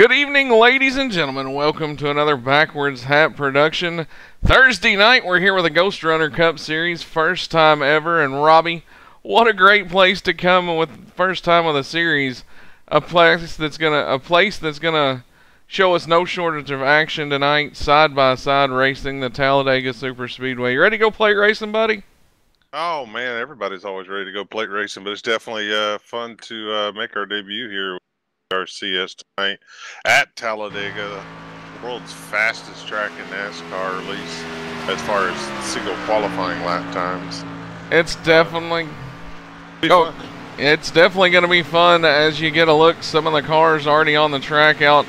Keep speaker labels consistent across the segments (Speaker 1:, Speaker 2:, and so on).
Speaker 1: Good evening, ladies and gentlemen. Welcome to another Backwards Hat production. Thursday night, we're here with a Ghost Runner Cup Series, first time ever. And Robbie, what a great place to come with first time of the series. A place that's gonna show us no shortage of action tonight. Side by side racing, the Talladega Superspeedway. You ready to go plate racing, buddy?
Speaker 2: Oh man, everybody's always ready to go plate racing, but it's definitely fun to make our debut here. Our CS tonight at Talladega, the world's fastest track in NASCAR, at least as far as single qualifying lap times.
Speaker 1: It's definitely going to be fun as you get a look. Some of the cars already on the track out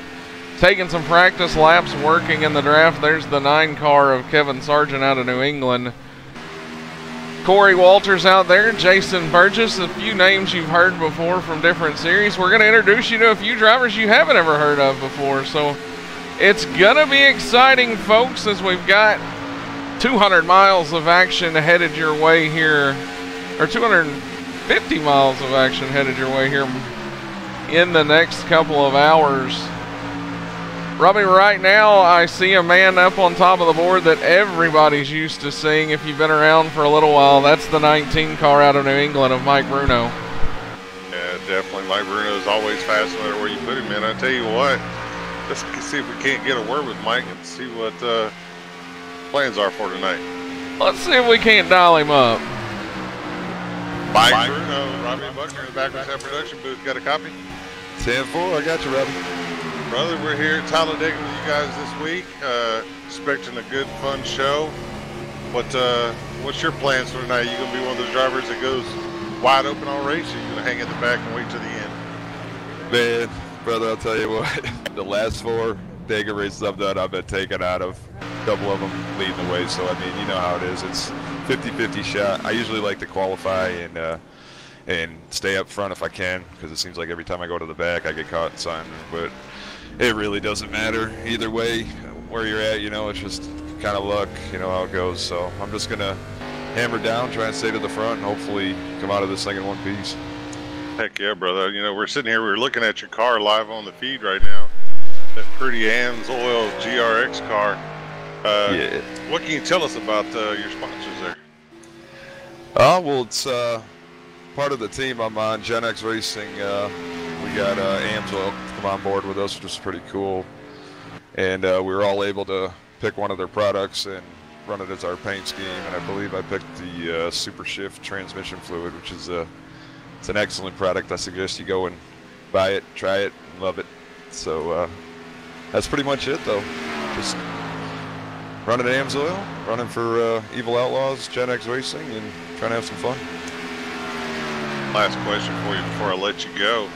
Speaker 1: taking some practice laps, working in the draft. There's the 9 car of Kevin Sargent out of New England. Corey Walters out there, Jason Burgess, a few names you've heard before from different series. We're going to introduce you to a few drivers you haven't ever heard of before. So it's going to be exciting, folks, as we've got 200 miles of action headed your way here, or 250 miles of action headed your way here in the next couple of hours. Robbie, right now I see a man up on top of the board that everybody's used to seeing if you've been around for a little while. That's the 19 car out of New England of Mike Bruno.
Speaker 2: Yeah, definitely. Mike Bruno is always fast no matter where you put him in. I tell you what, let's see if we can't get a word with Mike and see what plans are for tonight.
Speaker 1: Let's see if we can't dial him up.
Speaker 2: Mike Bruno, Robbie Buckner in the Backwards Hat production booth. Got a copy?
Speaker 3: 10-4, I got you, Robbie.
Speaker 2: Brother, we're here at Talladega with you guys this week, expecting a good, fun show. What's your plans for tonight? You gonna be one of those drivers that goes wide open all race, or you gonna hang in the back and wait to the end?
Speaker 3: Man, brother, I'll tell you what, the last 4 Dega races I've done, I've been taken out of. A couple of them leading the way, so I mean, you know how it is. It's 50-50 shot. I usually like to qualify and stay up front if I can, because it seems like every time I go to the back, I get caught in something. But it really doesn't matter either way where you're at, you know, it's just kind of luck, you know how it goes. So I'm just going to hammer down, try and stay to the front, and hopefully come out of this thing in one piece.
Speaker 2: Heck yeah, brother. You know, we're sitting here, we're looking at your car live on the feed right now. That pretty AMSOIL GRX car.
Speaker 3: Yeah.
Speaker 2: What can you tell us about your sponsors there?
Speaker 3: Well, it's part of the team I'm on, Gen X Racing. We got AMSOIL come on board with us, which is pretty cool. And we were all able to pick one of their products and run it as our paint scheme. And I believe I picked the Super Shift transmission fluid, which is it's an excellent product. I suggest you go and buy it, try it, and love it. So that's pretty much it, though. Just running AMSOIL, running for Evil Outlaws, Gen X Racing, and trying to have some fun.
Speaker 2: Last question for you before I let you go.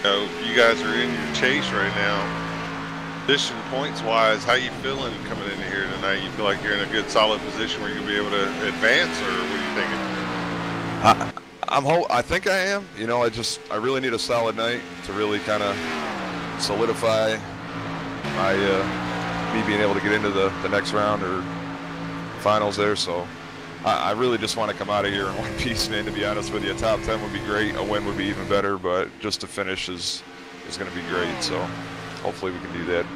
Speaker 2: You guys are in your chase right now. Position points wise, how you feeling coming into here tonight? You feel like you're in a good solid position where you'll be able to advance, or what are you thinking?
Speaker 3: I think I am. You know, I really need a solid night to really kind of solidify my me being able to get into the next round or finals there. So I really just want to come out of here in one piece, man, to be honest with you. A top 10 would be great. A win would be even better, but just to finish is going to be great. So hopefully we can do that.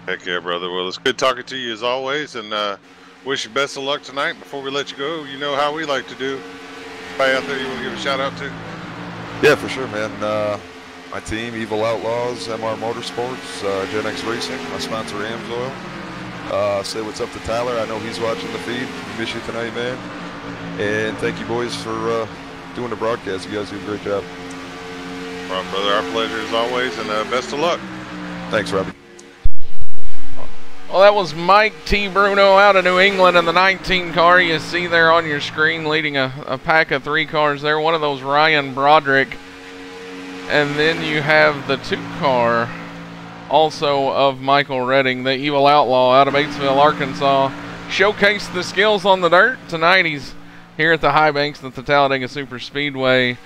Speaker 2: Heck yeah, brother. Well, it's good talking to you as always, and wish you best of luck tonight. Before we let you go, you know how we like to do. Anybody out there you want to give a shout out to?
Speaker 3: Yeah, for sure, man. My team, Evil Outlaws, MR Motorsports, Gen X Racing, my sponsor, AMSOIL. Say what's up to Tyler. I know he's watching the feed. We miss you tonight, man. And thank you, boys, for doing the broadcast. You guys do a great job.
Speaker 2: Well, brother, our pleasure as always, and best of luck.
Speaker 3: Thanks, Robbie.
Speaker 1: Well, that was Mike T. Bruno out of New England in the 19 car. You see there on your screen leading a pack of 3 cars there. One of those Ryan Broderick. And then you have the 2 car also of Michael Redding, the Evil Outlaw out of Batesville, Arkansas. Showcased the skills on the dirt. Tonight he's here at the High Banks at the Talladega Superspeedway.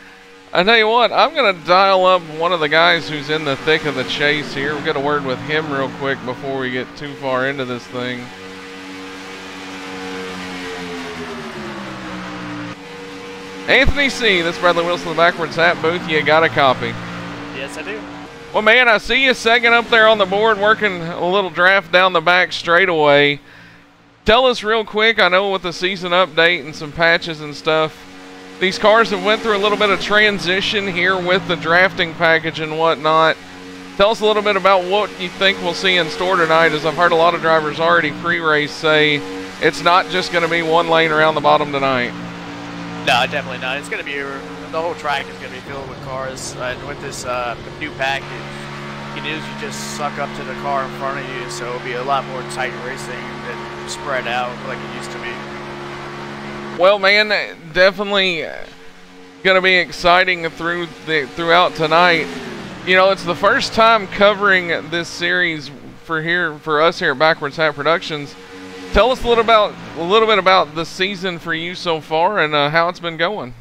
Speaker 1: I tell you what, I'm going to dial up one of the guys who's in the thick of the chase here. We'll get a word with him real quick before we get too far into this thing. Anthony C., this is Bradley Wilson, the Backwards Hat booth. You got a copy?
Speaker 4: Yes, I do.
Speaker 1: Well, man, I see you second up there on the board, working a little draft down the back straightaway. Tell us real quick, I know with the season update and some patches and stuff, these cars have went through a little bit of transition here with the drafting package and whatnot. Tell us a little bit about what you think we'll see in store tonight, as I've heard a lot of drivers already pre-race say it's not just going to be one lane around the bottom tonight.
Speaker 4: No, definitely not. It's going to be, the whole track is going to be filled with cars. And with this new package, you can usually just suck up to the car in front of you, so it'll be a lot more tight racing and spread out like it used to be.
Speaker 1: Well, man, definitely going to be exciting throughout tonight. You know, it's the first time covering this series for us here at Backwards Hat Productions. Tell us a little bit about the season for you so far and how it's been going.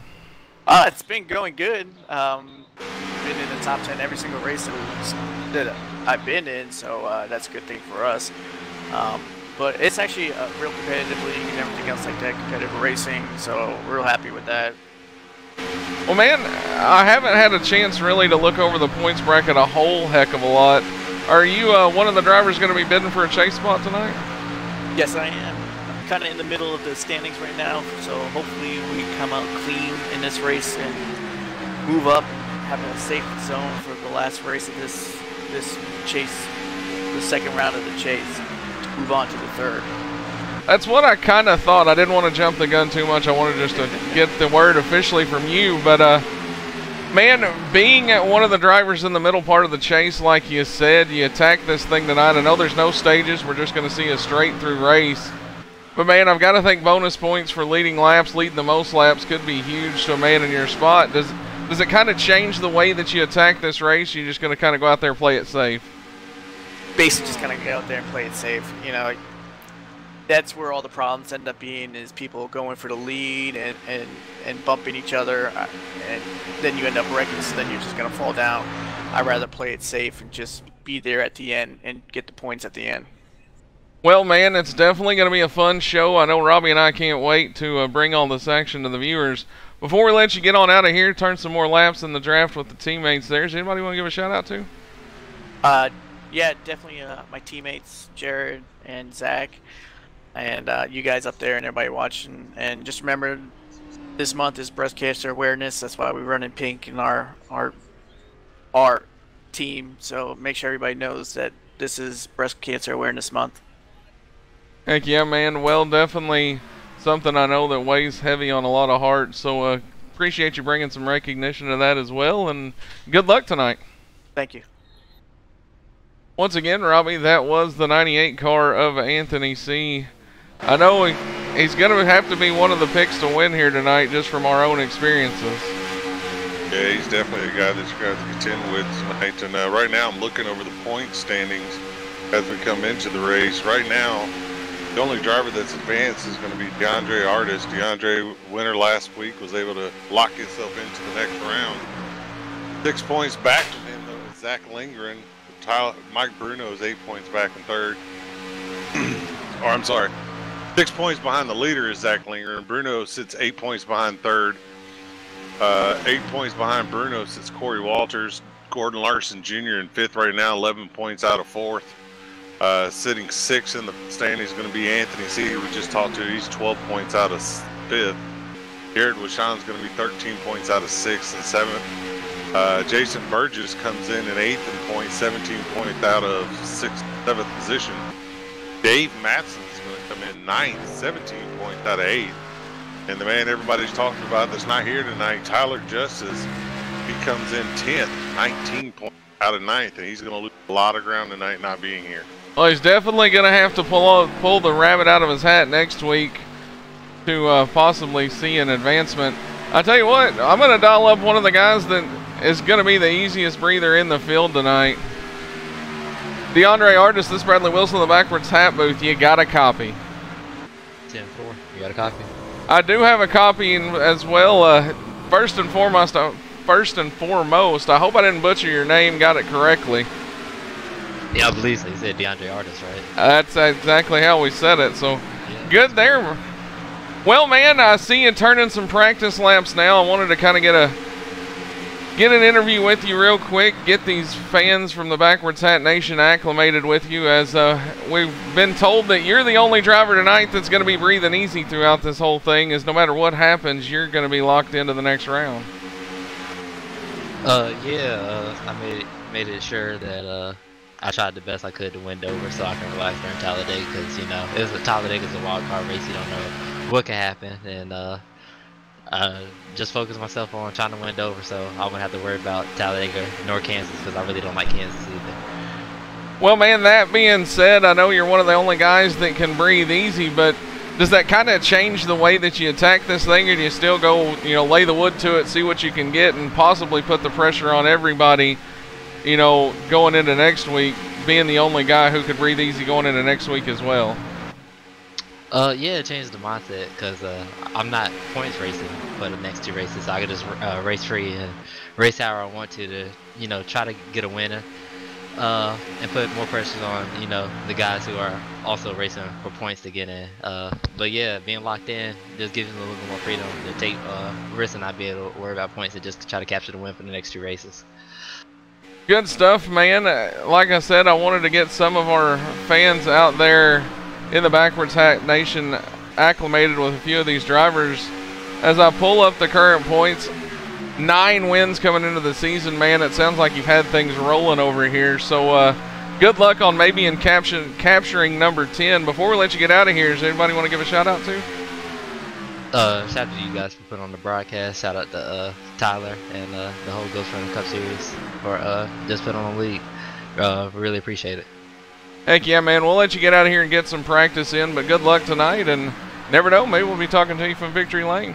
Speaker 4: It's been going good. Been in the top 10 every single race that I've been in, so that's a good thing for us. But it's actually a real competitive league and everything else like that, competitive racing, so we're real happy with that.
Speaker 1: Well, man, I haven't had a chance really to look over the points bracket a whole heck of a lot. Are you one of the drivers going to be bidding for a chase spot tonight?
Speaker 4: Yes, I am. I'm kind of in the middle of the standings right now, so hopefully we come out clean in this race and move up, have a safe zone for the last race of this chase, the second round of the chase, to move on to the third.
Speaker 1: That's what I kind of thought. I didn't want to jump the gun too much. I wanted just to get the word officially from you. But, man, being one of the drivers in the middle part of the chase, like you said, you attack this thing tonight. I know there's no stages. We're just going to see a straight-through race. But, man, I've got to think bonus points for leading laps, leading the most laps, could be huge to a man in your spot. Does it kind of change the way that you attack this race? You're just going to kind of go out there and play it safe?
Speaker 4: Basically just kind of get out there and play it safe, you know. That's where all the problems end up being, is people going for the lead and bumping each other, and then you end up wrecking, so then you're just going to fall down. I'd rather play it safe and just be there at the end and get the points at the end.
Speaker 1: Well, man, it's definitely going to be a fun show. I know Robbie and I can't wait to bring all this action to the viewers. Before we let you get on out of here, turn some more laps in the draft with the teammates there. Does anybody want to give a shout out to?
Speaker 4: Yeah, definitely my teammates, Jared and Zach. And you guys up there and everybody watching. And just remember, this month is breast cancer awareness. That's why we run in pink in our team. So make sure everybody knows that this is breast cancer awareness month.
Speaker 1: Heck yeah, man. Well, definitely something I know that weighs heavy on a lot of hearts. So appreciate you bringing some recognition to that as well. And good luck tonight.
Speaker 4: Thank you.
Speaker 1: Once again, Robbie, that was the 98 car of Anthony C. I know he's going to have to be one of the picks to win here tonight, just from our own experiences.
Speaker 2: Yeah, he's definitely a guy that you got to contend with tonight. And right now I'm looking over the point standings as we come into the race. Right now, the only driver that's advanced is going to be DeAndre Artis. DeAndre, winner last week, was able to lock himself into the next round. 6 points back from him, though, is Zach Lindgren. Mike Bruno is 8 points back in third. Or I'm sorry, 6 points behind the leader is Zach Lindgren. Bruno sits 8 points behind third. 8 points behind Bruno sits Corey Walters. Gordon Larson Jr. in fifth right now, 11 points out of fourth. Sitting sixth in the standings is going to be Anthony C., who we just talked to. He's 12 points out of fifth. Jared Washon is going to be 13 points out of sixth and seventh. Jason Burgess comes in eighth in points, 17 points out of seventh position. Dave Matson is going to come in ninth, 17 points out of eighth. And the man everybody's talking about that's not here tonight, Tyler Justice, he comes in 10th, 19 points out of ninth, and he's going to lose a lot of ground tonight not being here.
Speaker 1: Well, he's definitely going to have to pull the rabbit out of his hat next week to possibly see an advancement. I tell you what, I'm going to dial up one of the guys that is going to be the easiest breather in the field tonight. DeAndre Artis, this is Bradley Wilson of the Backwards Hat Booth. You got a copy.
Speaker 5: 10-4. You got a copy?
Speaker 1: I do have a copy as well. First and foremost, I hope I didn't butcher your name, got it correctly.
Speaker 5: Yeah, I believe they said DeAndre Artis, right?
Speaker 1: That's exactly how we said it, so yeah. Good there. Well, man, I see you turning some practice laps now. I wanted to kind of get a get an interview with you real quick, get these fans from the Backwards Hat Nation acclimated with you, as we've been told that you're the only driver tonight that's going to be breathing easy throughout this whole thing, as no matter what happens, you're going to be locked into the next round.
Speaker 5: I made it sure that I tried the best I could to win Dover so I can relax during Talladega, because, you know, Talladega is a wild card race. You don't know what can happen, and just focus myself on trying to win Dover, so I wouldn't have to worry about Talladega nor Kansas, because I really don't like Kansas either.
Speaker 1: Well, man, that being said, I know you're one of the only guys that can breathe easy, but does that kind of change the way that you attack this thing, or do you still go, you know, lay the wood to it, see what you can get, and possibly put the pressure on everybody, you know, going into next week, being the only guy who could breathe easy going into next week as well?
Speaker 5: Yeah, it changed the mindset, because I'm not points racing for the next 2 races, so I can just race free and race however I want to, you know, try to get a winner, and put more pressure on, you know, the guys who are also racing for points to get in. But yeah, being locked in just gives me a little bit more freedom to take risks and not be able to worry about points and just try to capture the win for the next 2 races.
Speaker 1: Good stuff, man. Like I said, I wanted to get some of our fans out there in the Backwards Hat Nation acclimated with a few of these drivers. As I pull up the current points, 9 wins coming into the season, man. It sounds like you've had things rolling over here. So good luck on maybe in capturing number 10. Before we let you get out of here, does anybody want to give a shout out to?
Speaker 5: Shout out to you guys for putting on the broadcast. Shout out to Tyler and the whole Ghost Runner Cup Series for just putting on the league. Really appreciate it.
Speaker 1: Heck yeah, man. We'll let you get out of here and get some practice in, but good luck tonight, and never know, maybe we'll be talking to you from Victory Lane.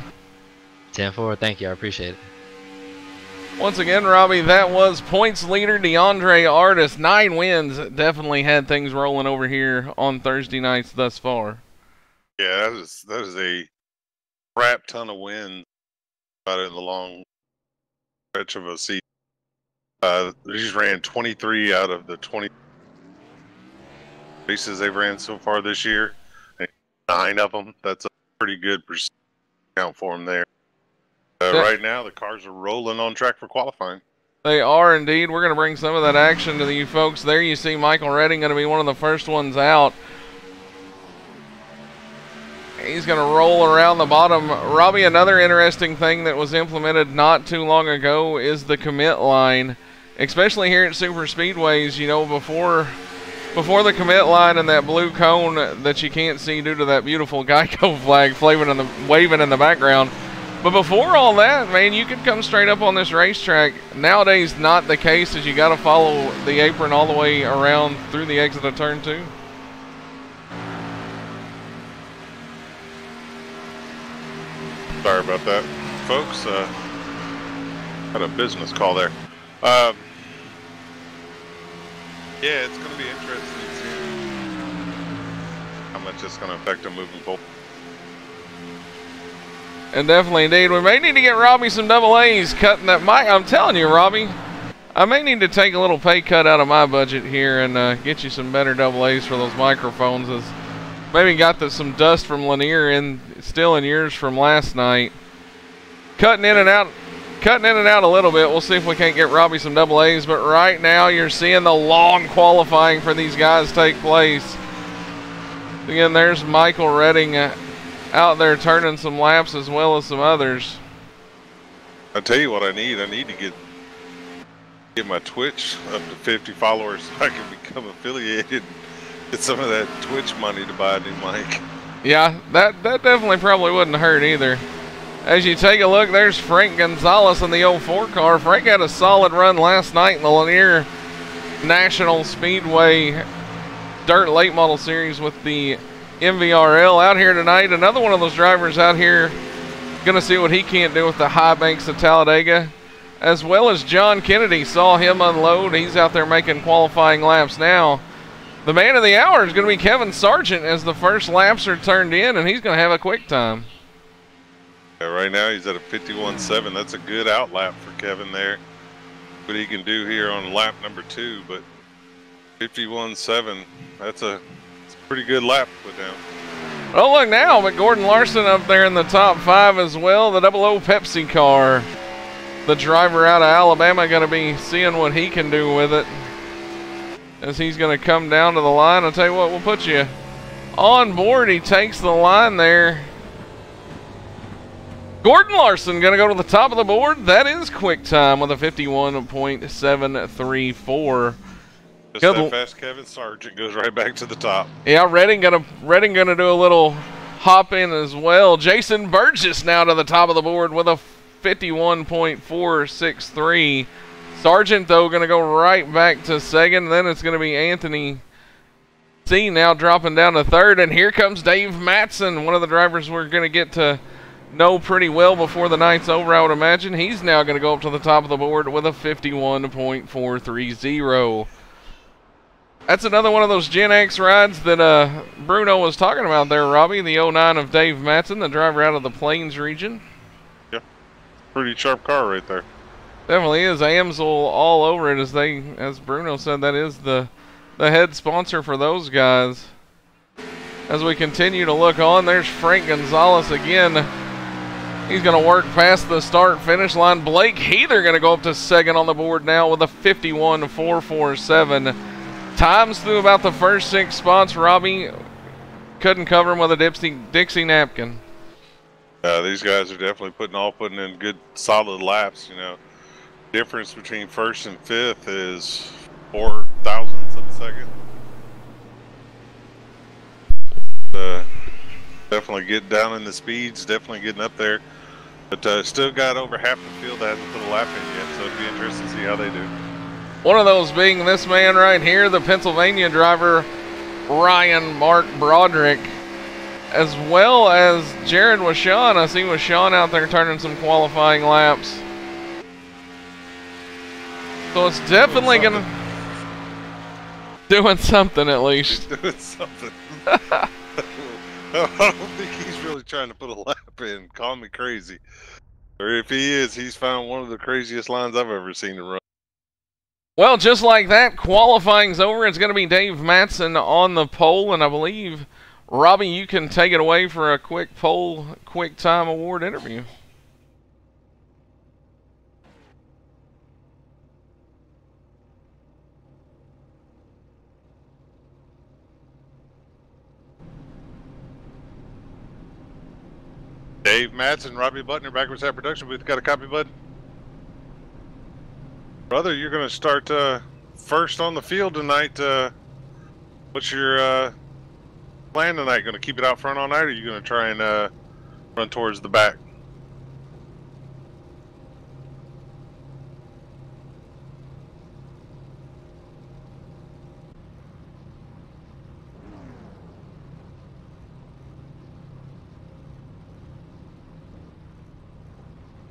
Speaker 5: 10-4, thank you, I appreciate it.
Speaker 1: Once again, Robbie, that was points leader DeAndre Artis. 9 wins. Definitely had things rolling over here on Thursday nights thus far.
Speaker 2: Yeah, that is a crap ton of wins out in the long stretch of a season. They just ran 23 out of the 20 races they've ran so far this year. 9 of them. That's a pretty good percent count for them there. Right now, the cars are rolling on track for qualifying.
Speaker 1: They are indeed. We're going to bring some of that action to you folks. There you see Michael Redding going to be one of the first ones out. He's going to roll around the bottom. Robbie, another interesting thing that was implemented not too long ago is the commit line, especially here at Superspeedways. You know, before the commit line and that blue cone that you can't see due to that beautiful Geico flag waving in the background. But before all that, man, you could come straight up on this racetrack. Nowadays, not the case, as you got to follow the apron all the way around through the exit of turn 2.
Speaker 2: Sorry about that, folks. Had a business call there. Yeah, it's going to be interesting to see how much it's going to affect them moving forward.
Speaker 1: And definitely, indeed, we may need to get Robbie some double A's cutting that mic. I'm telling you, Robbie, I may need to take a little pay cut out of my budget here and get you some better double A's for those microphones. As maybe got some dust from Lanier still in yours from last night. Cutting in and out a little bit. We'll see if we can't get Robbie some double A's. But right now, you're seeing the long qualifying for these guys take place. Again, there's Michael Redding out there turning some laps as well as some others.
Speaker 2: I'll tell you what I need. I need to get my Twitch up to 50 followers so I can become affiliated. Get some of that Twitch money to buy a new mic.
Speaker 1: Yeah, that definitely probably wouldn't hurt either. As you take a look, there's Frank Gonzalez in the 04 car. Frank had a solid run last night in the Lanier National Speedway Dirt Late Model Series with the MVRL out here tonight. Another one of those drivers out here going to see what he can't do with the high banks of Talladega. As well as John Kennedy, saw him unload. He's out there making qualifying laps now. The man of the hour is going to be Kevin Sargent as the first laps are turned in, and he's going to have a quick time.
Speaker 2: Yeah, right now he's at a 51.7. That's a good outlap for Kevin there. What he can do here on lap number 2, but 51.7, that's a pretty good lap to put down.
Speaker 1: Oh, look now, but Gordon Larson up there in the top 5 as well. The 00 Pepsi car. The driver out of Alabama going to be seeing what he can do with it, as he's going to come down to the line. I'll tell you what, we'll put you on board. He takes the line there. Gordon Larson going to go to the top of the board. That is quick time with a 51.734.
Speaker 2: Just that fast, Kevin Sargent goes right back to the top.
Speaker 1: Yeah, Redding gonna do a little hop in as well. Jason Burgess now to the top of the board with a 51.463. Sargent, though, going to go right back to second. Then it's going to be Anthony C now dropping down to third. And here comes Dave Matson, one of the drivers we're going to get to know pretty well before the night's over, I would imagine. He's now going to go up to the top of the board with a 51.430. That's another one of those Gen X rides that Bruno was talking about there, Robbie. The 09 of Dave Matson, the driver out of the Plains region.
Speaker 2: Yeah, pretty sharp car right there.
Speaker 1: Definitely is. Amsel all over it, as Bruno said, that is the head sponsor for those guys. As we continue to look on, there's Frank Gonzalez again. He's going to work past the start-finish line. Blake Heather going to go up to second on the board now with a 51.447. Times through about the first 6 spots. Robbie couldn't cover him with a Dixie napkin.
Speaker 2: These guys are definitely putting in good, solid laps. You know, difference between first and fifth is 4 thousandths of a second. Definitely getting down in the speeds. Definitely getting up there, but still got over half the field that hasn't put a lap in yet. So it'd be interesting to see how they do.
Speaker 1: One of those being this man right here, the Pennsylvania driver, Ryan Mark Broderick, as well as Jared Washawn. I see Washawn out there turning some qualifying laps. So it's definitely going to... Doing something at least.
Speaker 2: Doing something. I don't think he's really trying to put a lap in. Call me crazy. Or if he is, he's found one of the craziest lines I've ever seen him run.
Speaker 1: Well, just like that, qualifying's over. It's going to be Dave Matson on the pole, and I believe, Robbie, you can take it away for a quick pole, quick time award interview.
Speaker 2: Dave Matson, Robbie Butner, Backwards Hat Production Booth. Got a copy, bud? Brother, you're going to start first on the field tonight. What's your plan tonight? Going to keep it out front all night, or are you going to try and run towards the back?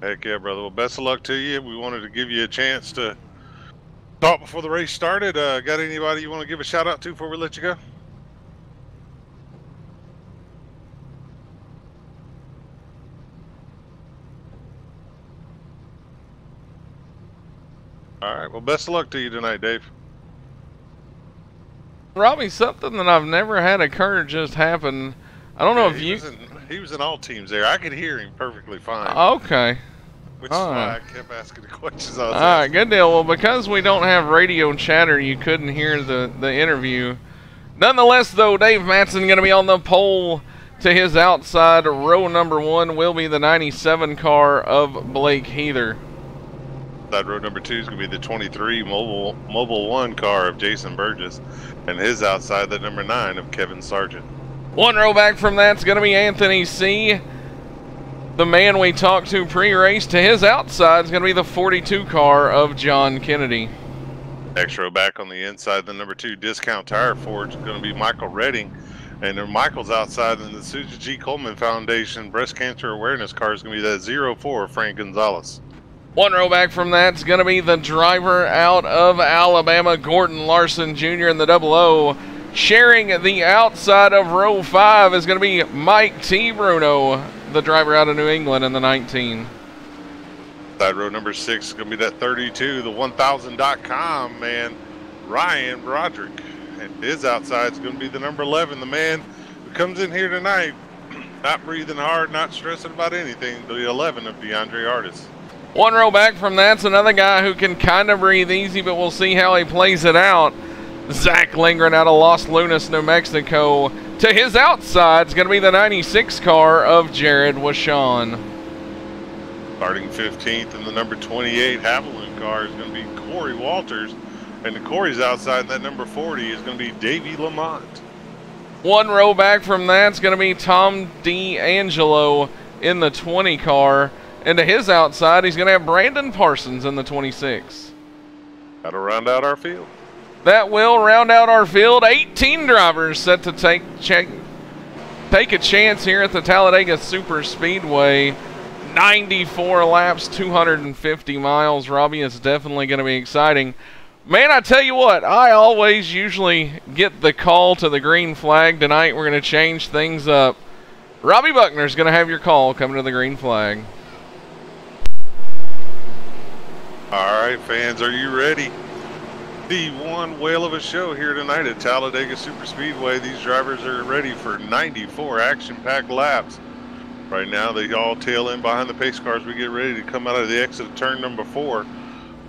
Speaker 2: Heck yeah, brother. Well, best of luck to you. We wanted to give you a chance to talk before the race started. Got anybody you want to give a shout out to before we let you go? All right. Well, best of luck to you tonight, Dave.
Speaker 1: Robbie, something that I've never had occur just happened. I don't know if you...
Speaker 2: He was in all teams there. I could hear him perfectly fine.
Speaker 1: Okay.
Speaker 2: Which is why I kept asking the questions.
Speaker 1: All right, good deal. Well, because we don't have radio chatter, you couldn't hear the interview. Nonetheless, though, Dave Matson going to be on the pole to his outside. Row number 1 will be the 97 car of Blake Heather.
Speaker 2: Side row number 2 is going to be the 23 Mobile 1 car of Jason Burgess, and his outside, the number 9 of Kevin Sargent.
Speaker 1: 1 row back from that's going to be Anthony C. The man we talked to pre-race. To his outside is going to be the 42 car of John Kennedy.
Speaker 2: Next row back on the inside, the number 2 Discount Tire Forge is going to be Michael Redding. And then Michael's outside in the Susan G. Coleman Foundation Breast Cancer Awareness car is going to be that 04 Frank Gonzalez.
Speaker 1: 1 row back from that's going to be the driver out of Alabama, Gordon Larson Jr. in the 00. Sharing the outside of row 5 is going to be Mike T. Bruno, the driver out of New England in the 19.
Speaker 2: Side row number 6 is going to be that 32, the 1000.com man, Ryan Broderick. And his outside is going to be the number 11, the man who comes in here tonight, not breathing hard, not stressing about anything, the 11 of DeAndre Artis.
Speaker 1: 1 row back from that's another guy who can kind of breathe easy, but we'll see how he plays it out. Zach Lindgren out of Los Lunas, New Mexico. To his outside is going to be the 96 car of Jared Washon.
Speaker 2: Starting 15th in the number 28 Haviland car is going to be Corey Walters. And the Corey's outside, that number 40 is going to be Davey Lamont.
Speaker 1: 1 row back from that's going to be Tom D'Angelo in the 20 car. And to his outside, he's going to have Brandon Parsons in the 26.
Speaker 2: That'll round out our field.
Speaker 1: That will round out our field. 18 drivers set to take a chance here at the Talladega Superspeedway. 94 laps, 250 miles. Robbie, it's definitely going to be exciting. Man, I tell you what, I always usually get the call to the green flag. Tonight we're going to change things up. Robbie Buckner's going to have your call coming to the green flag.
Speaker 2: All right, fans, are you ready? The one whale of a show here tonight at Talladega Superspeedway. These drivers are ready for 94 action-packed laps. Right now, they all tail in behind the pace cars. We get ready to come out of the exit of turn number 4.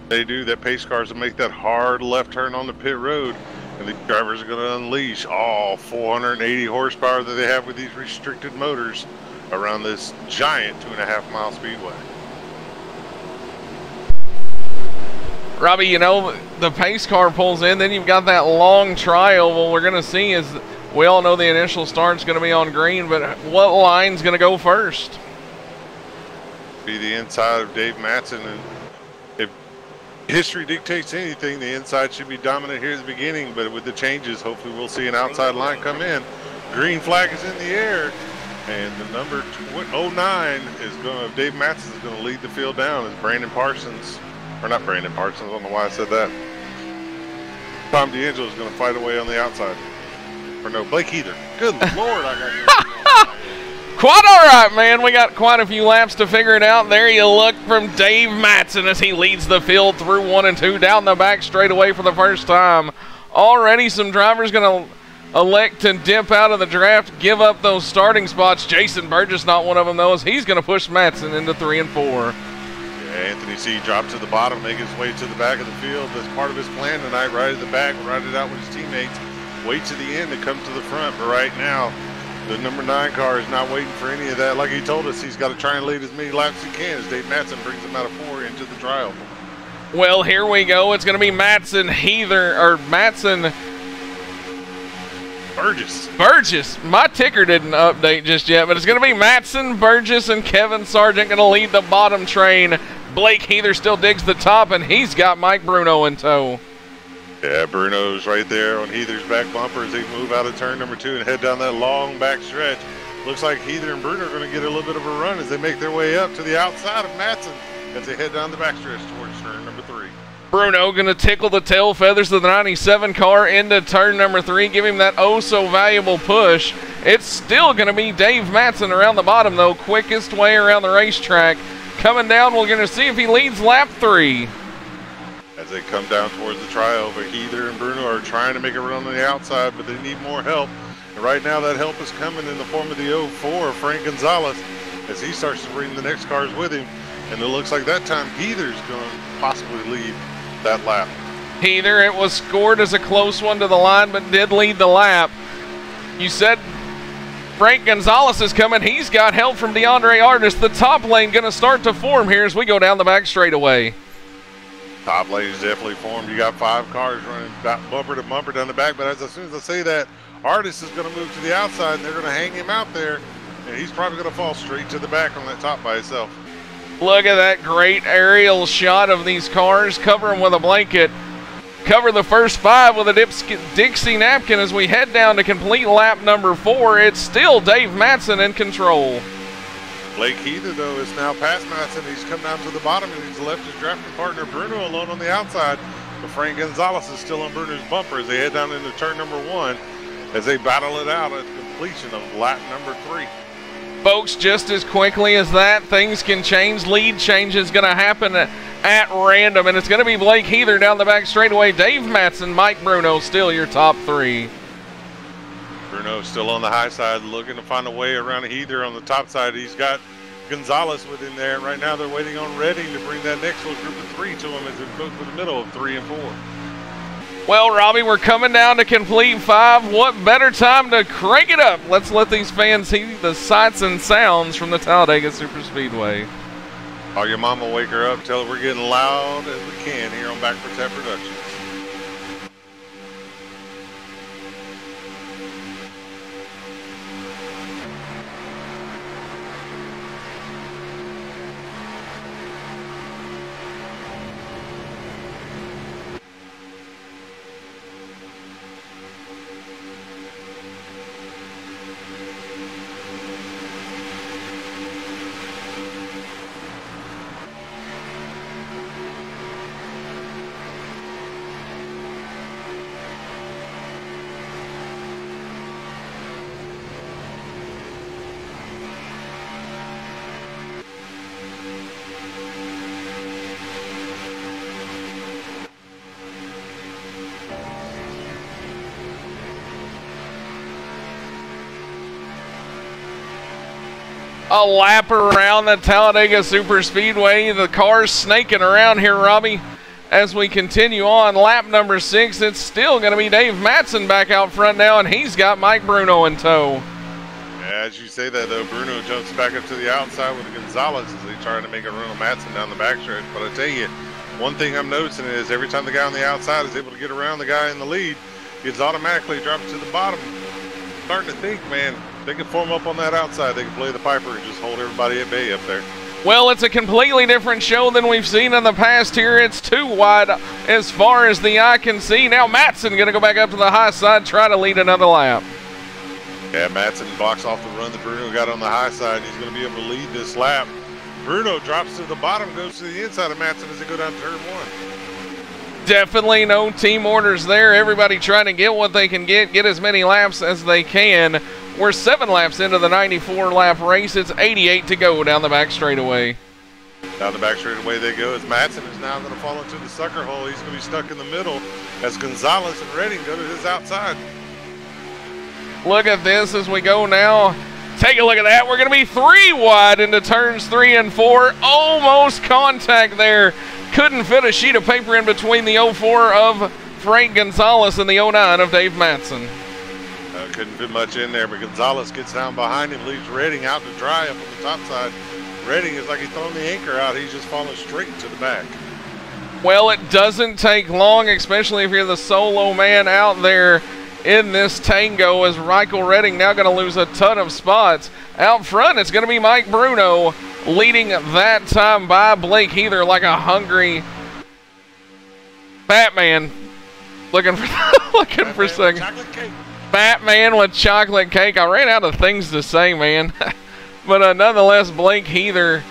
Speaker 2: They do that. Pace cars will make that hard left turn on the pit road, and the drivers are going to unleash all 480 horsepower that they have with these restricted motors around this giant 2.5-mile speedway.
Speaker 1: Robbie, you know, the pace car pulls in, then you've got that long trial. What we're going to see is, we all know the initial start's going to be on green, but what line's going to go first?
Speaker 2: Be the inside of Dave Matson, and if history dictates anything, the inside should be dominant here at the beginning, but with the changes, hopefully we'll see an outside line come in. Green flag is in the air, and the number 09 is going to, Dave Matson is going to lead the field down as Brandon Parsons, or not Brandon Parsons, I don't know why I said that. Tom D'Angelo is going to fight away on the outside. Or no, Blake Heather. Good Lord, I got you.
Speaker 1: Quite all right, man. We got quite a few laps to figure it out. There you look from Dave Matson as he leads the field through 1 and 2 down the back straightaway for the first time. Already some drivers going to elect to dip out of the draft, give up those starting spots. Jason Burgess, not one of them, though, as he's going to push Matson into 3 and 4.
Speaker 2: Anthony C. dropped to the bottom, making his way to the back of the field. That's part of his plan tonight, right at the back, ride it out with his teammates. Wait to the end to come to the front, but right now, the number 9 car is not waiting for any of that. Like he told us, he's got to try and lead as many laps as he can as Dave Matson brings him out of 4 into the trial.
Speaker 1: Well, here we go. It's going to be Matson, Heather, or Matson. Burgess. My ticker didn't update just yet, but it's going to be Matson, Burgess, and Kevin Sargent going to lead the bottom train. Blake Heather still digs the top, and he's got Mike Bruno in tow.
Speaker 2: Yeah, Bruno's right there on Heather's back bumper as they move out of turn number 2 and head down that long back stretch. Looks like Heather and Bruno are going to get a little bit of a run as they make their way up to the outside of Matson as they head down the back stretch towards turn number 3.
Speaker 1: Bruno going to tickle the tail feathers of the 97 car into turn number 3, give him that oh-so-valuable push. It's still going to be Dave Matson around the bottom, though, quickest way around the racetrack. Coming down, we're going to see if he leads lap 3.
Speaker 2: As they come down towards the triover, Heather and Bruno are trying to make a run on the outside, but they need more help. And right now, that help is coming in the form of the 04, Frank Gonzalez, as he starts to bring the next cars with him. And it looks like that time Heather's going to possibly lead that lap.
Speaker 1: Heather, it was scored as a close one to the line, but did lead the lap. You said Frank Gonzalez is coming. He's got help from DeAndre Artis. The top lane going to start to form here as we go down the back straightaway.
Speaker 2: Top lane is definitely formed. You got 5 cars running bumper to bumper down the back, but as soon as I say that, Artis is going to move to the outside, and they're going to hang him out there, and he's probably going to fall straight to the back on that top by himself.
Speaker 1: Look at that great aerial shot of these cars. Cover them with a blanket. Cover the first 5 with a Dixie napkin as we head down to complete lap number 4. It's still Dave Matson in control.
Speaker 2: Blake Heather, though, is now past Matson. He's come down to the bottom, and he's left his drafting partner Bruno alone on the outside. But Frank Gonzalez is still on Bruno's bumper as they head down into turn number 1 as they battle it out at the completion of lap number 3.
Speaker 1: Folks, just as quickly as that, things can change. Lead change is going to happen at random, and it's going to be Blake Heather down the back straightaway. Dave Matson, Mike Bruno, still your top 3.
Speaker 2: Bruno still on the high side, looking to find a way around Heather on the top side. He's got Gonzalez within there. Right now they're waiting on Redding to bring that next little group of 3 to him as they go for the middle of 3 and 4.
Speaker 1: Well, Robbie, we're coming down to complete 5. What better time to crank it up? Let's let these fans see the sights and sounds from the Talladega Superspeedway.
Speaker 2: Oh, your mama wake her up, tell her we're getting loud as we can here on Back for Tap Productions.
Speaker 1: A lap around the Talladega Superspeedway. The car's snaking around here, Robbie. As we continue on, lap number 6, it's still going to be Dave Matson back out front now, and he's got Mike Bruno in tow.
Speaker 2: Yeah, as you say that, though, Bruno jumps back up to the outside with Gonzalez as they try to make a run on Matson down the backstretch. But I tell you, one thing I'm noticing is every time the guy on the outside is able to get around the guy in the lead, it's automatically dropped to the bottom. Starting to think, man, they can form up on that outside. They can play the Piper and just hold everybody at bay up there.
Speaker 1: Well, it's a completely different show than we've seen in the past here. It's too wide as far as the eye can see. Now Matson going to go back up to the high side, try to lead another lap.
Speaker 2: Yeah, Matson blocks off the run that Bruno got on the high side. He's going to be able to lead this lap. Bruno drops to the bottom, goes to the inside of Matson as they go down turn 1.
Speaker 1: Definitely no team orders there. Everybody trying to get what they can get as many laps as they can. We're 7 laps into the 94-lap race. It's 88 to go down the back straightaway.
Speaker 2: Down the back straightaway they go as Matson is now going to fall into the sucker hole. He's going to be stuck in the middle as Gonzalez and Redding go to his outside.
Speaker 1: Look at this as we go now. Take a look at that. We're going to be 3 wide into turns 3 and 4. Almost contact there. Couldn't fit a sheet of paper in between the 04 of Frank Gonzalez and the 09 of Dave Matson.
Speaker 2: Couldn't fit much in there, but Gonzalez gets down behind him, leaves Redding out to dry up on the top side. Redding is like he's throwing the anchor out. He's just falling straight into the back.
Speaker 1: Well, it doesn't take long, especially if you're the solo man out there in this tango, as Michael Redding now going to lose a ton of spots. Out front, it's going to be Mike Bruno leading that time by Blake Heather like a hungry Batman. Looking for a second.
Speaker 2: Chocolate cake.
Speaker 1: Batman with chocolate cake. I ran out of things to say, man. But nonetheless, Blake Heather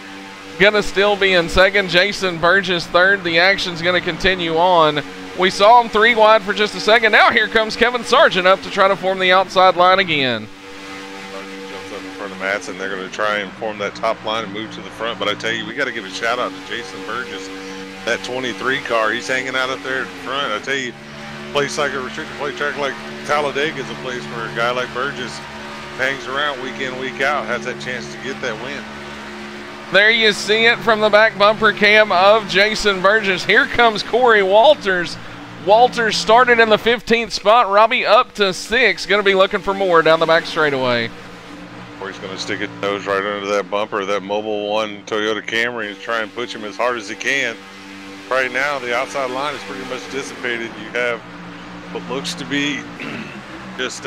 Speaker 1: going to still be in second. Jason Burgess third. The action's going to continue on. We saw him 3 wide for just a second. Now here comes Kevin Sargent up to try to form the outside line again.
Speaker 2: Sargent jumps up in front of Matson. They're going to try and form that top line and move to the front. But I tell you, we got to give a shout out to Jason Burgess. That 23 car, he's hanging out up there in front. I tell you, a place like a restricted plate track like Talladega is a place where a guy like Burgess hangs around week in, week out, has that chance to get that win.
Speaker 1: There you see it from the back bumper cam of Jason Burgess. Here comes Corey Walters. Walters started in the 15th spot. Robbie up to 6. Going to be looking for more down the back straightaway.
Speaker 2: Corey's going to stick his nose right under that bumper, that Mobile One Toyota Camry, and try and push him as hard as he can. Right now, the outside line is pretty much dissipated. You have what looks to be just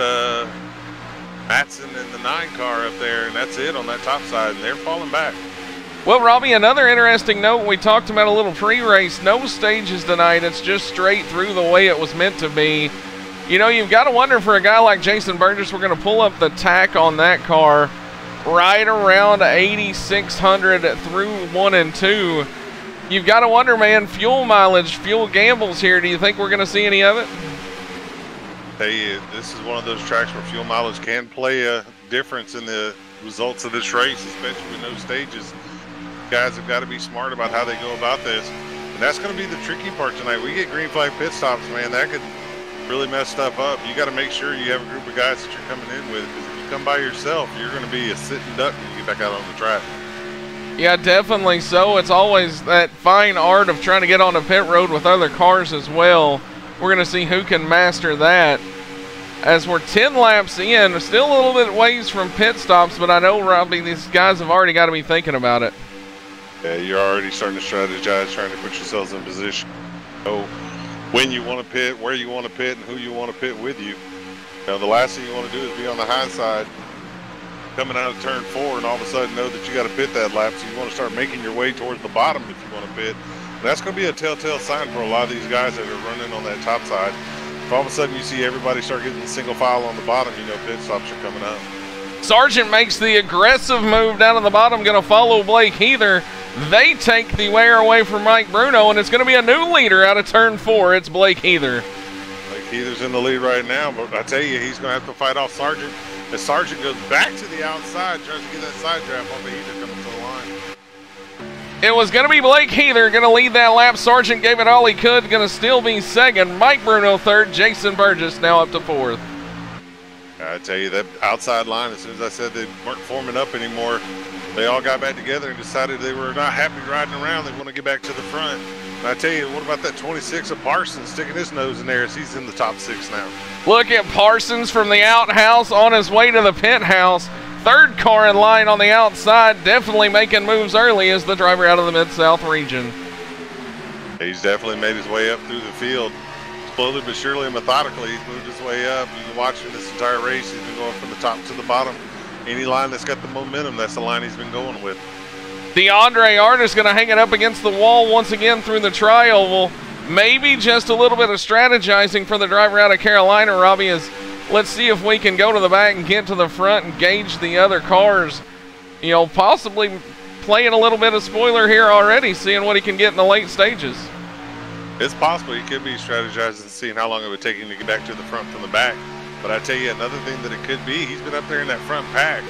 Speaker 2: Matson and the 9 car up there, and that's it on that top side, and they're falling back.
Speaker 1: Well, Robbie, another interesting note, we talked about a little pre-race. No stages tonight. It's just straight through the way it was meant to be. You know, you've got to wonder for a guy like Jason Burgess, we're going to pull up the tack on that car right around 8,600 through 1 and 2. You've got to wonder, man, fuel mileage, fuel gambles here. Do you think we're going to see any of it?
Speaker 2: Hey, this is one of those tracks where fuel mileage can play a difference in the results of this race, especially with no stages. Guys have got to be smart about how they go about this. And that's going to be the tricky part tonight. We get green flag pit stops, man. That could really mess stuff up. You got to make sure you have a group of guys that you're coming in with. Because if you come by yourself, you're going to be a sitting duck when you get back out on the track.
Speaker 1: Yeah, definitely so. It's always that fine art of trying to get on the pit road with other cars as well. We're going to see who can master that. As we're 10 laps in, still a little bit ways from pit stops, but I know, Robbie, these guys have already got to be thinking about it.
Speaker 2: Yeah, you're already starting to strategize, trying to put yourselves in position. Know when you want to pit, where you want to pit, and who you want to pit with you. Now, the last thing you want to do is be on the high side, coming out of turn 4, and all of a sudden know that you got to pit that lap. So you want to start making your way towards the bottom if you want to pit. And that's going to be a telltale sign for a lot of these guys that are running on that top side. If all of a sudden you see everybody start getting single file on the bottom, you know pit stops are coming up.
Speaker 1: Sargent makes the aggressive move down at the bottom, going to follow Blake Heather. They take the wear away from Mike Bruno, and it's going to be a new leader out of turn 4. It's Blake Heather.
Speaker 2: Blake Heather's in the lead right now, but I tell you, he's going to have to fight off Sargent. As Sargent goes back to the outside, tries to get that side draft off of Heather coming to the line.
Speaker 1: It was going to be Blake Heather going to lead that lap. Sargent gave it all he could, going to still be second. Mike Bruno third, Jason Burgess now up to fourth.
Speaker 2: I tell you, that outside line, as soon as I said they weren't forming up anymore, they all got back together and decided they were not happy riding around. They want to get back to the front. And I tell you, what about that 26 of Parsons sticking his nose in there as he's in the top 6 now?
Speaker 1: Look at Parsons from the outhouse on his way to the pit house. Third car in line on the outside, definitely making moves early as the driver out of the Mid-South region.
Speaker 2: He's definitely made his way up through the field. Slowly but surely and methodically, he's moved his way up. You can watch him this entire race. He's been going from the top to the bottom. Any line that's got the momentum, that's the line he's been going with.
Speaker 1: DeAndre Artis going to hang it up against the wall once again through the tri-oval. Maybe just a little bit of strategizing for the driver out of Carolina, Robbie, is let's see if we can go to the back and get to the front and gauge the other cars. You know, possibly playing a little bit of spoiler here already, seeing what he can get in the late stages.
Speaker 2: It's possible he could be strategizing and seeing how long it would take him to get back to the front from the back. But I tell you, another thing that it could be, he's been up there in that front pack.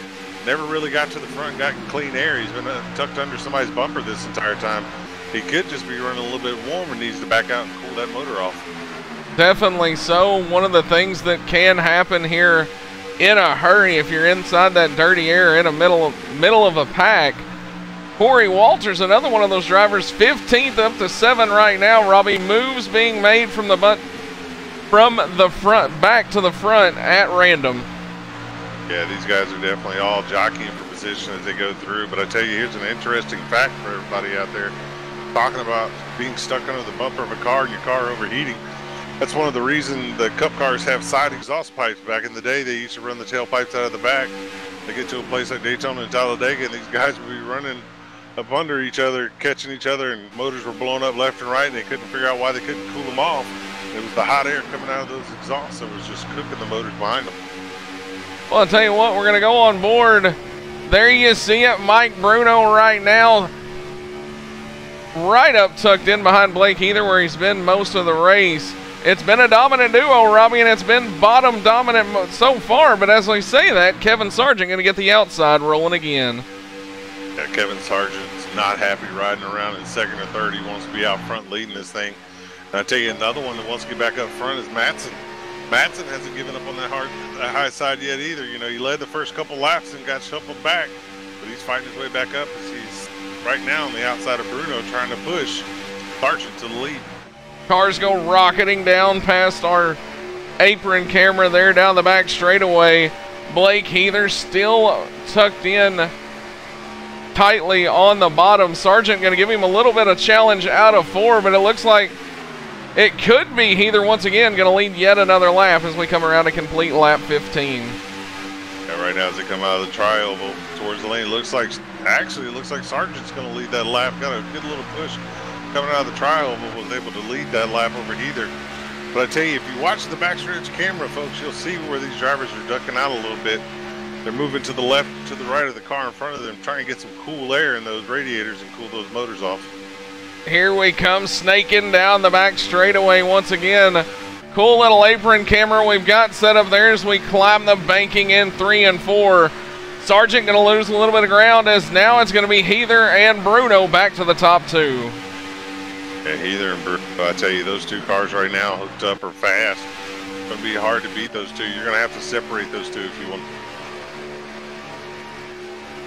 Speaker 2: Never really got to the front and got clean air. He's been tucked under somebody's bumper this entire time. He could just be running a little bit warm and needs to back out and cool that motor off. Definitely
Speaker 1: so. One of the things that can happen here in a hurry if you're inside that dirty air in the middle of a pack. Corey Walters, another one of those drivers, 15th up to 7 right now. Robbie, moves being made from the front back to the front at random.
Speaker 2: Yeah, these guys are definitely all jockeying for position as they go through. But I tell you, here's an interesting fact for everybody out there talking about being stuck under the bumper of a car and your car overheating. That's one of the reasons the Cup cars have side exhaust pipes. Back in the day, they used to run the tailpipes out of the back. They get to a place like Daytona and Talladega, and these guys would be running up under each other, catching each other, and motors were blowing up left and right, and they couldn't figure out why they couldn't cool them off. It was the hot air coming out of those exhausts that was just cooking the motors behind them.
Speaker 1: Well, I'll tell you what, we're going to go on board. There you see it, Mike Bruno right now. Right up tucked in behind Blake Heather where he's been most of the race. It's been a dominant duo, Robbie, and it's been bottom dominant so far. But as I say that, Kevin Sargent going to get the outside rolling again.
Speaker 2: Yeah, Kevin Sargent's not happy riding around in second or third. He wants to be out front leading this thing. And I tell you, another one that wants to get back up front is Madsen. Madsen hasn't given up on that high side yet either. You know, he led the first couple laps and got shuffled back, but he's fighting his way back up as he's right now on the outside of Bruno trying to push Sargent to the lead.
Speaker 1: Cars go rocketing down past our apron camera there down the back straightaway. Blake Heather still tucked in tightly on the bottom. Sargent going to give him a little bit of challenge out of 4, but it looks like it could be Heather once again going to lead yet another lap as we come around to complete lap 15.
Speaker 2: Yeah, right now as they come out of the tri-oval towards the lane, it looks like Sargent's going to lead that lap. Got a good little push coming out of the tri-oval, was able to lead that lap over Heather. But I tell you, if you watch the backstretch camera, folks, you'll see where these drivers are ducking out a little bit. They're moving to the left, to the right of the car in front of them, trying to get some cool air in those radiators and cool those motors off.
Speaker 1: Here we come, snaking down the back straightaway once again. Cool little apron camera we've got set up there as we climb the banking in 3 and 4. Sargent going to lose a little bit of ground as now it's going to be Heather and Bruno back to the top 2.
Speaker 2: Yeah, Heather and Bruno, I tell you, those two cars right now hooked up are fast. It's going to be hard to beat those two. You're going to have to separate those two if you want.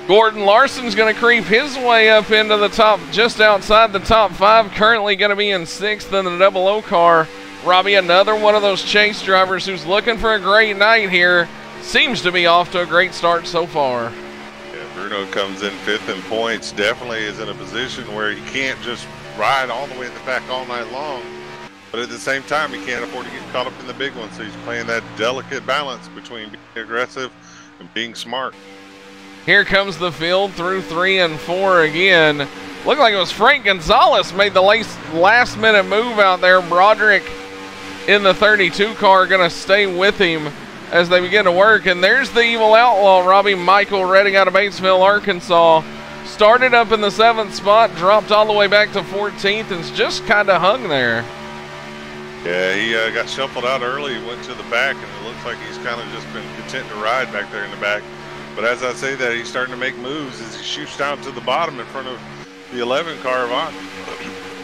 Speaker 1: Gordon Larson's going to creep his way up into the top, just outside the top 5. Currently going to be in 6th in the double O car. Robbie, another one of those chase drivers who's looking for a great night here. Seems to be off to a great start so far.
Speaker 2: Yeah, Bruno comes in 5th in points. Definitely is in a position where he can't just ride all the way in the back all night long. But at the same time, he can't afford to get caught up in the big one. So he's playing that delicate balance between being aggressive and being smart.
Speaker 1: Here comes the field through 3 and 4 again. Looked like it was Frank Gonzalez made the last minute move out there. Broderick in the 32 car going to stay with him as they begin to work. And there's the evil outlaw, Robbie Michael Redding out of Batesville, Arkansas. Started up in the 7th spot, dropped all the way back to 14th, and just kind of hung there.
Speaker 2: Yeah, he got shuffled out early, went to the back, and it looks like he's kind of just been content to ride back there in the back. But as I say that, he's starting to make moves as he shoots down to the bottom in front of the 11 car of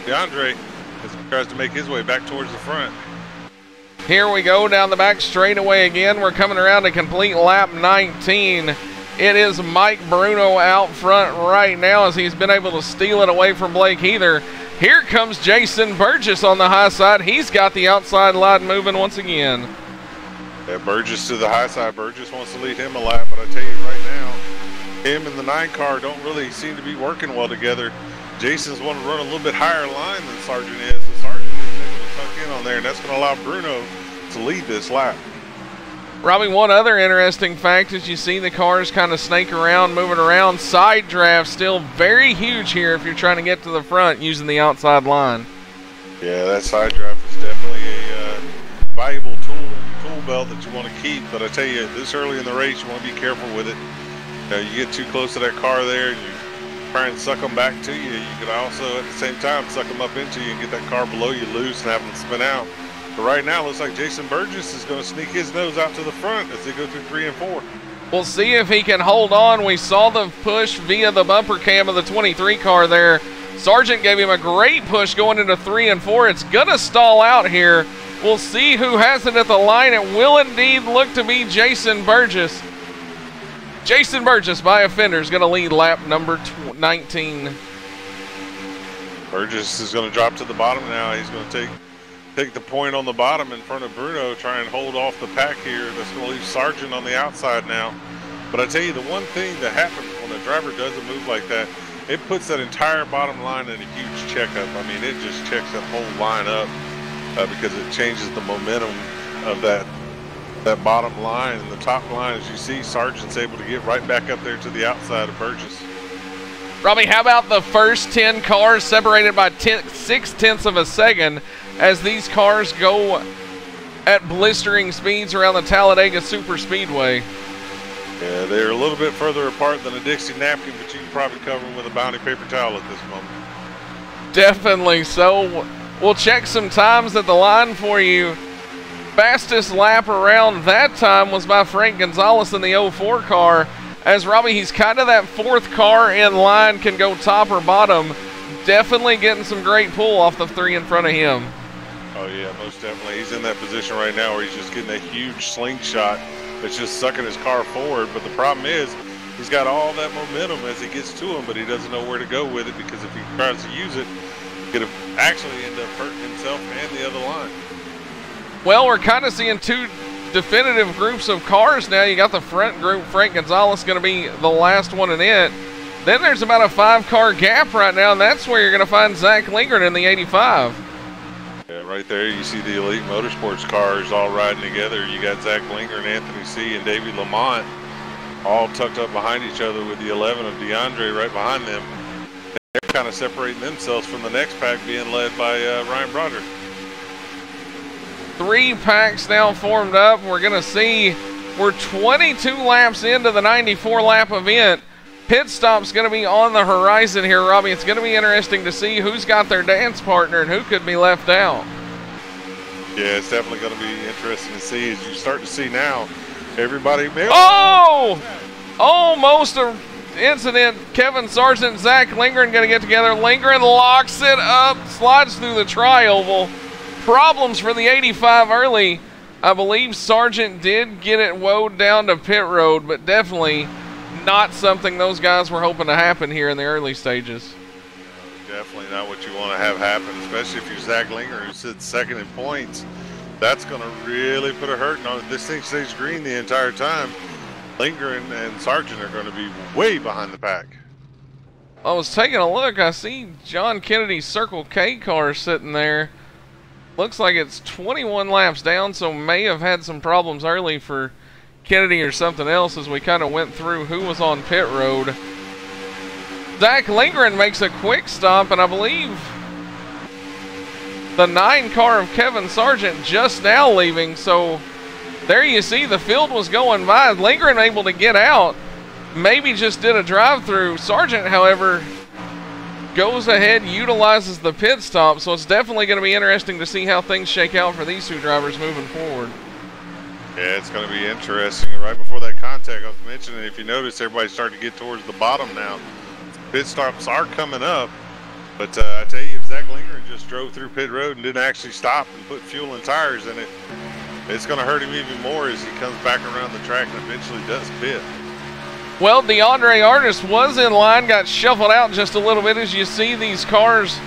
Speaker 2: DeAndre as he tries to make his way back towards the front.
Speaker 1: Here we go down the back straightaway again. We're coming around to complete lap 19. It is Mike Bruno out front right now as he's been able to steal it away from Blake Heather. Here comes Jason Burgess on the high side. He's got the outside line moving once again.
Speaker 2: Yeah, Burgess to the high side. Burgess wants to lead him a lap, but I tell you right now, him and the 9 car don't really seem to be working well together. Jason's wanting to run a little bit higher line than Sargent is, so Sargent is able to tuck in on there, and that's going to allow Bruno to lead this lap.
Speaker 1: Robbie, one other interesting fact is you see the cars kind of snake around, moving around. Side draft still very huge here if you're trying to get to the front using the outside line.
Speaker 2: Yeah, that side draft is definitely a valuable tool in your tool belt that you want to keep. But I tell you, this early in the race, you want to be careful with it. You get too close to that car there, and you try and suck them back to you. You could also, at the same time, suck them up into you and get that car below you loose and have them spin out. But right now, it looks like Jason Burgess is going to sneak his nose out to the front as they go through 3 and 4.
Speaker 1: We'll see if he can hold on. We saw the push via the bumper cam of the 23 car there. Sargent gave him a great push going into 3 and 4. It's going to stall out here. We'll see who has it at the line. It will indeed look to be Jason Burgess. Jason Burgess by a fender is going to lead lap number 19.
Speaker 2: Burgess is going to drop to the bottom now. He's going to take the point on the bottom in front of Bruno, try and hold off the pack here. That's going to leave Sargent on the outside now. But I tell you, the one thing that happens when a driver does a move like that, it puts that entire bottom line in a huge checkup. I mean, it just checks that whole line up because it changes the momentum of that bottom line. And the top line, as you see, Sargent's able to get right back up there to the outside of Burgess.
Speaker 1: Robbie, how about the first 10 cars separated by 6/10 of a second as these cars go at blistering speeds around the Talladega Superspeedway?
Speaker 2: Yeah, they're a little bit further apart than a Dixie napkin, but you can probably cover them with a Bounty paper towel at this moment.
Speaker 1: Definitely so. We'll check some times at the line for you. Fastest lap around that time was by Frank Gonzalez in the 04 car. As Robbie, he's kind of that 4th car in line, can go top or bottom. Definitely getting some great pull off the 3 in front of him.
Speaker 2: Oh yeah, most definitely. He's in that position right now where he's just getting a huge slingshot that's just sucking his car forward. But the problem is he's got all that momentum as he gets to him, but he doesn't know where to go with it, because if he tries to use it, he could actually end up hurting himself and the other line.
Speaker 1: Well, we're kind of seeing 2 definitive groups of cars now. You got the front group, Frank Gonzalez going to be the last one in it. Then there's about a 5-car gap right now, and that's where you're going to find Zach Lingard in the 85.
Speaker 2: Yeah, right there you see the Elite Motorsports cars all riding together. You got Zach Lingard and Anthony C. and Davey Lamont all tucked up behind each other with the 11 of DeAndre right behind them. They're kind of separating themselves from the next pack being led by Ryan Broderick.
Speaker 1: 3 packs now formed up. We're going to see we're 22 laps into the 94-lap event. Pit stop's going to be on the horizon here, Robbie. It's going to be interesting to see who's got their dance partner and who could be left out.
Speaker 2: Yeah, it's definitely going to be interesting to see as you start to see now everybody.
Speaker 1: Oh! Almost an incident. Kevin Sargent and Zach Lingard going to get together. Lingard locks it up, slides through the tri-oval. Problems for the 85 early. I believe Sargent did get it woed down to pit road, but definitely not something those guys were hoping to happen here in the early stages.
Speaker 2: Definitely not what you want to have happen, especially if you're Zach Linger, who sits second in points. That's going to really put a hurting on it. This thing stays green the entire time. Linger and Sargent are going to be way behind the pack.
Speaker 1: I was taking a look. I see John Kennedy's Circle K car sitting there. Looks like it's 21 laps down, so may have had some problems early for Kennedy or something else as we kind of went through who was on pit road. Zach Lindgren makes a quick stop, and I believe the 9 car of Kevin Sargent just now leaving. So there you see the field was going by. Lindgren able to get out. Maybe just did a drive-through. Sargent, however, goes ahead, utilizes the pit stop. So it's definitely going to be interesting to see how things shake out for these two drivers moving forward.
Speaker 2: Yeah, it's going to be interesting. Right before that contact I was mentioning, if you notice, everybody's starting to get towards the bottom now. Pit stops are coming up, but I tell you, if Zach Linger just drove through pit road and didn't actually stop and put fuel and tires in it, it's going to hurt him even more as he comes back around the track and eventually does pit.
Speaker 1: Well, DeAndre Artis was in line, got shuffled out just a little bit as you see these cars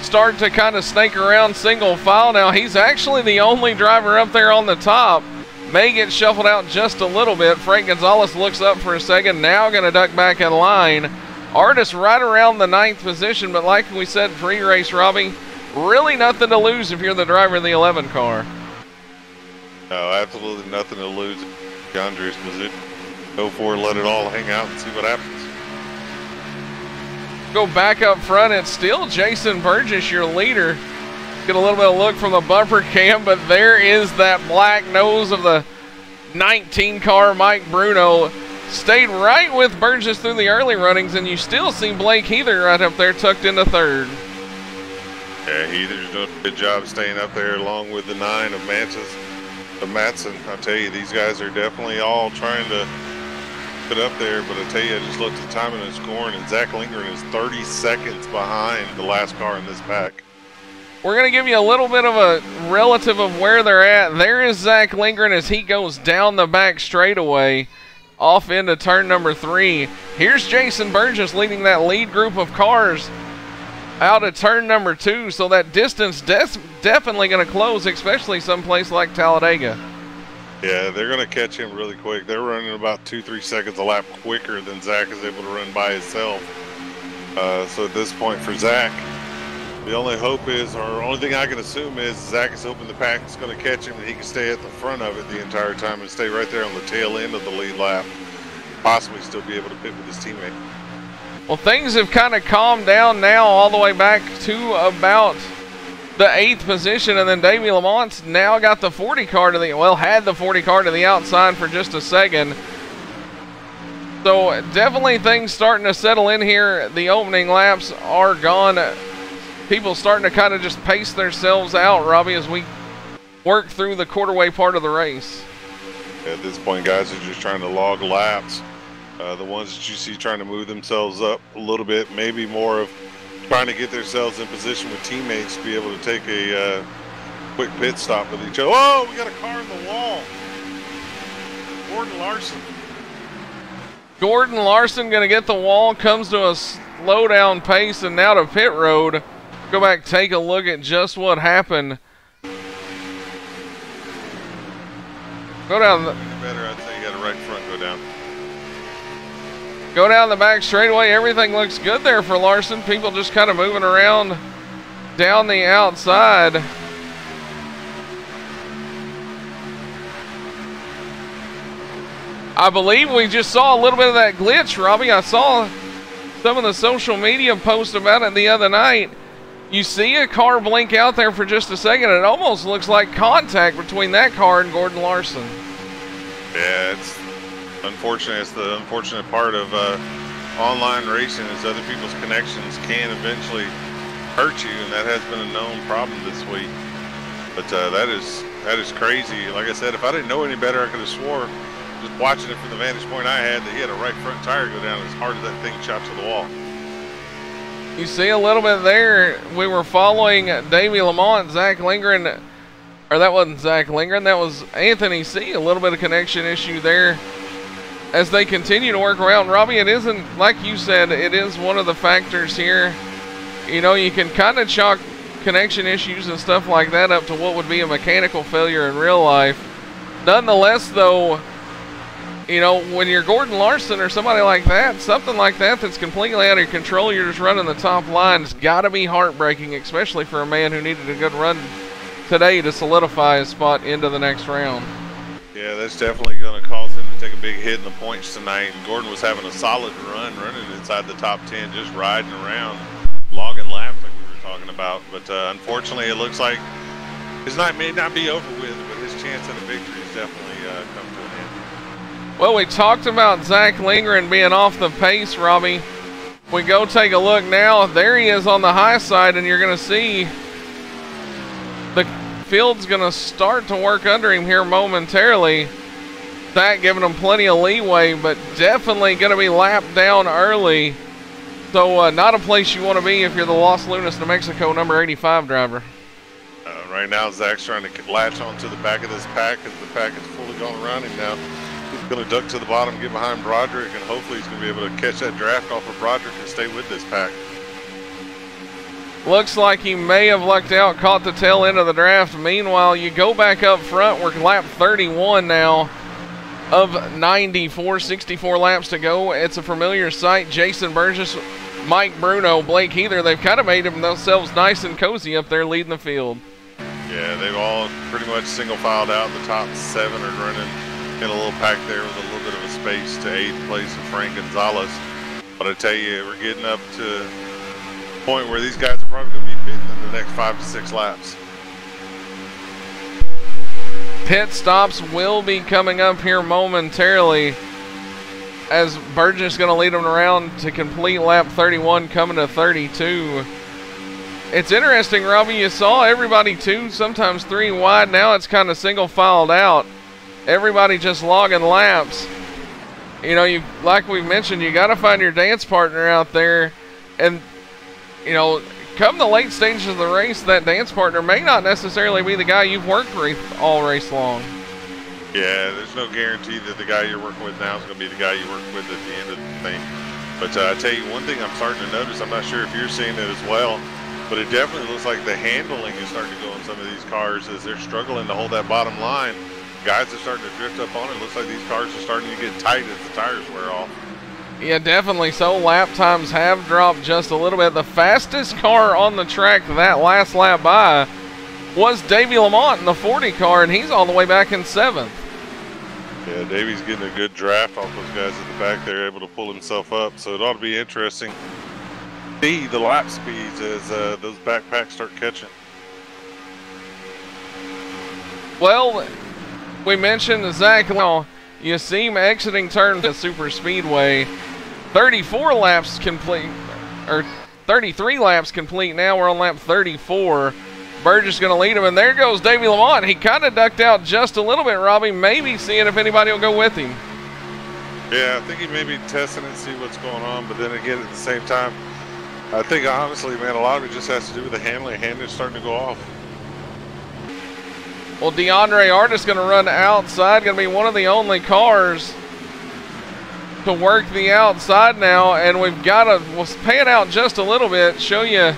Speaker 1: start to kind of snake around single file. Now, he's actually the only driver up there on the top. May get shuffled out just a little bit. Frank Gonzalez looks up for a second, now going to duck back in line. Artis right around the 9th position, but like we said pre-race, Robbie, really nothing to lose if you're the driver of the 11 car.
Speaker 2: No, absolutely nothing to lose. DeAndre's position. Go for it, let it all hang out and see what happens.
Speaker 1: Go back up front, it's still Jason Burgess, your leader. Get a little bit of look from the bumper cam, but there is that black nose of the 19 car Mike Bruno. Stayed right with Burgess through the early runnings, and you still see Blake Heather right up there tucked into 3rd.
Speaker 2: Yeah, Heather's doing a good job staying up there along with the 9 of Matson. I'll tell you, these guys are definitely all trying to put up there, but I tell you, I just looked at the timing and scoring, and Zach Lindgren is 30 seconds behind the last car in this pack.
Speaker 1: We're going to give you a little bit of a relative of where they're at. There is Zach Lindgren as he goes down the back straightaway off into turn number 3. Here's Jason Burgess leading that lead group of cars out of turn number 2, so that distance definitely going to close, especially someplace like Talladega.
Speaker 2: Yeah, they're going to catch him really quick. They're running about 2-3 seconds a lap quicker than Zach is able to run by himself. So at this point for Zach, the only hope is, or only thing I can assume is, Zach is hoping the pack is going to catch him and he can stay at the front of it the entire time and stay right there on the tail end of the lead lap. Possibly still be able to pit with his teammate.
Speaker 1: Well, things have kind of calmed down now all the way back to about the 8th position, and then Davey Lamont's now got the 40 car to the, well, had the 40 car to the outside for just a second. So definitely things starting to settle in here. The opening laps are gone. People starting to kind of just pace themselves out, Robbie, as we work through the quarterway part of the race.
Speaker 2: At this point, guys are just trying to log laps. The ones that you see trying to move themselves up a little bit, maybe more of trying to get themselves in position with teammates to be able to take a quick pit stop with each other. Oh, we got a car in the wall. Gordon Larson.
Speaker 1: Gordon Larson going to get the wall, comes to a slow down pace, and now to pit road. Go back, take a look at just what happened. Go down the...
Speaker 2: Better, I'd say you got a right front go down.
Speaker 1: Go down the back straightaway. Everything looks good there for Larson. People just kind of moving around down the outside. I believe we just saw a little bit of that glitch, Robbie. I saw some of the social media posts about it the other night. You see a car blink out there for just a second. It almost looks like contact between that car and Gordon Larson.
Speaker 2: Yeah, it's unfortunate. It's the unfortunate part of online racing is other people's connections can eventually hurt you, and that has been a known problem this week. But that is crazy. Like I said, if I didn't know any better, I could have swore, just watching it from the vantage point I had, that he had a right front tire go down as hard as that thing chops to the wall.
Speaker 1: You see a little bit there. We were following Davey Lamont, Zach Lindgren, or that wasn't Zach Lindgren, that was Anthony C. A little bit of connection issue there as they continue to work around. Robbie, it isn't, like you said, it is one of the factors here. You know, you can kind of chalk connection issues and stuff like that up to what would be a mechanical failure in real life. Nonetheless, though, you know, when you're Gordon Larson or somebody like that, something like that that's completely out of your control, you're just running the top line, it's got to be heartbreaking, especially for a man who needed a good run today to solidify his spot into the next round.
Speaker 2: Yeah, that's definitely going to cause him to take a big hit in the points tonight. And Gordon was having a solid run, running inside the top 10, just riding around, logging laps like we were talking about. But unfortunately, it looks like his night may not be over with, but his chance at a victory has definitely come to an end.
Speaker 1: Well, we talked about Zach Lindgren being off the pace, Robbie. We go take a look now. There he is on the high side, and you're going to see the field's going to start to work under him here momentarily. That giving him plenty of leeway, but definitely going to be lapped down early. So not a place you want to be if you're the Los Lunas, New Mexico number 85 driver.
Speaker 2: Right now, Zach's trying to latch onto the back of this pack as the pack is fully gone around him now. He's going to duck to the bottom, get behind Broderick, and hopefully he's going to be able to catch that draft off of Broderick and stay with this pack.
Speaker 1: Looks like he may have lucked out, caught the tail end of the draft. Meanwhile, you go back up front. We're lap 31 now of 94, 64 laps to go. It's a familiar sight. Jason Burgess, Mike Bruno, Blake Heather, they've kind of made themselves nice and cozy up there leading the field.
Speaker 2: Yeah, they've all pretty much single filed out. The top 7 are running in a little pack there with a little bit of a space to 8th place of Frank Gonzalez. But I tell you, we're getting up to the point where these guys are probably going to be pitting in the next 5 to 6 laps.
Speaker 1: Pit stops will be coming up here momentarily as Burgess is going to lead them around to complete lap 31, coming to 32. It's interesting, Robbie, you saw everybody 2, sometimes 3 wide. Now it's kind of single filed out. Everybody just logging laps. You know, you like we mentioned, you got to find your dance partner out there. And, you know, come the late stages of the race, that dance partner may not necessarily be the guy you've worked with all race long.
Speaker 2: Yeah, there's no guarantee that the guy you're working with now is going to be the guy you work with at the end of the thing. But I tell you one thing I'm starting to notice, I'm not sure if you're seeing it as well, but it definitely looks like the handling is starting to go on some of these cars as they're struggling to hold that bottom line. Guys are starting to drift up on it. Looks like these cars are starting to get tight as the tires wear off.
Speaker 1: Yeah, definitely so. Lap times have dropped just a little bit. The fastest car on the track that last lap by was Davey Lamont in the 40 car, and he's all the way back in 7th.
Speaker 2: Yeah, Davey's getting a good draft off those guys at the back there, able to pull himself up. So it ought to be interesting to see the lap speeds as those backpacks start catching.
Speaker 1: Well, we mentioned Zach. Now, you see him exiting turn to Superspeedway. 34 laps complete, or 33 laps complete now. We're on lap 34. Burgess going to lead him, and there goes Davey Lamont. He kind of ducked out just a little bit, Robbie, maybe seeing if anybody will go with him.
Speaker 2: Yeah, I think he may be testing it, see what's going on, but then again, at the same time, I think honestly, man, a lot of it just has to do with the handling. Handling's starting to go off.
Speaker 1: Well, DeAndre Artis going to run outside, going to be one of the only cars to work the outside now, and we've got to, we'll pan out just a little bit, show you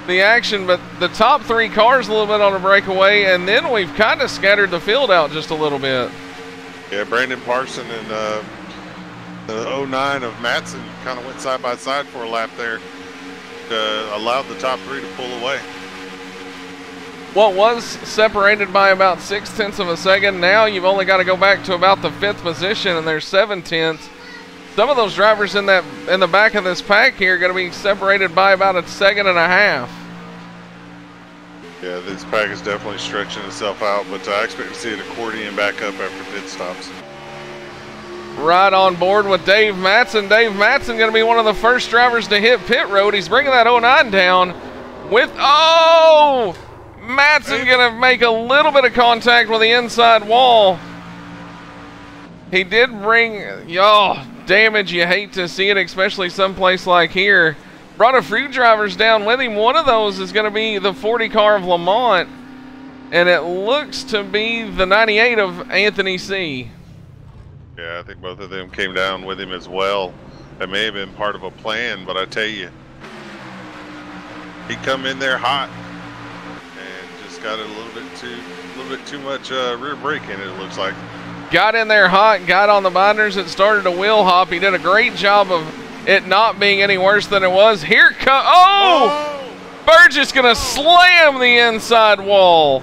Speaker 1: the action, but the top 3 cars a little bit on a breakaway, and then we've kind of scattered the field out just a little bit.
Speaker 2: Yeah, Brandon Parson and the 09 of Matson kind of went side by side for a lap there. Allowed the top 3 to pull away.
Speaker 1: What was separated by about 0.6 of a second, now you've only got to go back to about the 5th position, and there's 0.7. Some of those drivers in the back of this pack here are going to be separated by about 1.5 seconds.
Speaker 2: Yeah, this pack is definitely stretching itself out, but I expect to see it accordion back up after pit stops.
Speaker 1: Right on board with Dave Matson. Dave Matson going to be one of the first drivers to hit pit road. He's bringing that 09 down with, oh! Matson going to make a little bit of contact with the inside wall. He did bring, damage. You hate to see it, especially someplace like here. Brought a few drivers down with him. One of those is going to be the 40 car of Lamont, and it looks to be the 98 of Anthony C.
Speaker 2: Yeah, I think both of them came down with him as well. That may have been part of a plan, but I tell you, he come in there hot and just got a little bit too much rear brake in it. It looks like.
Speaker 1: Got in there hot, got on the binders, it started a wheel hop. He did a great job of it not being any worse than it was. Here comes, Burgess gonna slam the inside wall.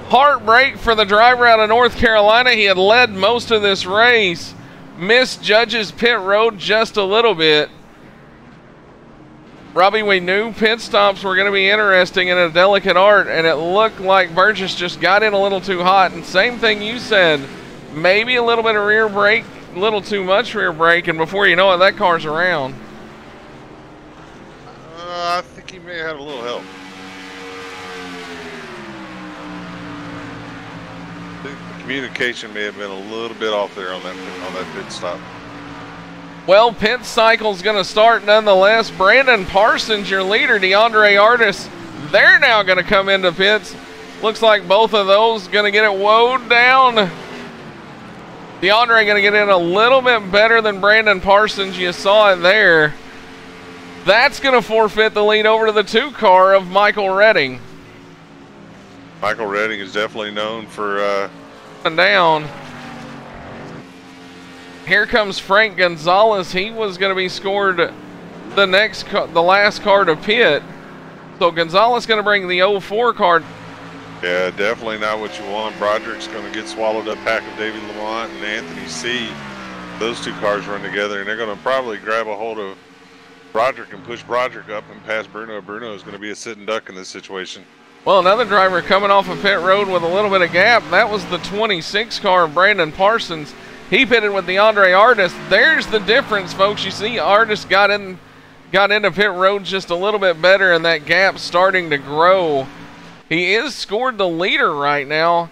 Speaker 1: Heartbreak for the driver out of North Carolina. He had led most of this race. Misjudges pit road just a little bit. Robbie, we knew pit stops were going to be interesting and a delicate art, and it looked like Burgess just got in a little too hot. And same thing you said, maybe a little bit of rear brake, a little too much rear brake, and before you know it, that car's around.
Speaker 2: I think he may have had a little help. The communication may have been a little bit off there on that pit stop.
Speaker 1: Well, pit cycle's going to start nonetheless. Brandon Parsons, your leader, DeAndre Artis, they're now going to come into pits. Looks like both of those going to get it woed down. DeAndre going to get in a little bit better than Brandon Parsons. You saw it there. That's going to forfeit the lead over to the 2 car of Michael Redding.
Speaker 2: Michael Redding is definitely known for
Speaker 1: and down. Here comes Frank Gonzalez. He was going to be scored the last car to pit. So Gonzalez going to bring the 04 car.
Speaker 2: Yeah, definitely not what you want. Broderick's going to get swallowed up back of Davey Lamont and Anthony C. Those 2 cars run together, and they're going to probably grab a hold of Broderick and push Broderick up and pass Bruno. Bruno is going to be a sitting duck in this situation.
Speaker 1: Well, another driver coming off of pit road with a little bit of gap. That was the 26 car of Brandon Parsons. He pitted with DeAndre Artis. There's the difference, folks. You see Artis got into pit road just a little bit better, and that gap starting to grow. He is scored the leader right now.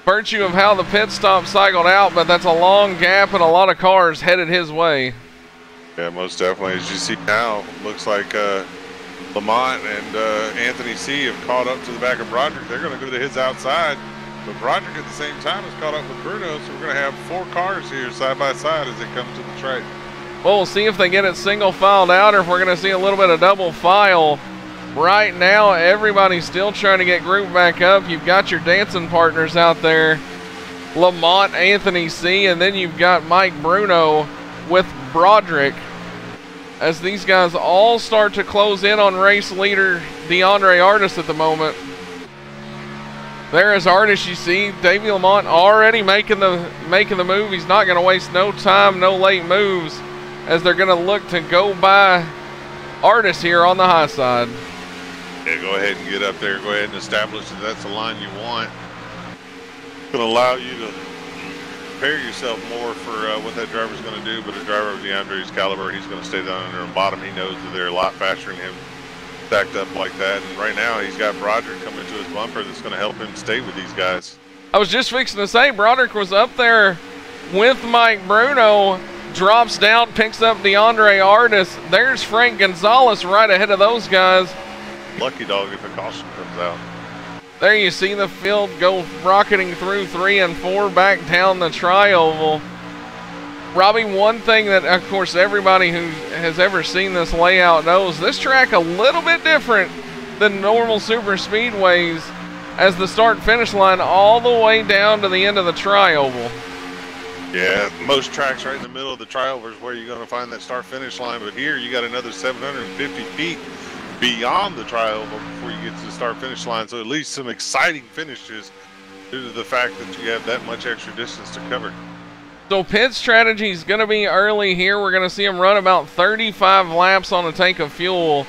Speaker 1: Virtue of how the pit stop cycled out, but that's a long gap and a lot of cars headed his way.
Speaker 2: Yeah, most definitely. As you see now, looks like Lamont and Anthony C have caught up to the back of Broderick. They're going to go to his outside, but Broderick at the same time has caught up with Bruno, so we're going to have 4 cars here side by side as they come to the track.
Speaker 1: Well, we'll see if they get it single filed out or if we're going to see a little bit of double file. Right now, everybody's still trying to get grouped back up. You've got your dancing partners out there, Lamont, Anthony C, and then you've got Mike Bruno with Broderick, as these guys all start to close in on race leader DeAndre Artis at the moment. There is Artis, you see Davey Lamont already making the move. He's not going to waste no time, no late moves, as they're going to look to go by Artis here on the high side.
Speaker 2: Yeah, go ahead and get up there. Go ahead and establish that that's the line you want. It's going to allow you to prepare yourself more for what that driver's going to do, but a driver of DeAndre's caliber, he's going to stay down under the bottom. He knows that they're a lot faster than him stacked up like that, and right now he's got Broderick coming to his bumper that's going to help him stay with these guys.
Speaker 1: I was just fixing to say, Broderick was up there with Mike Bruno, drops down, picks up DeAndre Artis. There's Frank Gonzalez right ahead of those guys.
Speaker 2: Lucky dog if a caution comes out.
Speaker 1: There you see the field go rocketing through 3 and 4 back down the tri-oval. Robbie, one thing that, of course, everybody who has ever seen this layout knows, this track a little bit different than normal super speedways, as the start-finish line all the way down to the end of the tri-oval.
Speaker 2: Yeah, most tracks right in the middle of the tri-oval is where you're going to find that start-finish line, but here you got another 750 feet beyond the tri-oval before you get to the start-finish line, so at least some exciting finishes due to the fact that you have that much extra distance to cover.
Speaker 1: So pit strategy is going to be early here. We're going to see him run about 35 laps on a tank of fuel.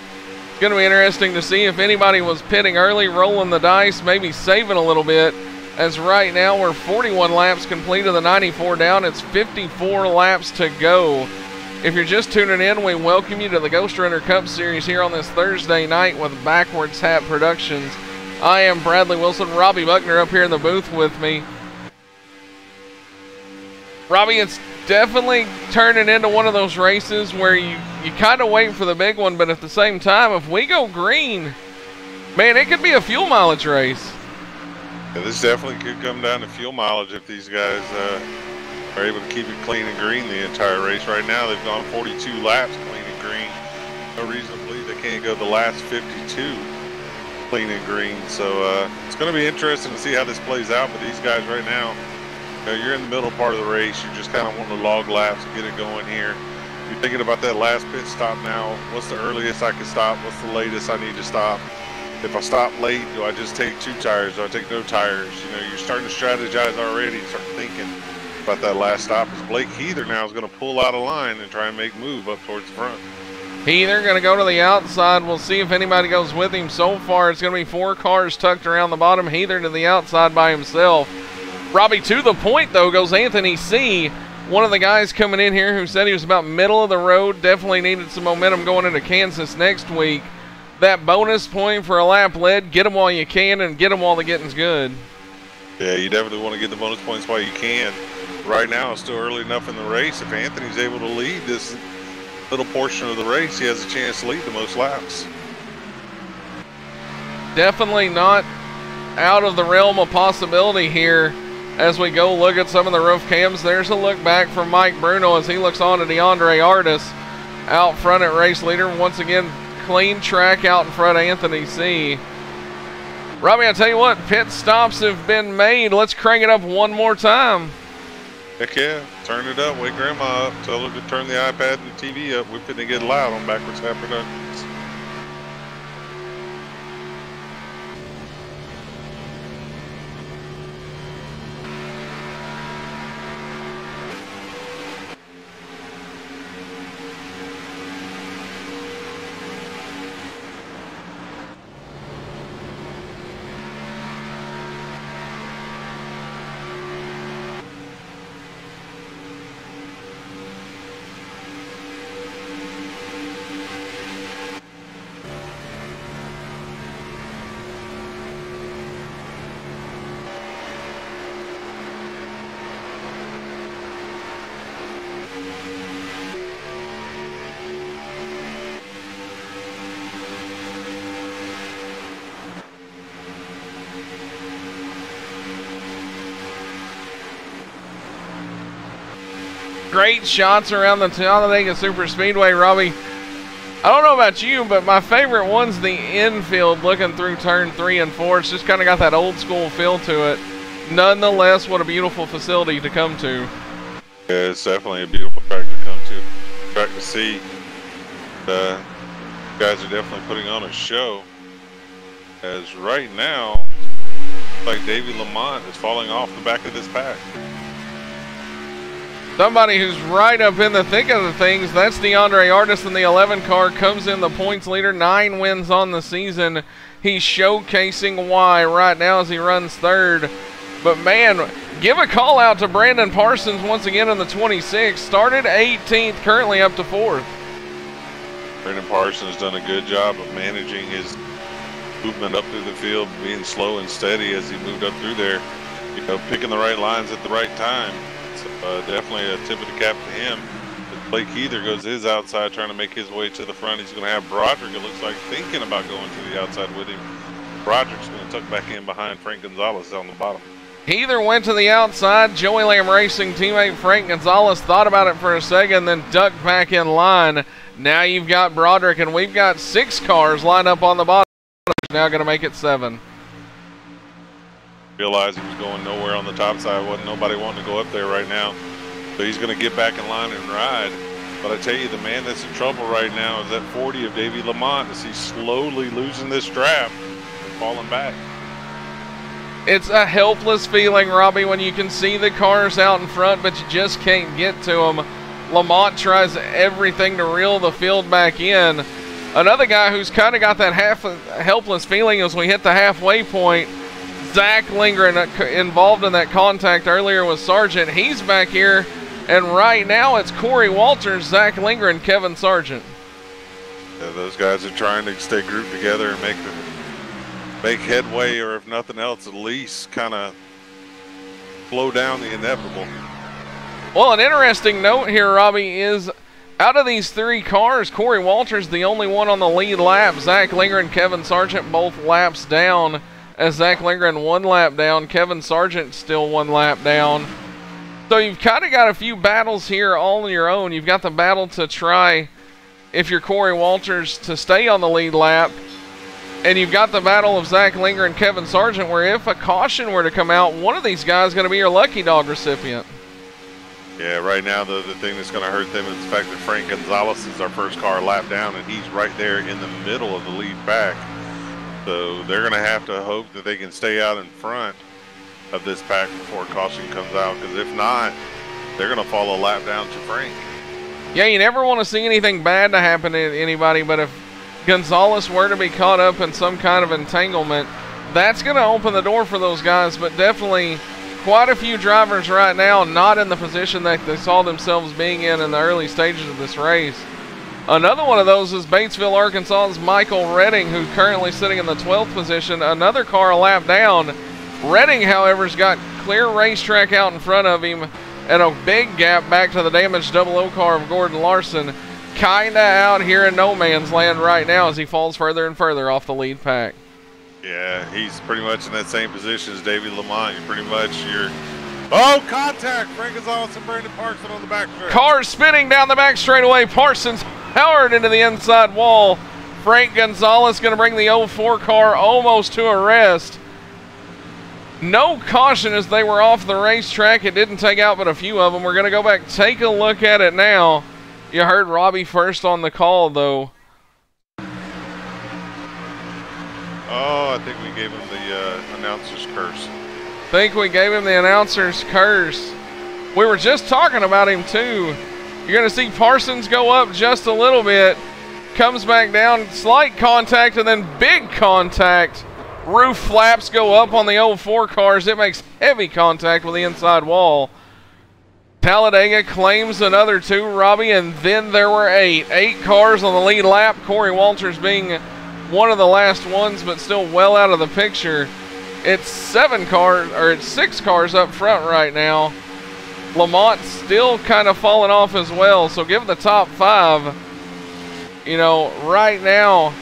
Speaker 1: It's going to be interesting to see if anybody was pitting early, rolling the dice, maybe saving a little bit, as right now we're 41 laps complete of the 94 down. It's 54 laps to go. If you're just tuning in, we welcome you to the Ghost Runner Cup Series here on this Thursday night with Backwards Hat Productions. I am Bradley Wilson, Robbie Buckner up here in the booth with me. Robbie, it's definitely turning into one of those races where you kind of wait for the big one, but at the same time, if we go green, man, it could be a fuel mileage race.
Speaker 2: Yeah, this definitely could come down to fuel mileage if these guys are able to keep it clean and green the entire race. Right now, they've gone 42 laps clean and green. No reason to believe they can't go the last 52 clean and green. So it's going to be interesting to see how this plays out. But these guys right now, you're in the middle part of the race. You're just kind of wanting to log laps and get it going here. You're thinking about that last pit stop now. What's the earliest I can stop? What's the latest I need to stop? If I stop late, do I just take 2 tires? Do I take no tires? You know, you're starting to strategize already, start thinking about that last stop. As Blake Heather now is going to pull out of line and try and make move up towards the front.
Speaker 1: Heather going to go to the outside. We'll see if anybody goes with him. So far, it's going to be 4 cars tucked around the bottom. Heather to the outside by himself. Robbie, to the point, though, goes Anthony C., one of the guys coming in here who said he was about middle of the road, definitely needed some momentum going into Kansas next week. That bonus point for a lap led, get them while you can and get them while the getting's good.
Speaker 2: Yeah, you definitely want to get the bonus points while you can. Right now, it's still early enough in the race. If Anthony's able to lead this little portion of the race, he has a chance to lead the most laps.
Speaker 1: Definitely not out of the realm of possibility here. As we go look at some of the roof cams, there's a look back from Mike Bruno as he looks on to DeAndre Artis out front at race leader. Once again, clean track out in front of Anthony C. Robbie, I tell you what, pit stops have been made. Let's crank it up one more time.
Speaker 2: Heck yeah, turn it up, wake grandma up, tell her to turn the iPad and the TV up. We're finna get loud on Backwards Hat Productions.
Speaker 1: Great shots around the Talladega Superspeedway, Robbie. I don't know about you, but my favorite one's the infield looking through turn 3 and 4. It's just kind of got that old school feel to it. Nonetheless, what a beautiful facility to come to.
Speaker 2: Yeah, it's definitely a beautiful track to come to. Track to see. Guys are definitely putting on a show. As right now, like Davey Lamont is falling off the back of this pack.
Speaker 1: Somebody who's right up in the thick of the things, that's DeAndre Artis in the 11 car, comes in the points leader, 9 wins on the season. He's showcasing why right now as he runs third. But man, give a call out to Brandon Parsons once again in the 26. Started 18th, currently up to 4th.
Speaker 2: Brandon Parsons done a good job of managing his movement up through the field, being slow and steady as he moved up through there. You know, picking the right lines at the right time. So definitely a tip of the cap to him. As Blake Heather goes his outside, trying to make his way to the front. He's going to have Broderick, it looks like, thinking about going to the outside with him. Broderick's going to tuck back in behind Frank Gonzalez down the bottom.
Speaker 1: Heather went to the outside. Joey Lamb Racing teammate Frank Gonzalez thought about it for a second, then ducked back in line. Now you've got Broderick, and we've got 6 cars lined up on the bottom. Now going to make it 7.
Speaker 2: Realized he was going nowhere on the top side. Wasn't nobody wanting to go up there right now. So he's going to get back in line and ride. But I tell you, the man that's in trouble right now is that 40 of Davey Lamont as he's slowly losing this draft and falling back.
Speaker 1: It's a helpless feeling, Robbie, when you can see the cars out in front, but you just can't get to them. Lamont tries everything to reel the field back in. Another guy who's kind of got that helpless feeling as we hit the halfway point, Zach Lindgren, involved in that contact earlier with Sargent. He's back here, and right now it's Corey Walters, Zach Lindgren, Kevin Sargent.
Speaker 2: Yeah, those guys are trying to stay grouped together and make headway, or if nothing else, at least kind of slow down the inevitable.
Speaker 1: Well, an interesting note here, Robbie, is out of these 3 cars, Corey Walters the only one on the lead lap. Zach Lindgren, Kevin Sargent both laps down. As Zach Lindgren 1 lap down, Kevin Sargent still 1 lap down. So you've kind of got a few battles here all on your own. You've got the battle to try, if you're Corey Walters, to stay on the lead lap. And you've got the battle of Zach Linger and Kevin Sargent, where if a caution were to come out, one of these guys is going to be your lucky dog recipient.
Speaker 2: Yeah, right now the thing that's going to hurt them is the fact that Frank Gonzalez is our first car lap down, and he's right there in the middle of the lead pack. So they're going to have to hope that they can stay out in front of this pack before caution comes out, because if not, they're going to fall a lap down to Frank.
Speaker 1: Yeah, you never want to see anything bad to happen to anybody, but if Gonzalez were to be caught up in some kind of entanglement, that's going to open the door for those guys. But definitely quite a few drivers right now not in the position that they saw themselves being in the early stages of this race. Another one of those is Batesville, Arkansas's Michael Redding, who's currently sitting in the 12th position, another car a lap down. Redding, however, has got clear racetrack out in front of him and a big gap back to the damaged 00 car of Gordon Larson. Kinda out here in no man's land right now as he falls further and further off the lead pack.
Speaker 2: Yeah, he's pretty much in that same position as Davey Lamont. You're pretty much oh, contact! Frank Gonzalez and Brandon Parson on the back stretch.
Speaker 1: Cars spinning down the back straightaway. Parsons powered into the inside wall. Frank Gonzalez going to bring the 04 car almost to a rest. No caution as they were off the racetrack. It didn't take out but a few of them. We're going to go back, take a look at it now. You heard Robbie first on the call, though.
Speaker 2: Oh, I think we gave him the announcer's curse.
Speaker 1: Think we gave him the announcer's curse. We were just talking about him, too. You're going to see Parsons go up just a little bit. Comes back down, slight contact, and then big contact. Roof flaps go up on the 04 cars. It makes heavy contact with the inside wall. Talladega claims another 2, Robbie, and then there were 8. 8 cars on the lead lap. Corey Walters being one of the last ones, but still well out of the picture. It's 6 cars up front right now. Lamont still kind of falling off as well. So give the top 5, you know, right now.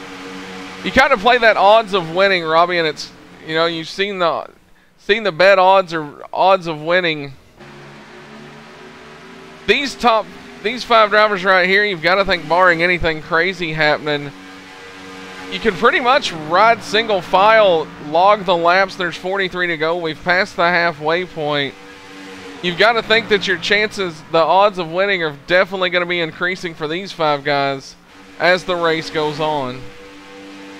Speaker 1: You kind of play that odds of winning, Robbie, and it's, you know, you've seen the bet odds or odds of winning. These 5 drivers right here, you've got to think, barring anything crazy happening, you can pretty much ride single file, log the laps. There's 43 to go. We've passed the halfway point. You've got to think that your chances, the odds of winning, are definitely going to be increasing for these 5 guys as the race goes on.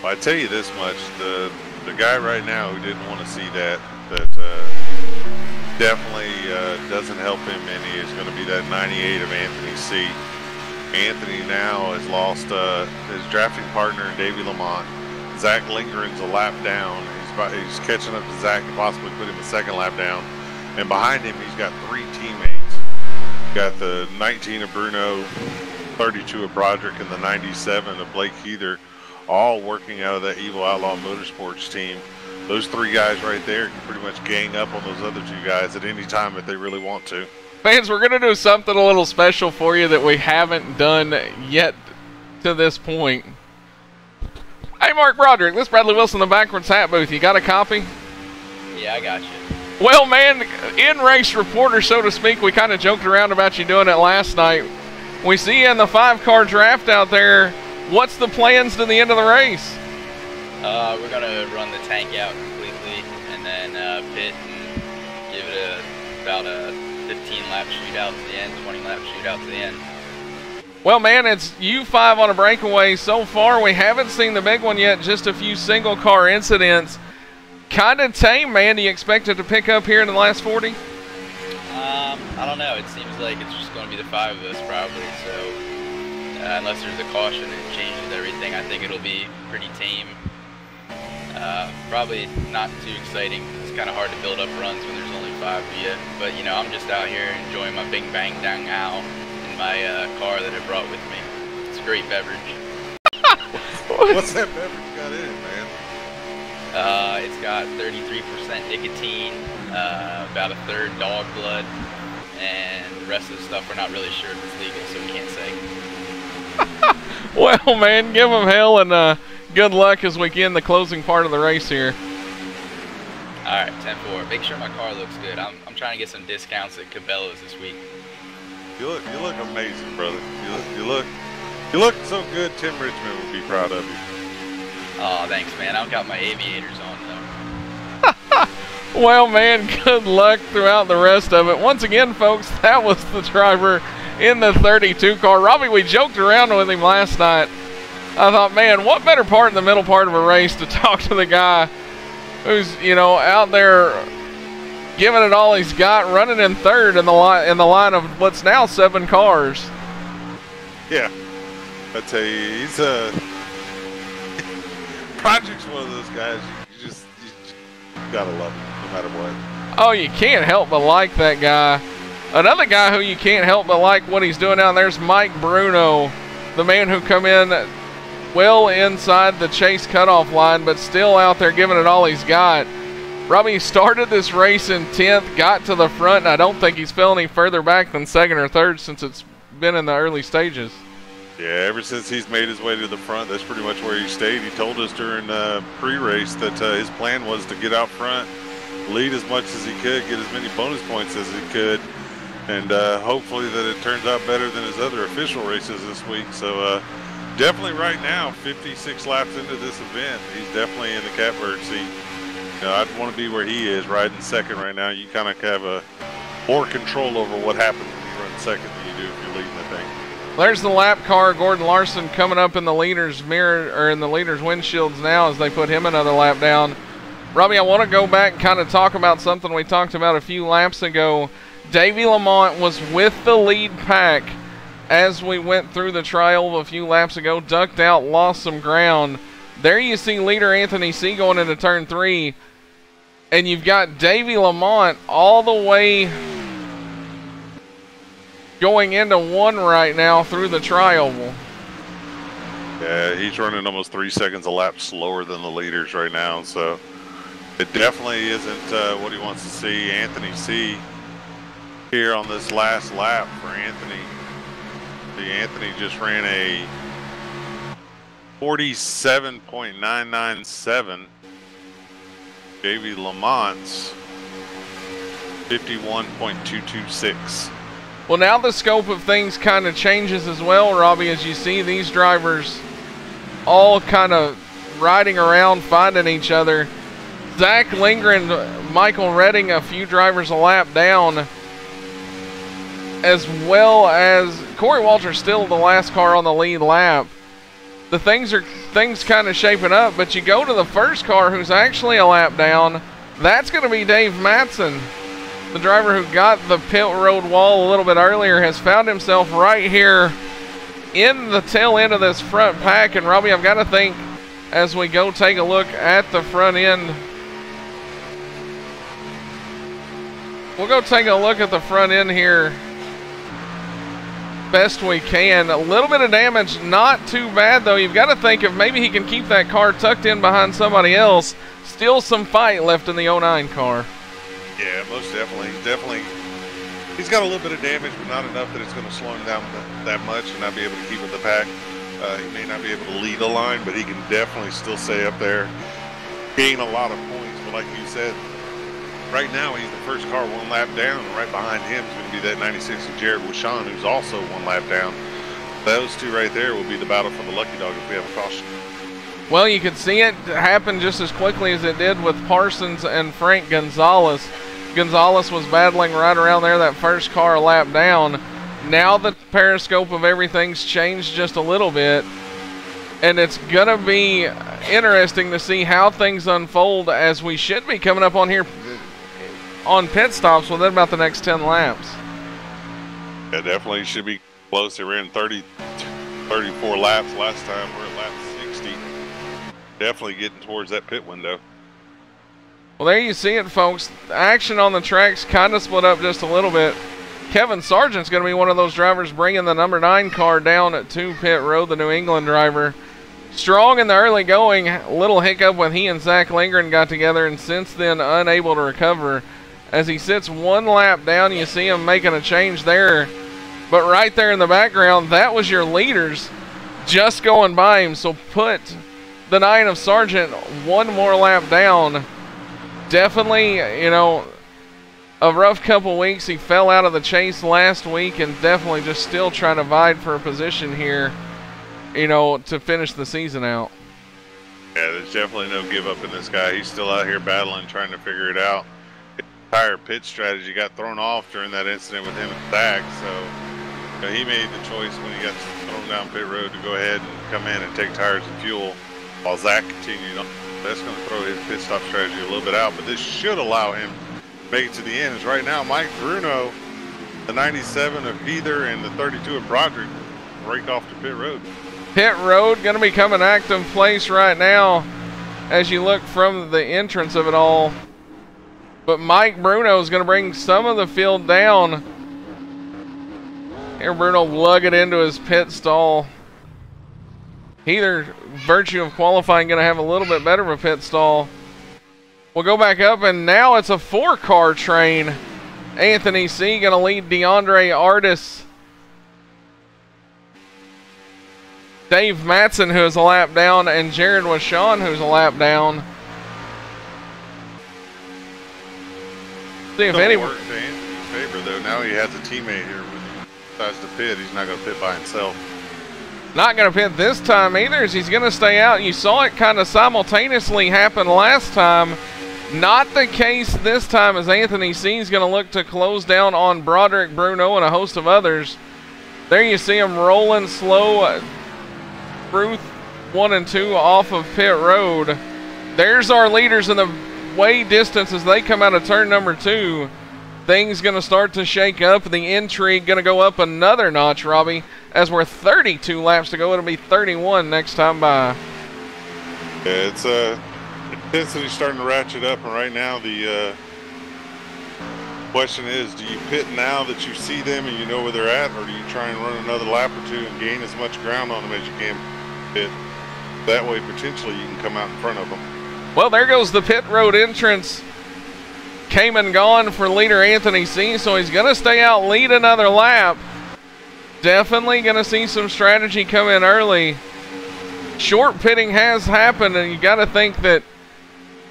Speaker 2: Well, I tell you this much, the guy right now who didn't want to see that definitely doesn't help him any is going to be that 98 of Anthony C. Anthony now has lost his drafting partner, Davey Lamont. Zach Lingering's a lap down. He's catching up to Zach and possibly put him a 2nd lap down. And behind him, he's got 3 teammates. Got the 19 of Bruno, 32 of Broderick, and the 97 of Blake Heather, all working out of that Evil Outlaw Motorsports team. Those 3 guys right there can pretty much gang up on those other 2 guys at any time if they really want to.
Speaker 1: Fans, we're going to do something a little special for you that we haven't done yet to this point. Hey, Mark Broderick, this is Bradley Wilson, the Backwards Hat Booth. You got a copy?
Speaker 6: Yeah, I got you.
Speaker 1: Well, man, in-race reporter, so to speak, we kind of joked around about you doing it last night. We see you in the 5-car draft out there. What's the plans to the end of the race?
Speaker 6: We're going to run the tank out completely and then pit and give it about a 15-lap shootout to the end, 20-lap shootout to the end.
Speaker 1: Well, man, it's you 5 on a breakaway so far. We haven't seen the big one yet, just a few single-car incidents. Kind of tame, man. Do you expect it to pick up here in the last 40?
Speaker 6: I don't know. It seems like it's just going to be the 5 of us probably, so unless there's a caution and it changes everything, I think it'll be pretty tame. Probably not too exciting. It's kind of hard to build up runs when there's only 5 of you. But, you know, I'm just out here enjoying my Bing Bang Dang Ow in my car that I brought with me. It's a great beverage.
Speaker 2: What's that beverage got in it, man?
Speaker 6: It's got 33% nicotine, about 1/3 dog blood, and the rest of the stuff we're not really sure if it's legal, so we can't say.
Speaker 1: Well, man, give them hell and good luck as we get in the closing part of the race here.
Speaker 6: All right, 10-4. Make sure my car looks good. I'm trying to get some discounts at Cabela's this week.
Speaker 2: You look amazing, brother. You look so good. Tim Richmond would be proud of you.
Speaker 6: Oh, thanks, man. I've got my aviators on though.
Speaker 1: Well, man, good luck throughout the rest of it. Once again, folks, that was the driver in the 32 car. Robbie, we joked around with him last night. I thought, man, what better part in the middle part of a race to talk to the guy who's, you know, out there giving it all he's got, running in third in the line of what's now 7 cars.
Speaker 2: Yeah, I tell you, he's Project's one of those guys. You gotta love him, no matter what.
Speaker 1: Oh, you can't help but like that guy. Another guy who you can't help but like what he's doing down there's Mike Bruno, the man who come in well inside the chase cutoff line, but still out there giving it all he's got. Robbie started this race in 10th, got to the front, and I don't think he's fell any further back than 2nd or 3rd since it's been in the early stages.
Speaker 2: Yeah, ever since he's made his way to the front, that's pretty much where he stayed. He told us during pre-race that his plan was to get out front, lead as much as he could, get as many bonus points as he could, and hopefully that it turns out better than his other official races this week. So definitely right now, 56 laps into this event, he's definitely in the catbird seat. You know, I'd want to be where he is, riding second right now. You kind of have more control over what happens when you run second than you do if you're leading the thing.
Speaker 1: There's the lap car. Gordon Larson coming up in the leader's mirror, or in the leader's windshields now as they put him another lap down. Robbie, I want to go back and kind of talk about something we talked about a few laps ago. Davey Lamont was with the lead pack as we went through the trial a few laps ago, ducked out, lost some ground. There you see leader Anthony C going into turn 3, and you've got Davey Lamont all the way going into 1 right now through the trial.
Speaker 2: Yeah, he's running almost 3 seconds a lap slower than the leaders right now, so it definitely isn't what he wants to see. Anthony C here on this last lap for Anthony. See, Anthony just ran a 47.997. Davey Lamont's 51.226.
Speaker 1: Well, now the scope of things kind of changes as well, Robbie, as you see these drivers all kind of riding around, finding each other. Zach Lindgren, Michael Redding, a few drivers a lap down, as well as Corey Walters still the last car on the lead lap. The things kind of shaping up, but you go to the first car who's actually a lap down. That's going to be Dave Matson. The driver who got the pit road wall a little bit earlier has found himself right here in the tail end of this front pack. And Robbie, I've got to think as we go take a look at the front end. We'll go take a look at the front end here best we can. A little bit of damage, not too bad though. You've got to think if maybe he can keep that car tucked in behind somebody else. Still some fight left in the 09 car.
Speaker 2: Yeah, most definitely. He's got a little bit of damage, but not enough that it's going to slow him down that much and not be able to keep with the pack. He may not be able to lead a line, but he can definitely still stay up there, gain a lot of points. But like you said, right now he's the first car 1 lap down, and right behind him is going to be that 96 of Jared Wishon, who's also 1 lap down. Those two right there will be the battle for the lucky dog if we have a caution.
Speaker 1: Well, you could see it happen just as quickly as it did with Parsons and Frank Gonzalez. Gonzalez was battling right around there, that first car a lap down. Now the periscope of everything's changed just a little bit, and it's going to be interesting to see how things unfold as we should be coming up on here on pit stops within about the next 10 laps.
Speaker 2: Yeah, definitely should be close. They ran 34 laps last time. We're at lap 60. Definitely getting towards that pit window.
Speaker 1: Well, there you see it, folks. Action on the tracks kind of split up just a little bit. Kevin Sargent's going to be one of those drivers bringing the number 9 car down to pit road, the New England driver. Strong in the early going. Little hiccup when he and Zach Lindgren got together, and since then unable to recover. As he sits 1 lap down, you see him making a change there. But right there in the background, that was your leaders just going by him. So put the 9 of Sargent 1 more lap down. definitely, you know, a rough couple weeks. He fell out of the chase last week and definitely just still trying to vie for a position here, you know, to finish the season out.
Speaker 2: Yeah, there's definitely no give up in this guy. He's still out here battling, trying to figure it out. His entire pit strategy got thrown off during that incident with him and Zach, so he made the choice when he got thrown down pit road to go ahead and come in and take tires and fuel while Zach continued on. That's going to throw his pit stop strategy a little bit out, but this should allow him to make it to the end. As right now, Mike Bruno, the 97 of Heather and the 32 of Broderick break off the pit road.
Speaker 1: Pit road going to become an active place right now as you look from the entrance of it all. But Mike Bruno is going to bring some of the field down. Here Bruno lug it into his pit stall. Either virtue of qualifying going to have a little bit better of a pit stall. We'll go back up and now it's a 4-car train. Anthony C going to lead DeAndre Artis. Dave Matson, who is a lap down, and Jared Washawn, who's a lap down. See if anyone
Speaker 2: worked to Anthony's favor though. Now he has a teammate here with him. Decides to pit. He's not going to pit by himself.
Speaker 1: Not going to pit this time either, as he's going to stay out. You saw it kind of simultaneously happen last time. Not the case this time, as Anthony C is going to look to close down on Broderick, Bruno, and a host of others. There you see him rolling slow through 1 and 2 off of pit road. There's our leaders in the way distance as they come out of turn number 2. Things going to start to shake up. The intrigue going to go up another notch, Robbie, as we're 32 laps to go. It'll be 31 next time by.
Speaker 2: Yeah, it's intensity starting to ratchet up, and right now the question is, do you pit now that you see them and you know where they're at, or do you try and run another lap or two and gain as much ground on them as you can pit? That way potentially you can come out in front of them.
Speaker 1: Well, there goes the pit road entrance. Came and gone for leader Anthony C, so he's going to stay out, lead another lap. Definitely going to see some strategy come in early. Short pitting has happened, and you got to think that,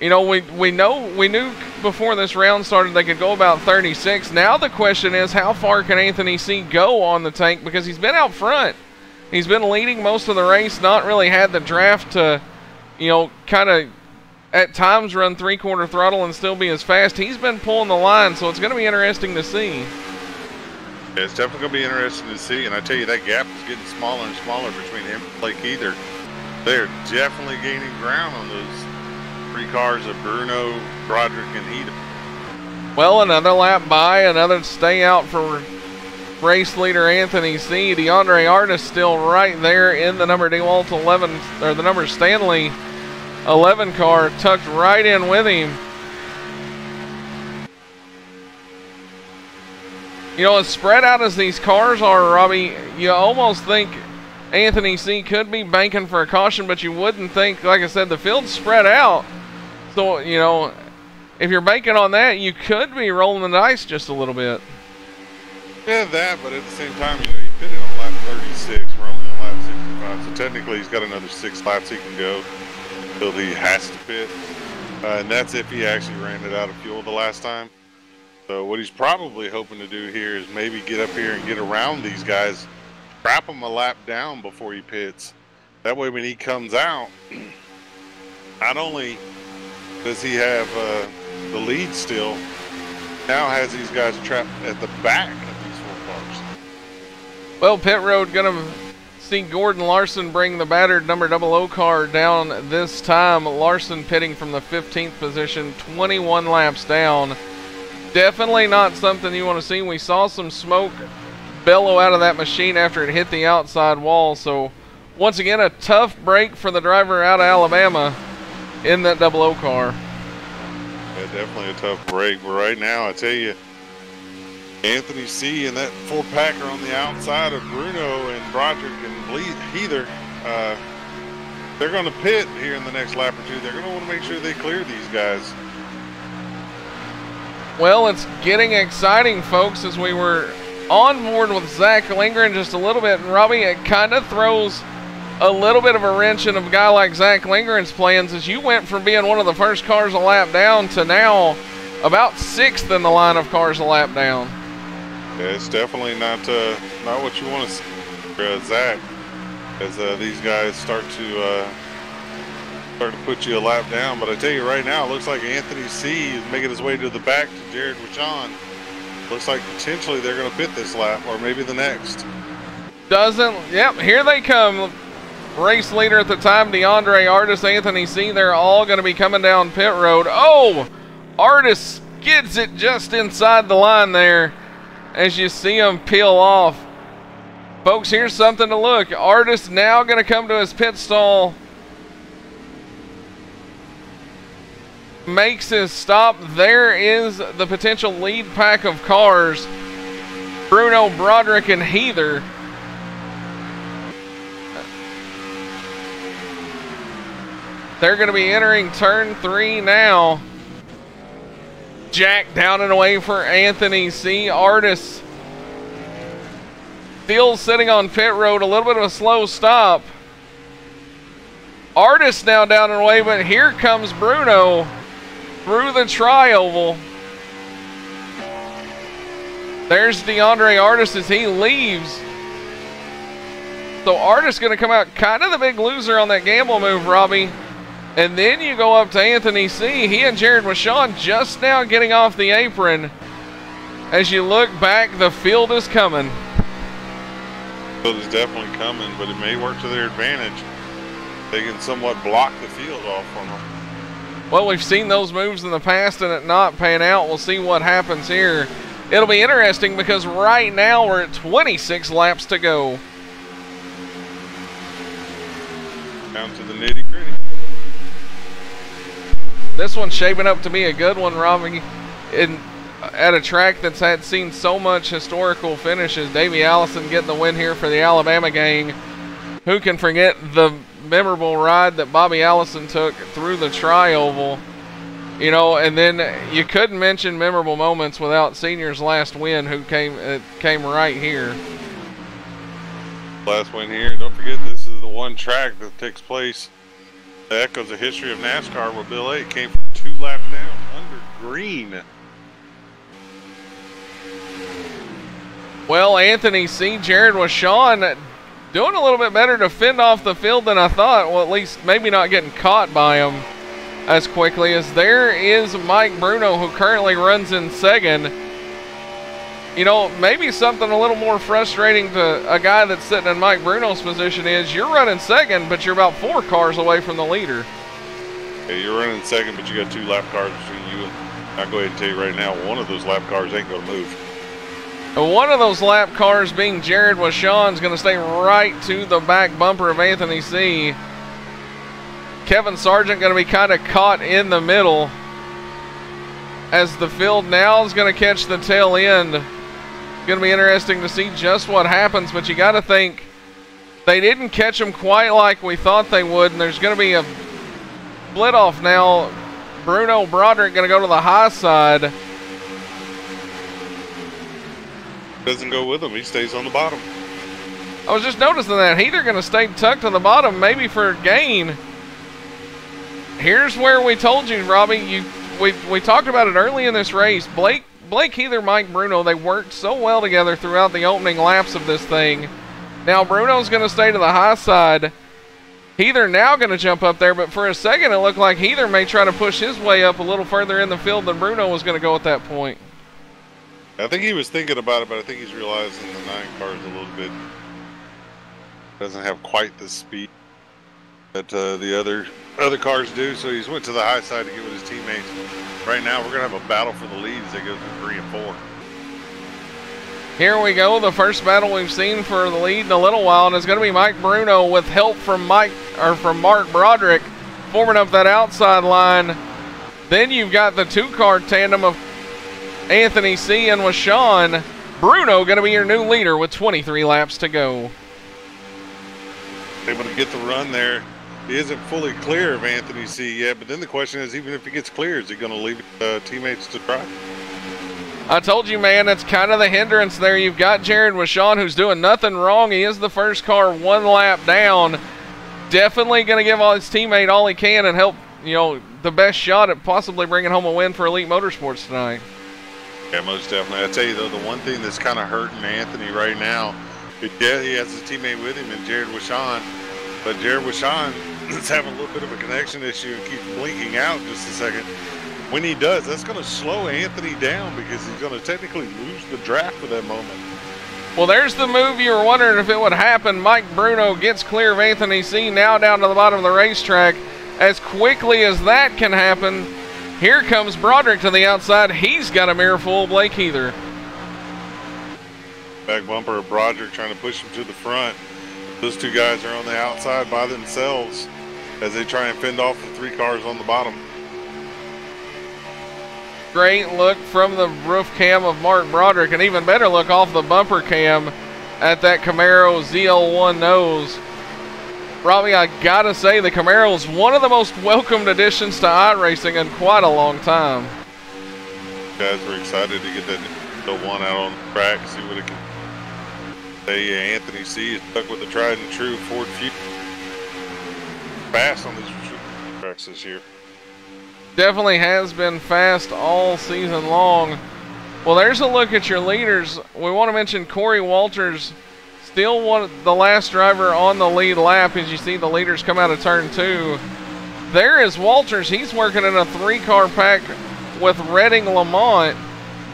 Speaker 1: you know, we knew before this round started they could go about 36. Now the question is, how far can Anthony C go on the tank, because he's been out front. He's been leading most of the race, not really had the draft to, you know, kind of at times run 3/4 throttle and still be as fast. He's been pulling the line, so it's going to be interesting to see.
Speaker 2: Yeah, it's definitely going to be interesting to see, and I tell you, that gap is getting smaller and smaller between him and Blake Heather. They're definitely gaining ground on those 3 cars of Bruno, Broderick, and Heather.
Speaker 1: Well, another lap by, another stay out for race leader Anthony C. DeAndre Artis still right there in the number DeWalt 11, or the number Stanley 11 car, tucked right in with him. You know, as spread out as these cars are, Robbie, you almost think Anthony C could be banking for a caution, but you wouldn't think, like I said, the field's spread out. So, you know, if you're banking on that, you could be rolling the dice just a little bit.
Speaker 2: Yeah, that, but at the same time, you know, he pitted on lap 36. We're only on lap 65, so technically he's got another 6 laps he can go until he has to pit. And that's if he actually ran it out of fuel the last time. So what he's probably hoping to do here is maybe get up here and get around these guys, trap them a lap down before he pits. That way when he comes out, not only does he have the lead still, now has these guys trapped at the back of these 4 cars.
Speaker 1: Well, pit road gonna see Gordon Larson bring the battered number 00 car down this time. Larson pitting from the 15th position, 21 laps down. Definitely not something you want to see. We saw some smoke bellow out of that machine after it hit the outside wall. So once again, a tough break for the driver out of Alabama in that 00 car.
Speaker 2: Yeah, definitely a tough break. But right now, I tell you, Anthony C and that 4-packer on the outside of Bruno and Broderick and Heather, they're going to pit here in the next lap or two. They're going to want to make sure they clear these guys.
Speaker 1: Well, it's getting exciting, folks, as we were on board with Zach Lindgren just a little bit. And Robbie, it kind of throws a little bit of a wrench in a guy like Zach Lindgren's plans, as you went from being one of the first cars a lap down to now about 6th in the line of cars a lap down.
Speaker 2: Yeah, it's definitely not what you want to see for Zach, as these guys start to put you a lap down. But I tell you right now, it looks like Anthony C is making his way to the back to Jared Wachon. Looks like potentially they're going to pit this lap, or maybe the next.
Speaker 1: Yep, here they come. Race leader at the time, DeAndre Artis, Anthony C. They're all going to be coming down pit road. Oh, Artis skids it just inside the line there as you see him peel off. Folks, here's something to look. Artis now going to come to his pit stall. Makes his stop. There is the potential lead pack of cars. Bruno, Broderick, and Heather. They're going to be entering turn 3 now. Jack down and away for Anthony C. Artis still sitting on pit road. A little bit of a slow stop. Artis now down and away, but here comes Bruno through the tri-oval. There's DeAndre Artis as he leaves. So Artis going to come out kind of the big loser on that gamble move, Robbie. And then you go up to Anthony C. He and Jared Wachon just now getting off the apron. As you look back, the field is coming.
Speaker 2: The field is definitely coming, but it may work to their advantage. They can somewhat block the field off from them.
Speaker 1: Well, we've seen those moves in the past and it not paying out. We'll see what happens here. It'll be interesting because right now we're at 26 laps to go.
Speaker 2: Down to the nitty-gritty.
Speaker 1: This one's shaping up to be a good one, Robbie. At a track that's had seen so much historical finishes. Davey Allison getting the win here for the Alabama gang. Who can forget the memorable ride that Bobby Allison took through the tri-oval? You know, and then you couldn't mention memorable moments without Senior's last win, who came right here.
Speaker 2: Last win here. Don't forget, this is the one track that takes place that echoes the history of NASCAR, where Bill A came from 2 laps down under green.
Speaker 1: Well, Anthony C. Jared Wachon doing a little bit better to fend off the field than I thought. Well, at least maybe not getting caught by him as quickly. As there is Mike Bruno, who currently runs in second. You know, maybe something a little more frustrating to a guy that's sitting in Mike Bruno's position is you're running second, but you're about 4 cars away from the leader.
Speaker 2: Yeah, you're running second, but you got 2 lap cars between you and I'll go ahead and tell you right now, one of those lap cars ain't going to move.
Speaker 1: And one of those lap cars, being Jared Wachon, is going to stay right to the back bumper of Anthony C. Kevin Sargent going to be kind of caught in the middle, as the field now is going to catch the tail end. Going to be interesting to see just what happens, but you got to think they didn't catch him quite like we thought they would, and there's going to be a split off now. Bruno Broderick going to go to the high side.
Speaker 2: Doesn't go with him, he stays on the bottom.
Speaker 1: I was just noticing that. Heather going to stay tucked to the bottom, maybe for a gain. Here's where we told you, Robbie, we talked about it early in this race. Blake Heather, Mike Bruno, they worked so well together throughout the opening laps of this thing. Now Bruno's going to stay to the high side. Heather now going to jump up there, but for a second it looked like Heather may try to push his way up a little further in the field than Bruno was going to go at that point.
Speaker 2: I think he was thinking about it, but I think he's realizing the 9 cars a little bit doesn't have quite the speed that the other cars do, so he's went to the high side to get with his teammates. Right now we're going to have a battle for the lead as they go through 3 and 4.
Speaker 1: Here we go, the first battle we've seen for the lead in a little while, and it's going to be Mike Bruno with help from Mark Broderick forming up that outside line. Then you've got the 2-car tandem of Anthony C. and Wachon. Bruno going to be your new leader with 23 laps to go.
Speaker 2: Able to get the run there. He isn't fully clear of Anthony C. yet, but then the question is, even if he gets clear, is he going to leave teammates to try?
Speaker 1: I told you, man, it's kind of the hindrance there. You've got Jared Wachon, who's doing nothing wrong. He is the first car 1 lap down. definitely going to give his teammate all he can and help, you know, the best shot at possibly bringing home a win for Elite Motorsports tonight.
Speaker 2: Yeah, most definitely. I tell you though, the one thing that's kind of hurting Anthony right now, yeah, he has his teammate with him and Jared Wishon, but Jared Wishon is having a little bit of a connection issue and keeps blinking out just a second. When he does, that's going to slow Anthony down because he's going to technically lose the draft for that moment.
Speaker 1: Well, there's the move you were wondering if it would happen. Mike Bruno gets clear of Anthony C. now down to the bottom of the racetrack. As quickly as that can happen, here comes Broderick to the outside. He's got a mirror full of Blake Heather.
Speaker 2: Back bumper of Broderick trying to push him to the front. Those two guys are on the outside by themselves as they try and fend off the 3 cars on the bottom.
Speaker 1: Great look from the roof cam of Mark Broderick, and even better look off the bumper cam at that Camaro ZL1 nose. Robbie, I gotta say, the Camaro is one of the most welcomed additions to iRacing in quite a long time.
Speaker 2: Guys were excited to get that one out on the track, see what it can. Hey, Anthony C is stuck with the tried and true Ford Fusion. Fast on these tracks this year.
Speaker 1: Definitely has been fast all season long. Well, there's a look at your leaders. We want to mention Corey Walters, still the last driver on the lead lap as you see the leaders come out of turn 2. There is Walters. He's working in a 3-car pack with Redding Lamont.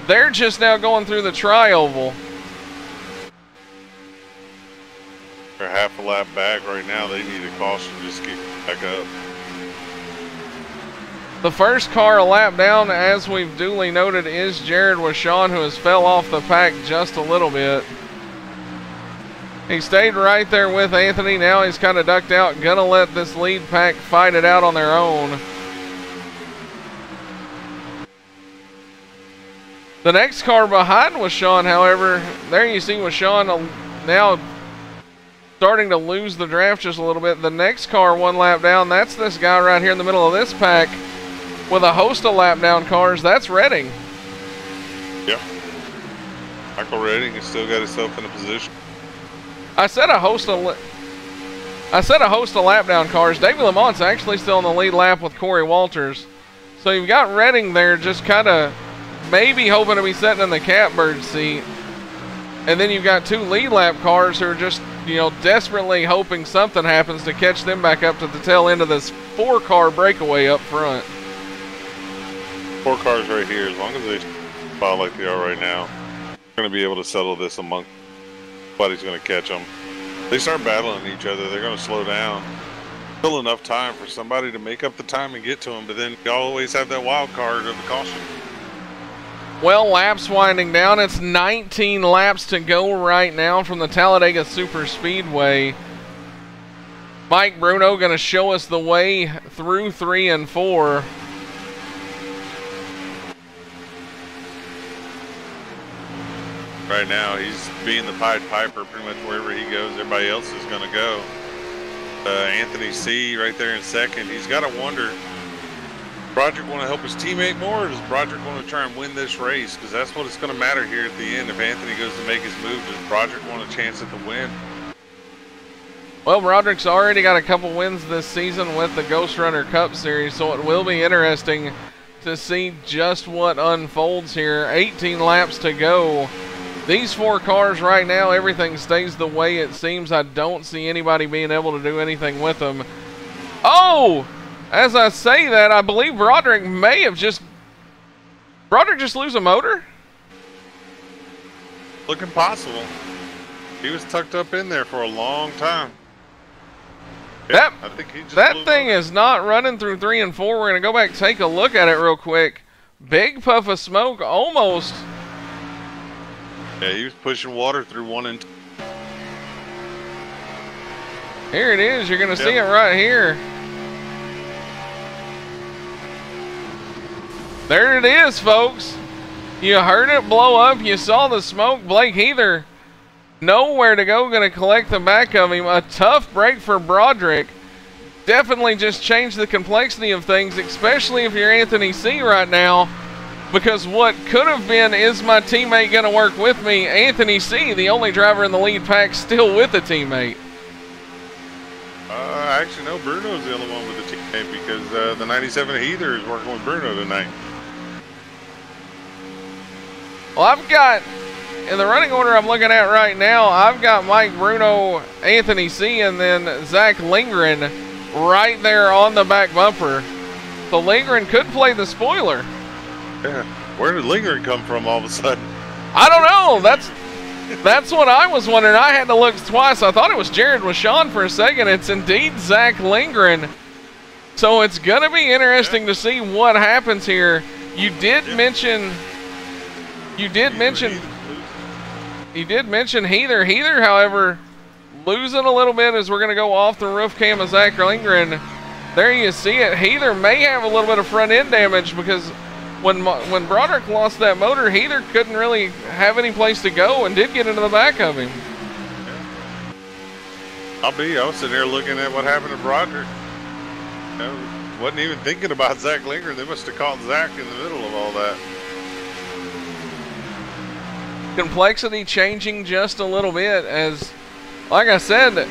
Speaker 1: They're just now going through the tri-oval.
Speaker 2: They're half a lap back right now. They need a caution just to get back up.
Speaker 1: The first car a lap down, as we've duly noted, is Jared Wishon, who has fell off the pack just a little bit. He stayed right there with Anthony. Now he's kind of ducked out. Gonna let this lead pack fight it out on their own. The next car behind Wishon, however, there you see Wishon now starting to lose the draft just a little bit. The next car 1 lap down, that's this guy right here in the middle of this pack with a host of lap down cars. That's Redding.
Speaker 2: Yep. Michael Redding has still got himself in a position.
Speaker 1: I said a host of lap down cars. Davey Lamont's actually still in the lead lap with Corey Walters. So you've got Redding there just kind of maybe hoping to be sitting in the catbird seat. And then you've got 2 lead lap cars who are just, you know, desperately hoping something happens to catch them back up to the tail end of this 4-car breakaway up front.
Speaker 2: 4 cars right here, as long as they file like they are right now, they're going to be able to settle this among nobody's going to catch them. They start battling each other, they're going to slow down. Still enough time for somebody to make up the time and get to them, but then you always have that wild card of the caution.
Speaker 1: Well, laps winding down. It's 19 laps to go right now from the Talladega Superspeedway. Mike Bruno going to show us the way through 3 and 4.
Speaker 2: Right now, he's being the Pied Piper pretty much wherever he goes. Everybody else is going to go. Anthony C right there in second. He's got to wonder, Broderick want to help his teammate more, or does Broderick want to try and win this race? Because that's what it's going to matter here at the end. If Anthony goes to make his move, does Broderick want a chance at the win?
Speaker 1: Well, Broderick's already got a couple wins this season with the Ghost Runner Cup Series, so it will be interesting to see just what unfolds here. 18 laps to go. These 4 cars right now, everything stays the way it seems. I don't see anybody being able to do anything with them. Oh! As I say that, I believe Broderick may have just... Broderick just lose a motor?
Speaker 2: Looking possible. He was tucked up in there for a long time. Yeah, I think he just
Speaker 1: that thing is not running through 3 and 4. We're going to go back and take a look at it real quick. Big puff of smoke, almost...
Speaker 2: Yeah, he was pushing water through 1 and 2.
Speaker 1: Here it is. You're going to see it right here. There it is, folks. You heard it blow up. You saw the smoke. Blake Heather, nowhere to go, going to collect the back of him. A tough break for Broderick. Definitely just changed the complexity of things, especially if you're Anthony C right now. Because what could have been, is my teammate going to work with me? Anthony C, the only driver in the lead pack, still with a teammate.
Speaker 2: Actually, no, Bruno's the only one with a teammate because the 97 Heather is working with Bruno tonight.
Speaker 1: Well, I've got, in the running order I'm looking at right now, I've got Mike Bruno, Anthony C, and then Zach Lindgren right there on the back bumper. So Lindgren could play the spoiler.
Speaker 2: Yeah. Where did Lindgren come from all of a sudden?
Speaker 1: I don't know. That's what I was wondering. I had to look twice. I thought it was Jared Washon for a second. It's indeed Zach Lindgren. So it's going to be interesting to see what happens here. You did mention Heather. Heather, however, losing a little bit as we're going to go off the roof cam of Zach Lindgren. There you see it. Heather may have a little bit of front end damage because when Broderick lost that motor, Heather couldn't really have any place to go and did get into the back of him.
Speaker 2: I was sitting there looking at what happened to Broderick. You know, wasn't even thinking about Zach Lindgren. They must have caught Zach in the middle of all that.
Speaker 1: Complexity changing just a little bit as, like I said,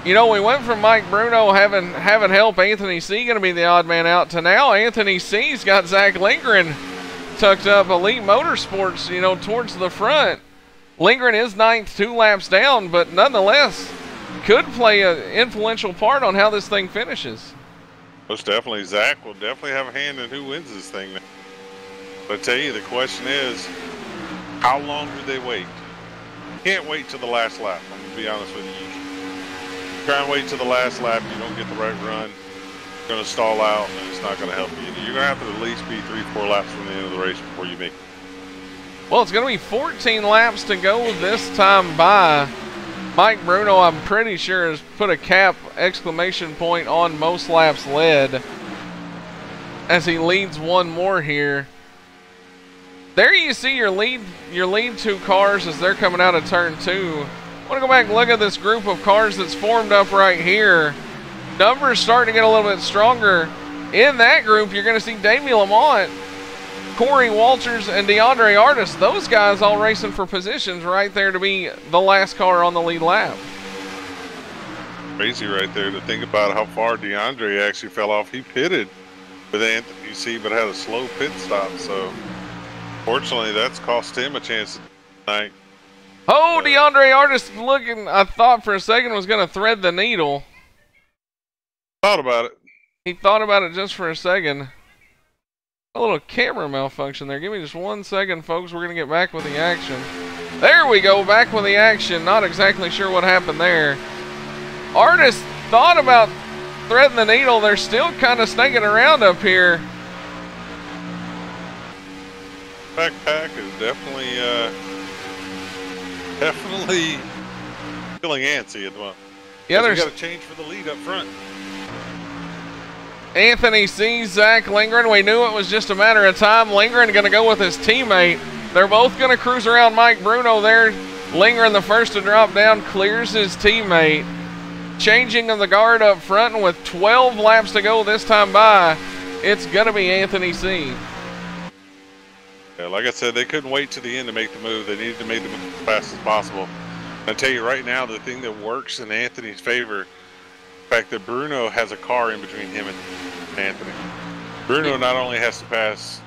Speaker 1: you know, we went from Mike Bruno having help, Anthony C going to be the odd man out, to now Anthony C's got Zach Lindgren tucked up, Elite Motorsports, you know, towards the front. Lindgren is 9th, 2 laps down, but nonetheless could play an influential part on how this thing finishes.
Speaker 2: Most definitely. Zach will definitely have a hand in who wins this thing. But I tell you, the question is, how long do they wait? Can't wait till the last lap. I'm going to be honest with you. Try and wait till the last lap, you don't get the right run, you're going to stall out, and it's not going to help you. You're going to have to at least be 3-4 laps from the end of the race before you make it.
Speaker 1: Well, it's going to be 14 laps to go this time by. Mike Bruno, I'm pretty sure, has put a cap exclamation point on most laps led as he leads one more here. There you see your lead 2 cars as they're coming out of turn 2. I want to go back and look at this group of cars that's formed up right here. Numbers starting to get a little bit stronger. In that group, you're going to see Davey Lamont, Corey Walters, and DeAndre Artist. Those guys all racing for positions right there to be the last car on the lead lap.
Speaker 2: Crazy right there to think about how far DeAndre actually fell off. He pitted with Anthony C, but had a slow pit stop. So, fortunately, that's cost him a chance tonight.
Speaker 1: Oh, DeAndre Artist looking, I thought for a second was going to thread the needle.
Speaker 2: Thought about it.
Speaker 1: He thought about it just for a second. A little camera malfunction there. Give me just 1 second, folks. We're going to get back with the action. There we go, back with the action. Not exactly sure what happened there. Artist thought about threading the needle. They're still kind of snaking around up here.
Speaker 2: Backpack is definitely feeling antsy at the moment.
Speaker 1: Yeah, there's
Speaker 2: got to change for the lead up front.
Speaker 1: Anthony C, Zach Lindgren. We knew it was just a matter of time. Lindgren going to go with his teammate. They're both going to cruise around Mike Bruno there. Lindgren, the first to drop down, clears his teammate. Changing of the guard up front, and with 12 laps to go this time by, it's going to be Anthony C.
Speaker 2: Yeah, like I said, they couldn't wait to the end to make the move. They needed to make the move as fast as possible. I tell you right now, the thing that works in Anthony's favor, the fact that Bruno has a car in between him and Anthony. Bruno not only has to pass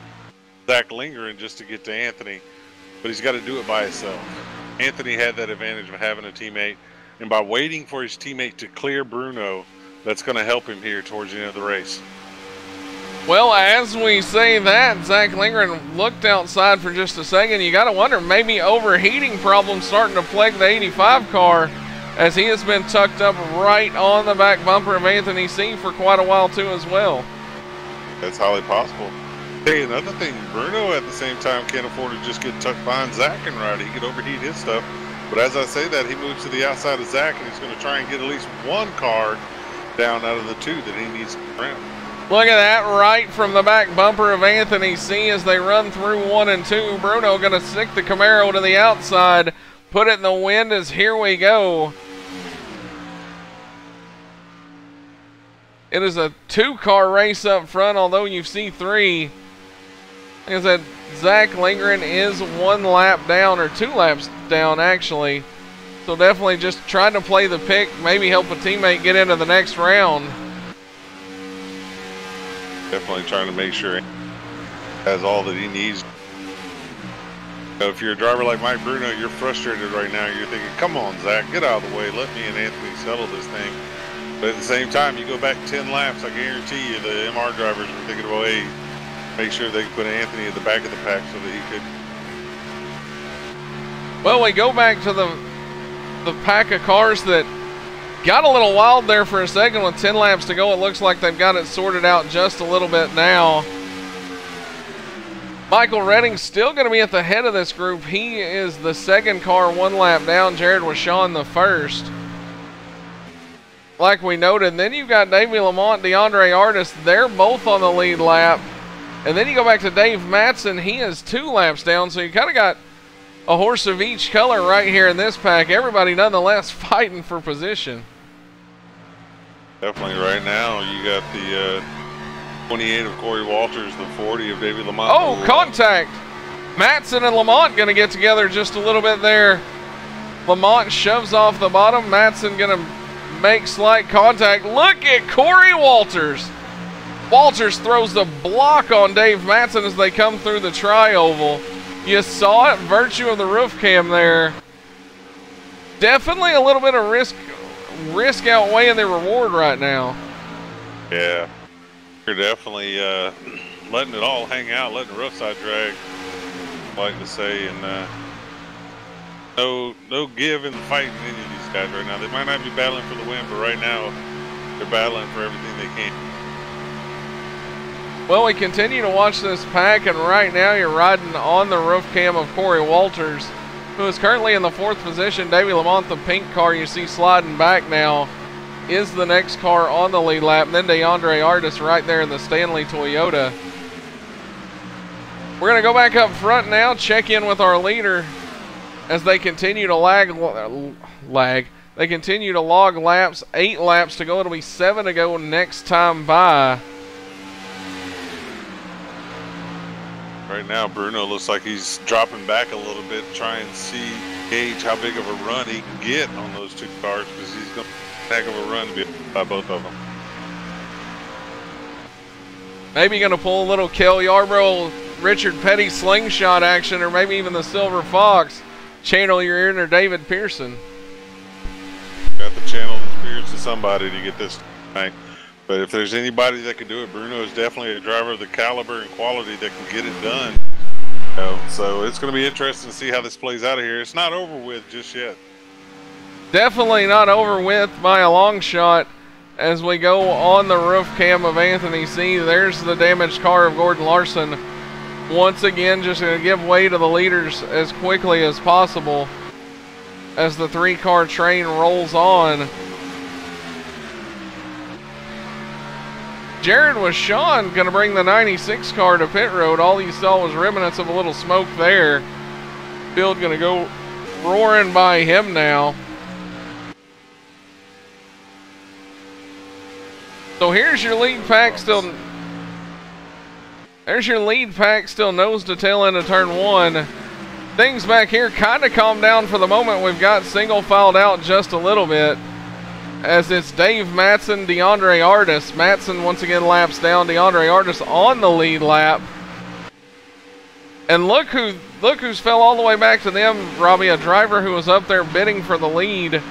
Speaker 2: Zach Lindgren just to get to Anthony, but he's got to do it by himself. Anthony had that advantage of having a teammate, and by waiting for his teammate to clear Bruno, that's going to help him here towards the end of the race.
Speaker 1: Well, as we say that, Zach Lindgren looked outside for just a second. You got to wonder, maybe overheating problems starting to plague the 85 car, as he has been tucked up right on the back bumper of Anthony C for quite a while too as well.
Speaker 2: That's highly possible. Hey, another thing, Bruno at the same time can't afford to just get tucked behind Zach and ride. He could overheat his stuff. But as I say that, he moves to the outside of Zach, and he's going to try and get at least one car down out of the 2 that he needs to round.
Speaker 1: Look at that, right from the back bumper of Anthony C as they run through 1 and 2. Bruno going to stick the Camaro to the outside, put it in the wind as here we go. It is a 2-car race up front, although you see 3. Like I said, Zach Lindgren is 1 lap down, or 2 laps down actually. So definitely just trying to play the pick, maybe help a teammate get into the next round.
Speaker 2: Definitely trying to make sure he has all that he needs. So if you're a driver like Mike Bruno, you're frustrated right now. You're thinking, come on, Zach, get out of the way. Let me and Anthony settle this thing. But at the same time, you go back 10 laps, I guarantee you the MR drivers were thinking, well, hey, make sure they could put Anthony at the back of the pack so that he could.
Speaker 1: Well, we go back to the pack of cars that got a little wild there for a second with 10 laps to go. It looks like they've got it sorted out just a little bit now. Michael Redding's still going to be at the head of this group. He is the second car, 1 lap down. Jared Washon the first. Like we noted, and then you've got Davey Lamont, DeAndre Artis. They're both on the lead lap. And then you go back to Dave Matson. He is 2 laps down, so you kind of got a horse of each color right here in this pack. Everybody nonetheless fighting for position.
Speaker 2: Definitely right now, you got the 28 of Corey Walters, the 40 of Davey Lamont.
Speaker 1: Oh, contact! Matson and Lamont going to get together just a little bit there. Lamont shoves off the bottom. Matson going to make slight contact. Look at Corey Walters. Walters throws the block on Dave Matson as they come through the tri-oval. You saw it, virtue of the roof cam there. Definitely a little bit of risk outweighing the reward right now.
Speaker 2: Yeah, you're definitely letting it all hang out, letting the rough side drag, I like to say, and no give in the fight in any of these guys right now. They might not be battling for the win, but right now they're battling for everything they can.
Speaker 1: Well, we continue to watch this pack, and right now you're riding on the roof cam of Corey Walters, who is currently in the 4th position. Davey Lamont, the pink car you see sliding back now, is the next car on the lead lap. And then DeAndre Artis right there in the Stanley Toyota. We're going to go back up front now, check in with our leader as they continue to They continue to log laps. 8 laps to go. It'll be 7 to go next time by.
Speaker 2: Right now, Bruno looks like he's dropping back a little bit, try and gauge how big of a run he can get on those 2 cars, because he's going to heck of a run by both of them.
Speaker 1: Maybe going to pull a little Kel Yarborough, Richard Petty slingshot action, or maybe even the Silver Fox. Channel your inner David Pearson.
Speaker 2: Got to channel the spirits of somebody to get this tonight. But if there's anybody that can do it, Bruno is definitely a driver of the caliber and quality that can get it done. So it's going to be interesting to see how this plays out of here. It's not over with just yet.
Speaker 1: Definitely not over with by a long shot. As we go on the roof cam of Anthony C, there's the damaged car of Gordon Larson. Once again, just going to give way to the leaders as quickly as possible as the 3-car train rolls on. Jared Washon going to bring the 96 car to pit road. All you saw was remnants of a little smoke there. Field going to go roaring by him now. So here's your lead pack still. There's your lead pack still nose to tail into turn 1. Things back here kind of calmed down for the moment. We've got single filed out just a little bit, as it's Dave Matson, DeAndre Artis. Matson once again laps down. DeAndre Artis on the lead lap. And look who's fell all the way back to them, Robbie, a driver who was up there bidding for the lead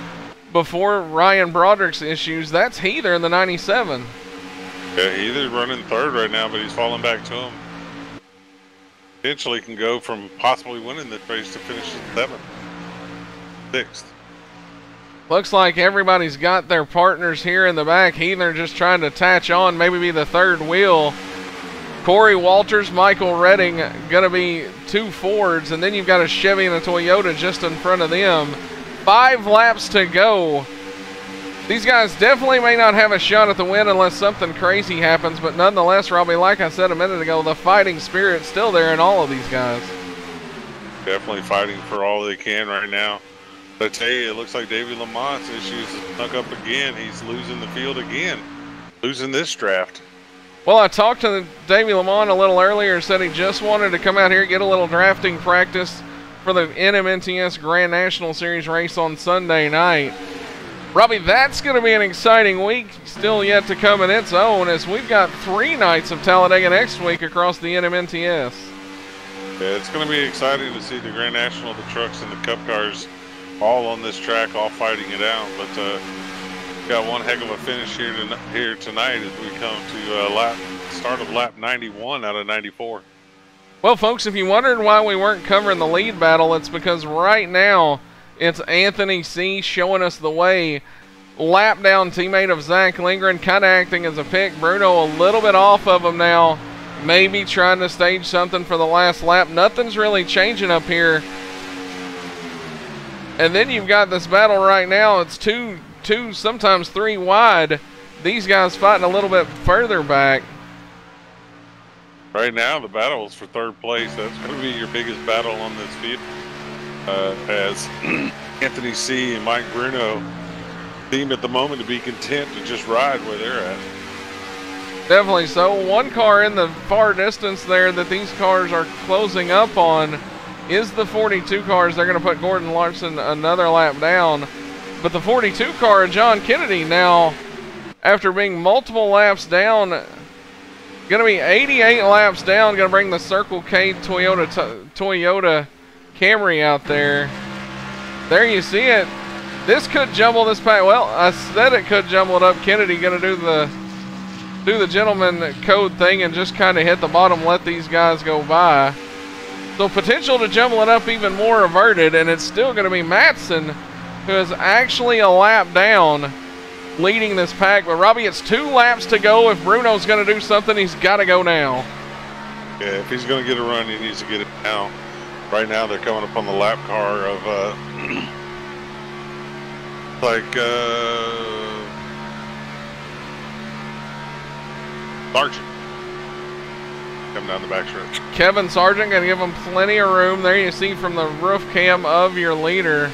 Speaker 1: before Ryan Broderick's issues. That's Heather in the 97.
Speaker 2: Yeah, Heather's running 3rd right now, but he's falling back to him. Potentially can go from possibly winning the race to finish 7th, 6th.
Speaker 1: Looks like everybody's got their partners here in the back. Heather just trying to attach on, maybe be the 3rd wheel. Corey Walters, Michael Redding, going to be 2 Fords, and then you've got a Chevy and a Toyota just in front of them. 5 laps to go. These guys definitely may not have a shot at the win unless something crazy happens, but nonetheless, Robbie, like I said a minute ago, the fighting spirit's still there in all of these guys.
Speaker 2: Definitely fighting for all they can right now. But I tell you, it looks like Davey Lamont's issues snuck up again. He's losing the field again, losing this draft.
Speaker 1: Well, I talked to Davey Lamont a little earlier and said he just wanted to come out here, get a little drafting practice for the NMNTS Grand National Series race on Sunday night. Robbie, that's going to be an exciting week still yet to come in its own, as we've got 3 nights of Talladega next week across the NMNTS.
Speaker 2: Yeah, it's going to be exciting to see the Grand National, the trucks, and the Cup cars all on this track, all fighting it out. But got one heck of a finish here tonight as we come to start of lap 91 out of 94.
Speaker 1: Well, folks, if you wondered why we weren't covering the lead battle, it's because right now it's Anthony C. showing us the way. Lap down teammate of Zach Lindgren, kind of acting as a pick. Bruno a little bit off of him now, maybe trying to stage something for the last lap. Nothing's really changing up here. And then you've got this battle right now. It's two, sometimes 3 wide. These guys fighting a little bit further back.
Speaker 2: Right now, the battle is for 3rd place. That's going to be your biggest battle on this field. As Anthony C. and Mike Bruno seem at the moment to be content to just ride where they're at.
Speaker 1: Definitely so. One car in the far distance there that these cars are closing up on is the 42 cars. They're going to put Gordon Larson another lap down. But the 42 car of John Kennedy now, after being multiple laps down, going to be 88 laps down, going to bring the Circle K Toyota Camry out there. There you see it. This could jumble this pack. Well, I said it could jumble it up. Kennedy going to do the gentleman code thing and just kind of hit the bottom, let these guys go by. So potential to jumble it up even more averted, and it's still going to be Matson who is actually a lap down leading this pack. But Robbie, it's 2 laps to go. If Bruno's going to do something, he's got to go now.
Speaker 2: Yeah, if he's going to get a run, he needs to get it now. Right now, they're coming up on the lap car of Sargent. Coming down the back stretch.
Speaker 1: Kevin Sargent going to give him plenty of room. There you see from the roof cam of your leader.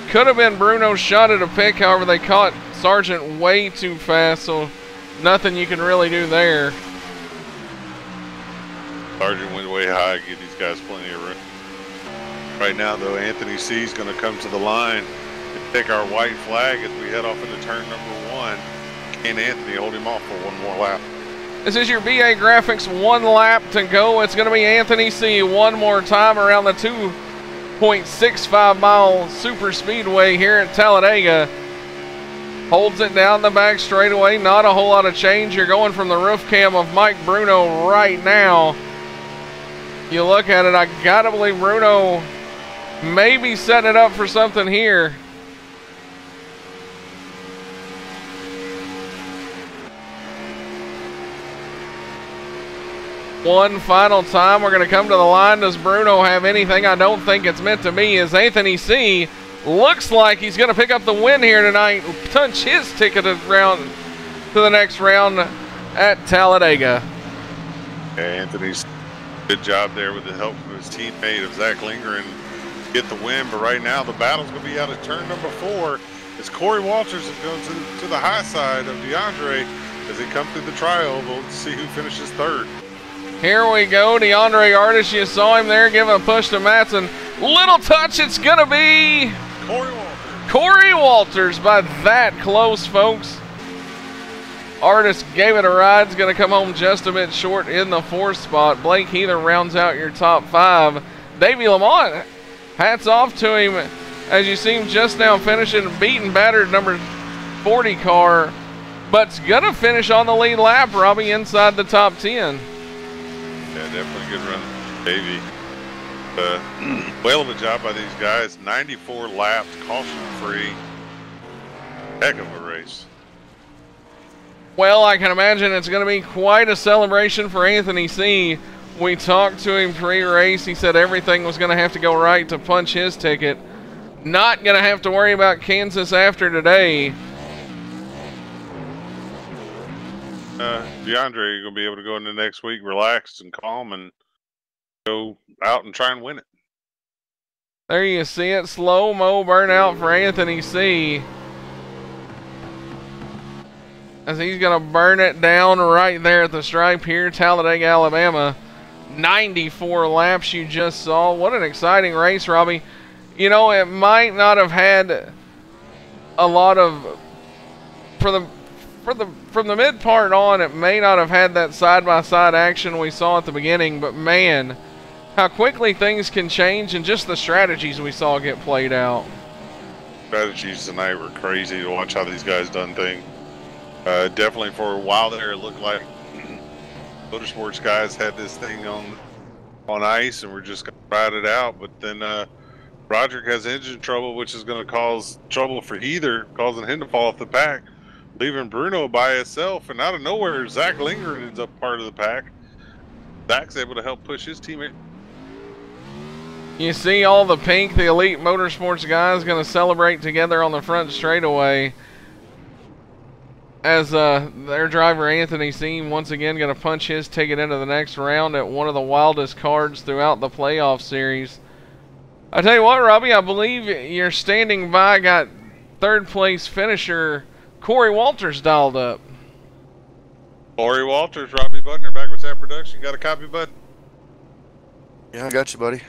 Speaker 1: Could have been Bruno's shot at a pick, however they caught Sargent way too fast, so nothing you can really do there.
Speaker 2: Sargent went way high, give these guys plenty of room. Right now, though, Anthony C. is going to come to the line and take our white flag as we head off into turn number 1. Can Anthony hold him off for 1 more lap?
Speaker 1: This is your BA Graphics 1 lap to go. It's going to be Anthony C. one more time around the 2.65 mile Superspeedway here at Talladega. Holds it down the back straightaway. Not a whole lot of change. You're going from the roof cam of Mike Bruno right now. You look at it, I gotta believe Bruno may be setting it up for something here. One final time, we're going to come to the line. Does Bruno have anything? I don't think it's meant to be, as Anthony C. looks like he's going to pick up the win here tonight, punch his ticket around to the next round at Talladega.
Speaker 2: Yeah, Anthony's good job there with the help from his teammate of Zach Lindgren to get the win. But right now, the battle's going to be out at turn number 4 as Corey Walters is going to the high side of DeAndre as they come through the tri-oval to see who finishes 3rd.
Speaker 1: Here we go, DeAndre Artis, you saw him there, give a push to Matson. Little touch, it's gonna be Corey Walters by that close, folks. Artis gave it a ride, is gonna come home just a bit short in the 4th spot. Blake Heather rounds out your top 5. Davey Lamont, hats off to him, as you see him just now finishing, beating battered number 40 car, but's gonna finish on the lead lap, Robbie, inside the top 10.
Speaker 2: Yeah, definitely good run, Davey. Whale of a job by these guys. 94 laps, caution-free. Heck of a race.
Speaker 1: Well, I can imagine it's going to be quite a celebration for Anthony C. We talked to him pre-race. He said everything was going to have to go right to punch his ticket. Not going to have to worry about Kansas after today.
Speaker 2: DeAndre, you're going to be able to go into next week relaxed and calm and go out and try and win it.
Speaker 1: There you see it. Slow-mo burnout for Anthony C. As he's going to burn it down right there at the stripe here, Talladega, Alabama. 94 laps you just saw. What an exciting race, Robbie. You know, it might not have had a lot of, from the mid part on, it may not have had that side-by-side action we saw at the beginning, but man, how quickly things can change, and just the strategies we saw get played out.
Speaker 2: Strategies tonight were crazy to watch how these guys done things. Definitely for a while there, it looked like motorsports guys had this thing on ice and we're just gonna ride it out. But then Roderick has engine trouble, which is going to cause trouble for Heather, causing him to fall off the pack, leaving Bruno by himself. And out of nowhere, Zach Lingard ends up part of the pack. Zach's able to help push his teammate.
Speaker 1: You see all the pink, the Elite Motorsports guys going to celebrate together on the front straightaway as their driver Anthony Seam once again going to punch his ticket into the next round at one of the wildest cards throughout the playoff series. I tell you what, Robbie, I believe you're standing by, got third place finisher Corey Walters dialed up.
Speaker 2: Corey Walters, Robbie Butner, Backwards Hat Production. Got a copy, bud?
Speaker 7: Yeah, I got you, buddy.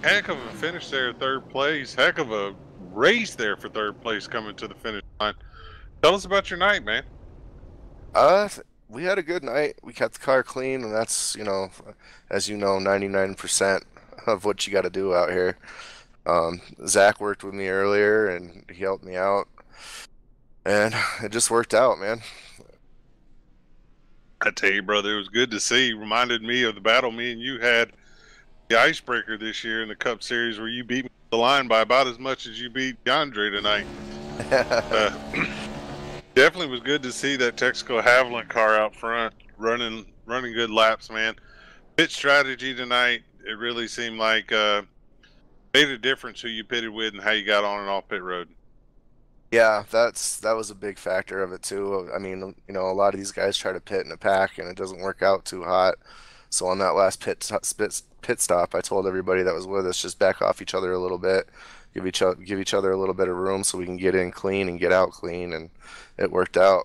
Speaker 2: Heck of a finish there, third place. Heck of a race there for third place coming to the finish line. Tell us about your night, man.
Speaker 7: We had a good night. We kept the car clean, and that's, you know, as you know, 99% of what you got to do out here. Zach worked with me earlier, and he helped me out, and it just worked out, man.
Speaker 2: I tell you, brother, it was good to see. Reminded me of the battle me and you had the icebreaker this year in the Cup Series, where you beat me the line by about as much as you beat Andre tonight. Definitely was good to see that Texaco Haviland car out front running good laps, man. Pit strategy tonight, it really seemed like made a difference who you pitted with and how you got on and off pit road.
Speaker 7: Yeah, that was a big factor of it too. I mean, you know, a lot of these guys try to pit in a pack and it doesn't work out too hot. So on that last pit stop, I told everybody that was with us, just back off each other a little bit, give each other a little bit of room so we can get in clean and get out clean, and it worked out.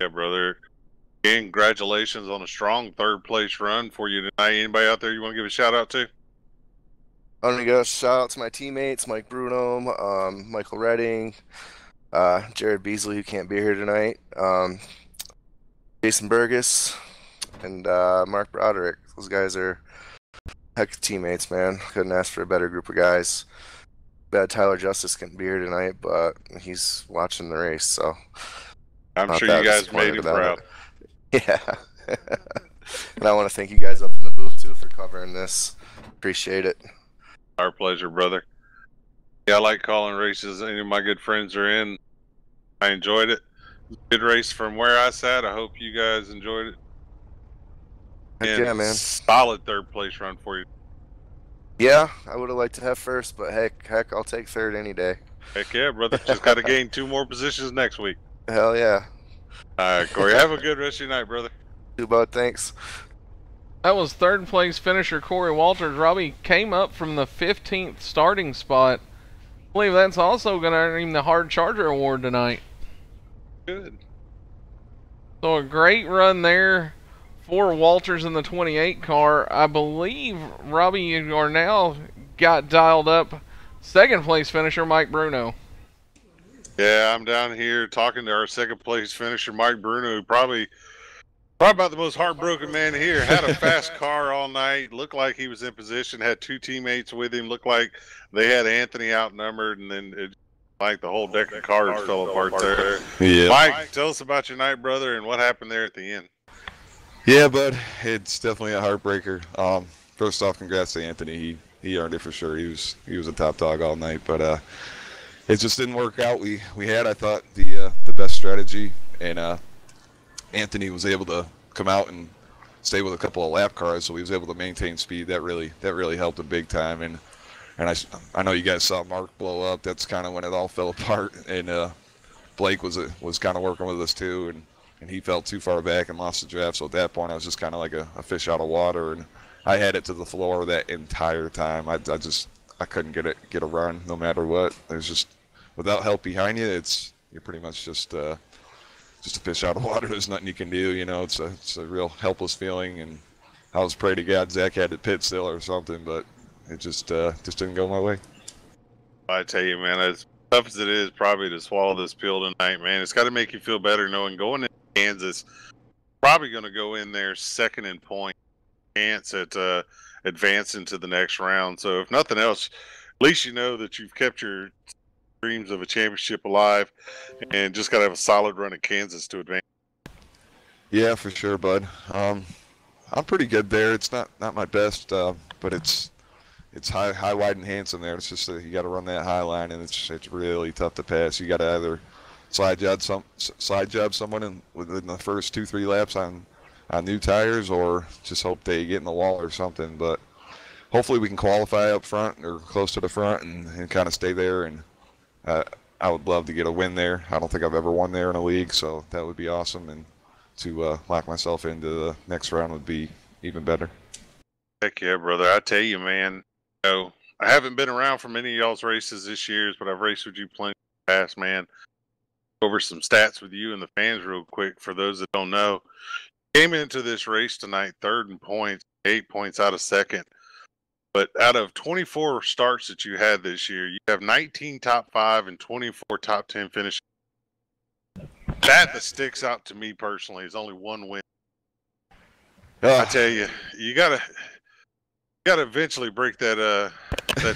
Speaker 2: Yeah, brother. Again, congratulations on a strong third place run for you tonight. Anybody out there you want to give a shout out to?
Speaker 7: I'm gonna give a shout out to my teammates, Mike Bruno, Michael Redding, Jared Beasley, who can't be here tonight, Jason Burgess, and Mark Broderick. Those guys are heck of teammates, man. Couldn't ask for a better group of guys. Bad Tyler Justice couldn't be here tonight, but he's watching the race, so
Speaker 2: I'm sure you guys made him proud.
Speaker 7: Yeah. And I want to thank you guys up in the booth too for covering this. Appreciate it.
Speaker 2: Our pleasure, brother. Yeah, I like calling races. Any of my good friends are in. I enjoyed it. Good race from where I sat. I hope you guys enjoyed it.
Speaker 7: Heck yeah, man.
Speaker 2: Solid third place run for you.
Speaker 7: Yeah, I would have liked to have first, but heck, I'll take third any day.
Speaker 2: Heck yeah, brother. Just got to gain 2 more positions next week.
Speaker 7: Hell yeah.
Speaker 2: All right, Corey. Have a good rest of your night, brother.
Speaker 7: You, bud. Thanks.
Speaker 1: That was third place finisher Corey Walters. Robbie came up from the 15th starting spot. I believe that's also going to earn him the Hard Charger Award tonight.
Speaker 2: Good.
Speaker 1: So a great run there for Walters in the 28 car. I believe, Robbie, you are now got dialed up second place finisher Mike Bruno.
Speaker 2: Yeah, I'm down here talking to our second place finisher Mike Bruno, who probably about the most heartbroken man here. Had a fast car all night. Looked like he was in position. Had 2 teammates with him. Looked like they had Anthony outnumbered, and then like the whole deck of cars fell apart there.
Speaker 3: Yeah.
Speaker 2: Mike, tell us about your night, brother, and what happened there at the end.
Speaker 3: Yeah, bud, it's definitely a heartbreaker. First off, congrats to Anthony. He earned it for sure. He was a top dog all night, but it just didn't work out. We had, I thought, the best strategy, and Anthony was able to come out and stay with a couple of lap cars, so he was able to maintain speed. That really helped him big time. And I know you guys saw Mark blow up. That's kind of when it all fell apart. And Blake was kind of working with us too, and he fell too far back and lost the draft. So at that point, I was just kind of like a fish out of water, and I had it to the floor that entire time. I couldn't get a run no matter what. There's just, without help behind you, you're pretty much just a fish out of water. There's nothing you can do. You know, it's a real helpless feeling, and I was praying to God Zach had to pit still or something, but it just didn't go my way.
Speaker 2: I tell you, man, as tough as it is probably to swallow this pill tonight, man, it's got to make you feel better knowing going into Kansas, probably going to go in there second in point, chance at advancing to the next round. So if nothing else, at least you know that you've kept your dreams of a championship alive, and just got to have a solid run at Kansas to advance.
Speaker 3: Yeah, for sure, bud. I'm pretty good there. It's not my best, but it's high, wide, and handsome there. It's just you got to run that high line, and it's really tough to pass. You got to either slide job someone within the first 2-3 laps on new tires, or just hope they get in the wall or something. But hopefully we can qualify up front or close to the front and kind of stay there. And I would love to get a win there. I don't think I've ever won there in a league, so that would be awesome. And to lock myself into the next round would be even better.
Speaker 2: Heck yeah, brother. I tell you, man, I haven't been around for many of y'all's races this year, but I've raced with you plenty in the past, man. Over some stats with you and the fans real quick for those that don't know. Came into this race tonight third in points, 8 points out of second. But out of 24 starts that you had this year, you have 19 top 5 and 24 top 10 finishes. That sticks out to me personally is only one win. I tell you, you gotta eventually break that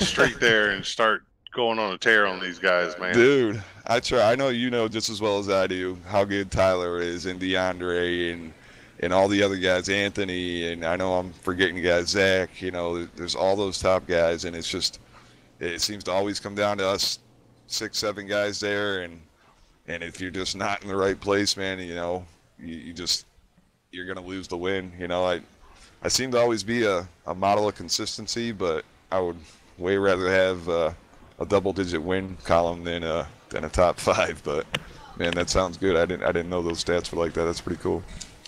Speaker 2: streak there and start going on a tear on these guys, man.
Speaker 3: Dude, I try. I know you know just as well as I do how good Tyler is, and DeAndre, and all the other guys, Anthony, and I know I'm forgetting guys, Zach. You know, there's all those top guys, and it seems to always come down to us 6-7 guys there, and if you're just not in the right place, man, you know, you're gonna lose the win. You know, I seem to always be a model of consistency, but I would way rather have a double-digit win column than a top 5. But man, that sounds good. I didn't know those stats were like that. That's pretty cool.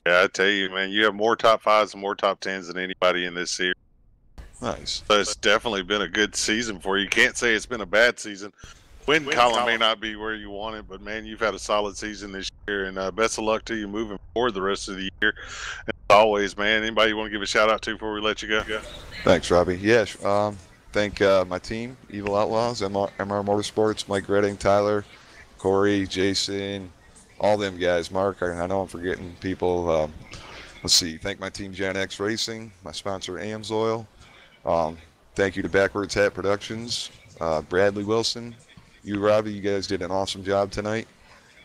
Speaker 2: Yeah, I tell you, man, you have more top 5s and more top 10s than anybody in this series.
Speaker 3: Nice.
Speaker 2: So it's definitely been a good season for you. You can't say it's been a bad season. Win column may not be where you want it, but man, you've had a solid season this year, and best of luck to you moving forward the rest of the year. And as always, man, anybody you want to give a shout out to before we let you go?
Speaker 3: Thanks, Robbie. Yeah, thank my team, Evil Outlaws, MR Motorsports, Mike Redding, Tyler, Corey, Jason, all them guys. Mark, I know I'm forgetting people. Let's see. Thank my team, Gen X Racing, my sponsor, AMSOIL. Thank you to Backwards Hat Productions, Bradley Wilson. You, Robbie, you guys did an awesome job tonight.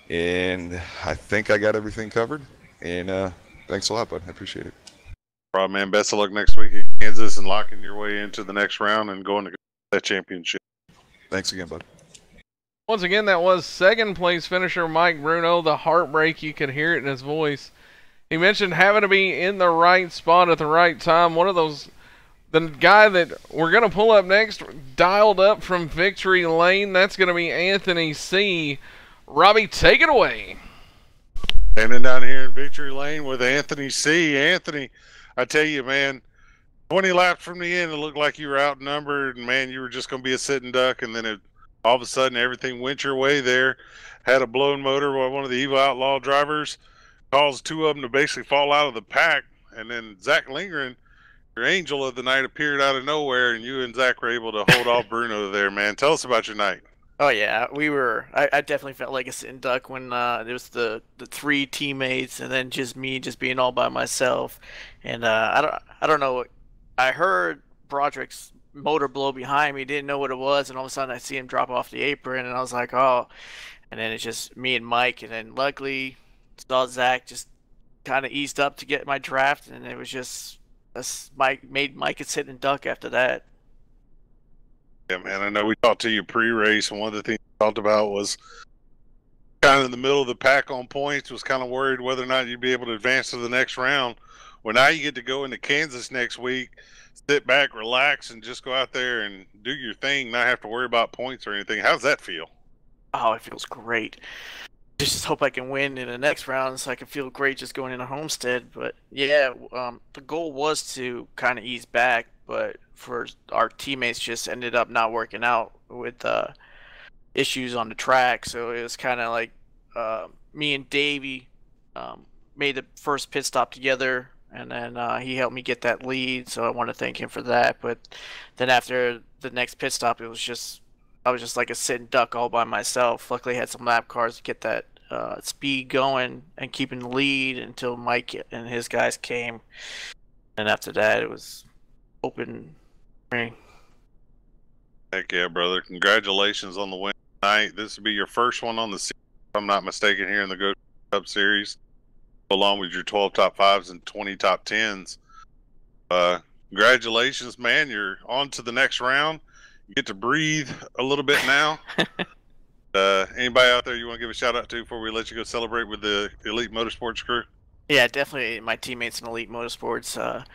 Speaker 3: And I think I got everything covered. And thanks a lot, bud. I appreciate it.
Speaker 2: Rob, man, best of luck next week at Kansas and locking your way into the next round and going to that championship.
Speaker 3: Thanks again, bud.
Speaker 1: Once again, that was second place finisher Mike Bruno. The heartbreak, you could hear it in his voice. He mentioned having to be in the right spot at the right time. One of those, the guy that we're going to pull up next, dialed up from victory lane. That's going to be Anthony C. Robbie, take it away.
Speaker 2: Standing down here in victory lane with Anthony C. Anthony, I tell you, man, 20 laps from the end, it looked like you were outnumbered, and man, you were just going to be a sitting duck, and then all of a sudden everything went your way there. Had a blown motor by one of the Evil Outlaw drivers, caused 2 of them to basically fall out of the pack, and then Zach Lindgren, your angel of the night, appeared out of nowhere, and you and Zach were able to hold off Bruno there, man. Tell us about your night.
Speaker 4: Oh yeah, we were. I definitely felt like a sitting duck when there was the 3 teammates and then just me, just being all by myself. And I don't know. I heard Broderick's motor blow behind me. Didn't know what it was, and all of a sudden I see him drop off the apron, and I was like, oh. And then it's just me and Mike, and then luckily saw Zach just kind of eased up to get my draft, and it was just made Mike a sitting duck after that.
Speaker 2: Yeah, man, I know we talked to you pre-race, and one of the things we talked about was kind of in the middle of the pack on points, was kind of worried whether or not you'd be able to advance to the next round. Well, now you get to go into Kansas next week, sit back, relax, and just go out there and do your thing, not have to worry about points or anything. How's that feel?
Speaker 4: Oh, it feels great. Just hope I can win in the next round so I can feel great just going into Homestead. But yeah, the goal was to kind of ease back, but for our teammates just ended up not working out with issues on the track. So it was kind of like me and Davey made the first pit stop together, and then he helped me get that lead, so I want to thank him for that. But then after the next pit stop, I was just like a sitting duck all by myself. Luckily, I had some lap cars to get that speed going and keeping the lead until Mike and his guys came, and after that, it was open ring.
Speaker 2: Heck yeah, brother! Congratulations on the win tonight. This will be your first one on the season, if I'm not mistaken, here in the Go Cup Series, along with your 12 top 5s and 20 top 10s. Congratulations, man! You're on to the next round. You get to breathe a little bit now. Anybody out there you want to give a shout out to before we let you go celebrate with the Elite Motorsports crew?
Speaker 4: Yeah, definitely my teammates in Elite Motorsports,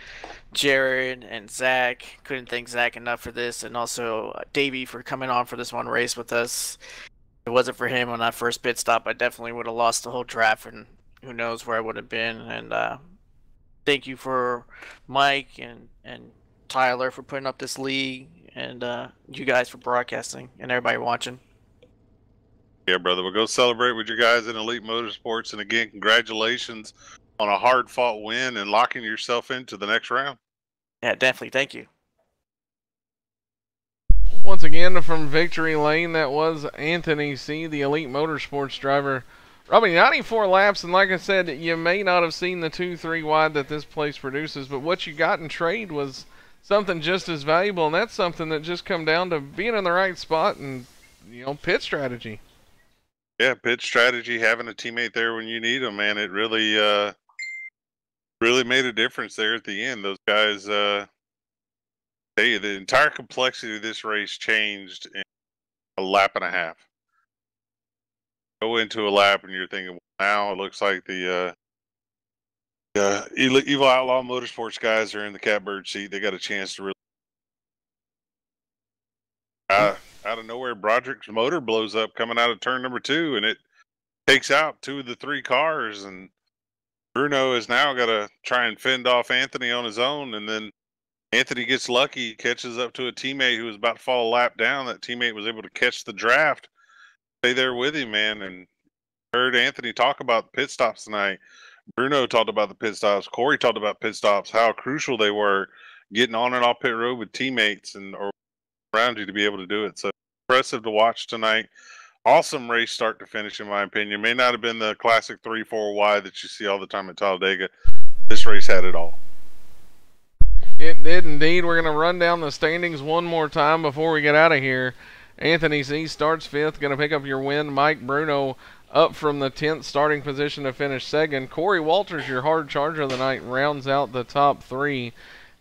Speaker 4: Jared and Zach. Couldn't thank Zach enough for this, and also Davey for coming on for this one race with us. If it wasn't for him on that first pit stop, I definitely would have lost the whole draft, and who knows where I would have been. And thank you for Mike and Tyler for putting up this league, and you guys for broadcasting, and everybody watching.
Speaker 2: Yeah, brother. We'll go celebrate with your guys in Elite Motorsports. And again, congratulations on a hard-fought win and locking yourself into the next round.
Speaker 4: Yeah, definitely. Thank you.
Speaker 1: Once again, from Victory Lane, that was Anthony C., the Elite Motorsports driver. Robbie, 94 laps, and like I said, you may not have seen the 2-3 wide that this place produces, but what you got in trade was something just as valuable, and that's something that just come down to being in the right spot and, pit strategy.
Speaker 2: Yeah, pit strategy, having a teammate there when you need them, man. It really, really made a difference there at the end. Those guys, the entire complexity of this race changed in a lap and a half. Go into a lap and you're thinking, well, now it looks like the Evil Outlaw Motorsports guys are in the catbird seat. They got a chance to really. Out of nowhere, Broderick's motor blows up coming out of turn number 2, and it takes out 2 of the 3 cars. And Bruno has now got to try and fend off Anthony on his own. And then Anthony gets lucky, catches up to a teammate who was about to fall a lap down. That teammate was able to catch the draft, stay there with him, man. And heard Anthony talk about pit stops tonight. Bruno talked about the pit stops. Corey talked about pit stops, how crucial they were, getting on and off pit road with teammates or around you to be able to do it. So impressive to watch tonight. Awesome race start to finish, in my opinion. May not have been the classic 3-4 wide that you see all the time at Talladega. This race had it all.
Speaker 1: It did indeed. We're going to run down the standings one more time before we get out of here. Anthony C. starts 5th, going to pick up your win. Mike Bruno up from the 10th starting position to finish 2nd. Corey Walters, your hard charger of the night, rounds out the top 3.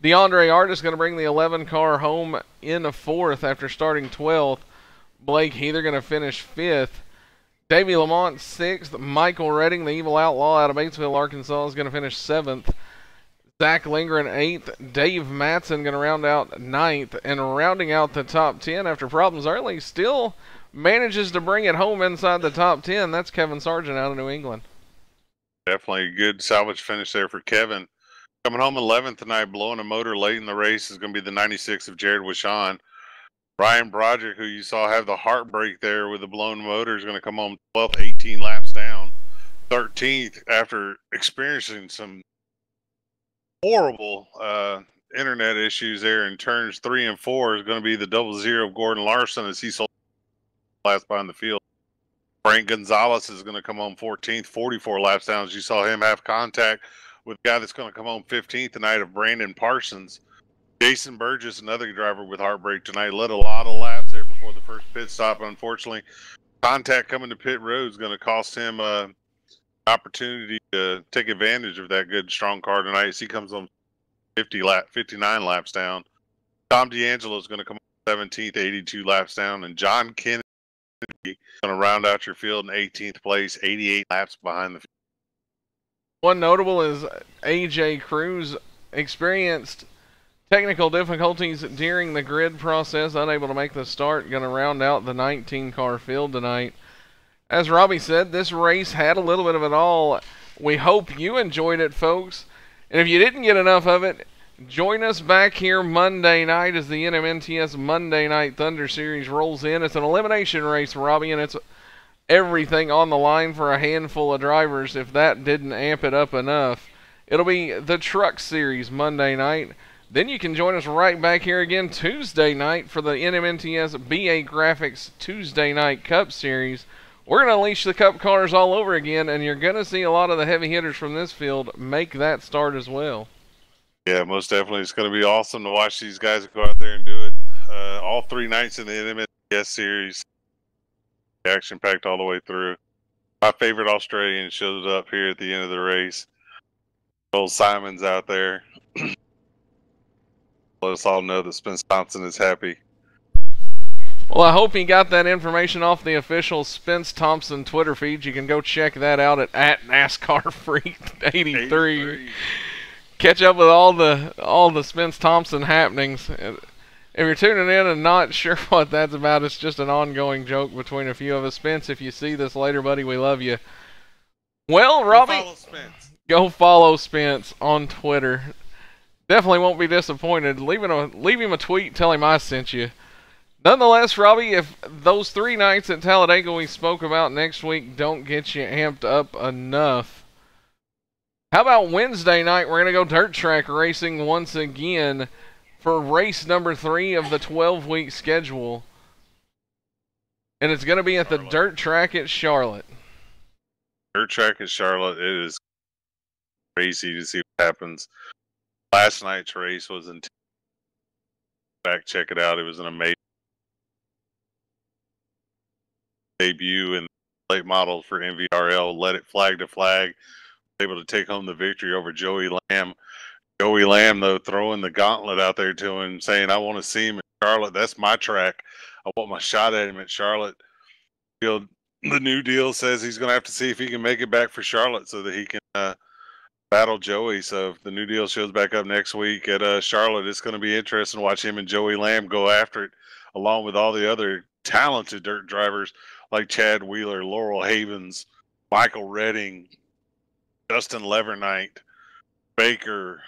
Speaker 1: DeAndre Artis going to bring the 11 car home in 4th after starting 12th. Blake Heather going to finish 5th. Davey Lamont 6th. Michael Redding, the Evil Outlaw out of Batesville, Arkansas, is going to finish 7th. Zach Lindgren 8th. Dave Matson going to round out 9th. And rounding out the top 10 after problems early, still manages to bring it home inside the top 10. That's Kevin Sargent out of New England.
Speaker 2: Definitely a good salvage finish there for Kevin. Coming home 11th tonight, blowing a motor late in the race, is going to be the 96 of Jared Wishon. Ryan Broderick, who you saw have the heartbreak there with the blown motor, is going to come home 12th, 18 laps down. 13th after experiencing some horrible internet issues there in turns 3 and 4 is going to be the 00 of Gordon Larson as he sold last behind the field. Frank Gonzalez is going to come home 14th, 44 laps down as you saw him have contact with the guy that's going to come home 15th tonight of Brandon Parsons. Jason Burgess, another driver with heartbreak tonight, led a lot of laps there before the first pit stop. Unfortunately, contact coming to pit road is going to cost him an opportunity to take advantage of that good, strong car tonight as he comes on 59 laps down. Tom D'Angelo is going to come on 17th, 82 laps down. And John Kennedy is going to round out your field in 18th place, 88 laps behind the field.
Speaker 1: One notable is AJ Cruz experienced technical difficulties during the grid process, unable to make the start, going to round out the 19-car field tonight. As Robbie said, this race had a little bit of it all. We hope you enjoyed it, folks. And if you didn't get enough of it, join us back here Monday night as the NMNTS Monday Night Thunder Series rolls in. It's an elimination race, Robbie, and it's everything on the line for a handful of drivers. If that didn't amp it up enough, It'll be the Truck Series Monday night. Then you can join us right back here again Tuesday night for the NMNTS BA Graphics Tuesday Night Cup Series. We're going to unleash the Cup cars all over again, and you're going to see a lot of the heavy hitters from this field make that start as well.
Speaker 2: Yeah, most definitely. It's going to be awesome to watch these guys go out there and do it. All 3 nights in the NMNTS Series. Action-packed all the way through. My favorite Australian showed up here at the end of the race. Old Simon's out there. Let us all know that Spence Thompson is happy.
Speaker 1: Well, I hope he got that information off the official Spence Thompson Twitter feed. You can go check that out at NASCAR Freak 83. Catch up with all the Spence Thompson happenings. If you're tuning in and not sure what that's about, it's just an ongoing joke between a few of us. Spence, if you see this later, buddy, we love you. Well, Robbie, go follow Spence on Twitter. Definitely won't be disappointed. Leave him a tweet, tell him I sent you. Nonetheless, Robbie, if those 3 nights at Talladega we spoke about next week don't get you amped up enough, how about Wednesday night? We're going to go dirt track racing once again for race number 3 of the 12-week schedule. And it's going to be at the dirt track at Charlotte.
Speaker 2: Dirt track at Charlotte. It is crazy to see what happens. Last night's race was in back. Check it out. It was an amazing debut in late models for NVRL. Led it flag to flag. Able to take home the victory over Joey Lamb. Joey Lamb, though, throwing the gauntlet out there to him, saying, I want to see him at Charlotte. That's my track. I want my shot at him at Charlotte. The new deal says he's going to have to see if he can make it back for Charlotte so that he can battle Joey. So if the new deal shows back up next week at Charlotte, it's going to be interesting to watch him and Joey Lamb go after it, along with all the other talented dirt drivers like Chad Wheeler, Laurel Havens, Michael Redding, Justin Levernight, Baker.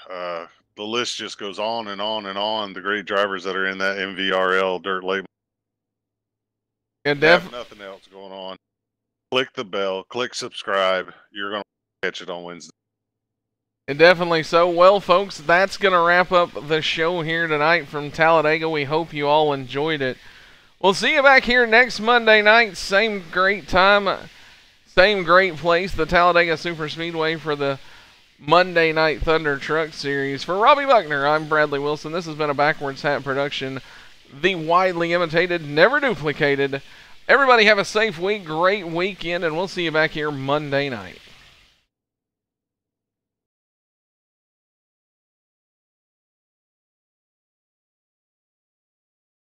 Speaker 2: The list just goes on and on and on. The great drivers that are in that MVRL dirt late.
Speaker 1: And
Speaker 2: have nothing else going on. Click the bell, click subscribe. You're going to catch it on Wednesday.
Speaker 1: And definitely so. Well, folks, that's going to wrap up the show here tonight from Talladega. We hope you all enjoyed it. We'll see you back here next Monday night. Same great time, same great place, the Talladega Superspeedway for the Monday Night Thunder Truck Series. For Robbie Buckner, I'm Bradley Wilson. This has been a Backwards Hat production. The widely imitated, never duplicated. Everybody have a safe week, great weekend, and we'll see you back here Monday night.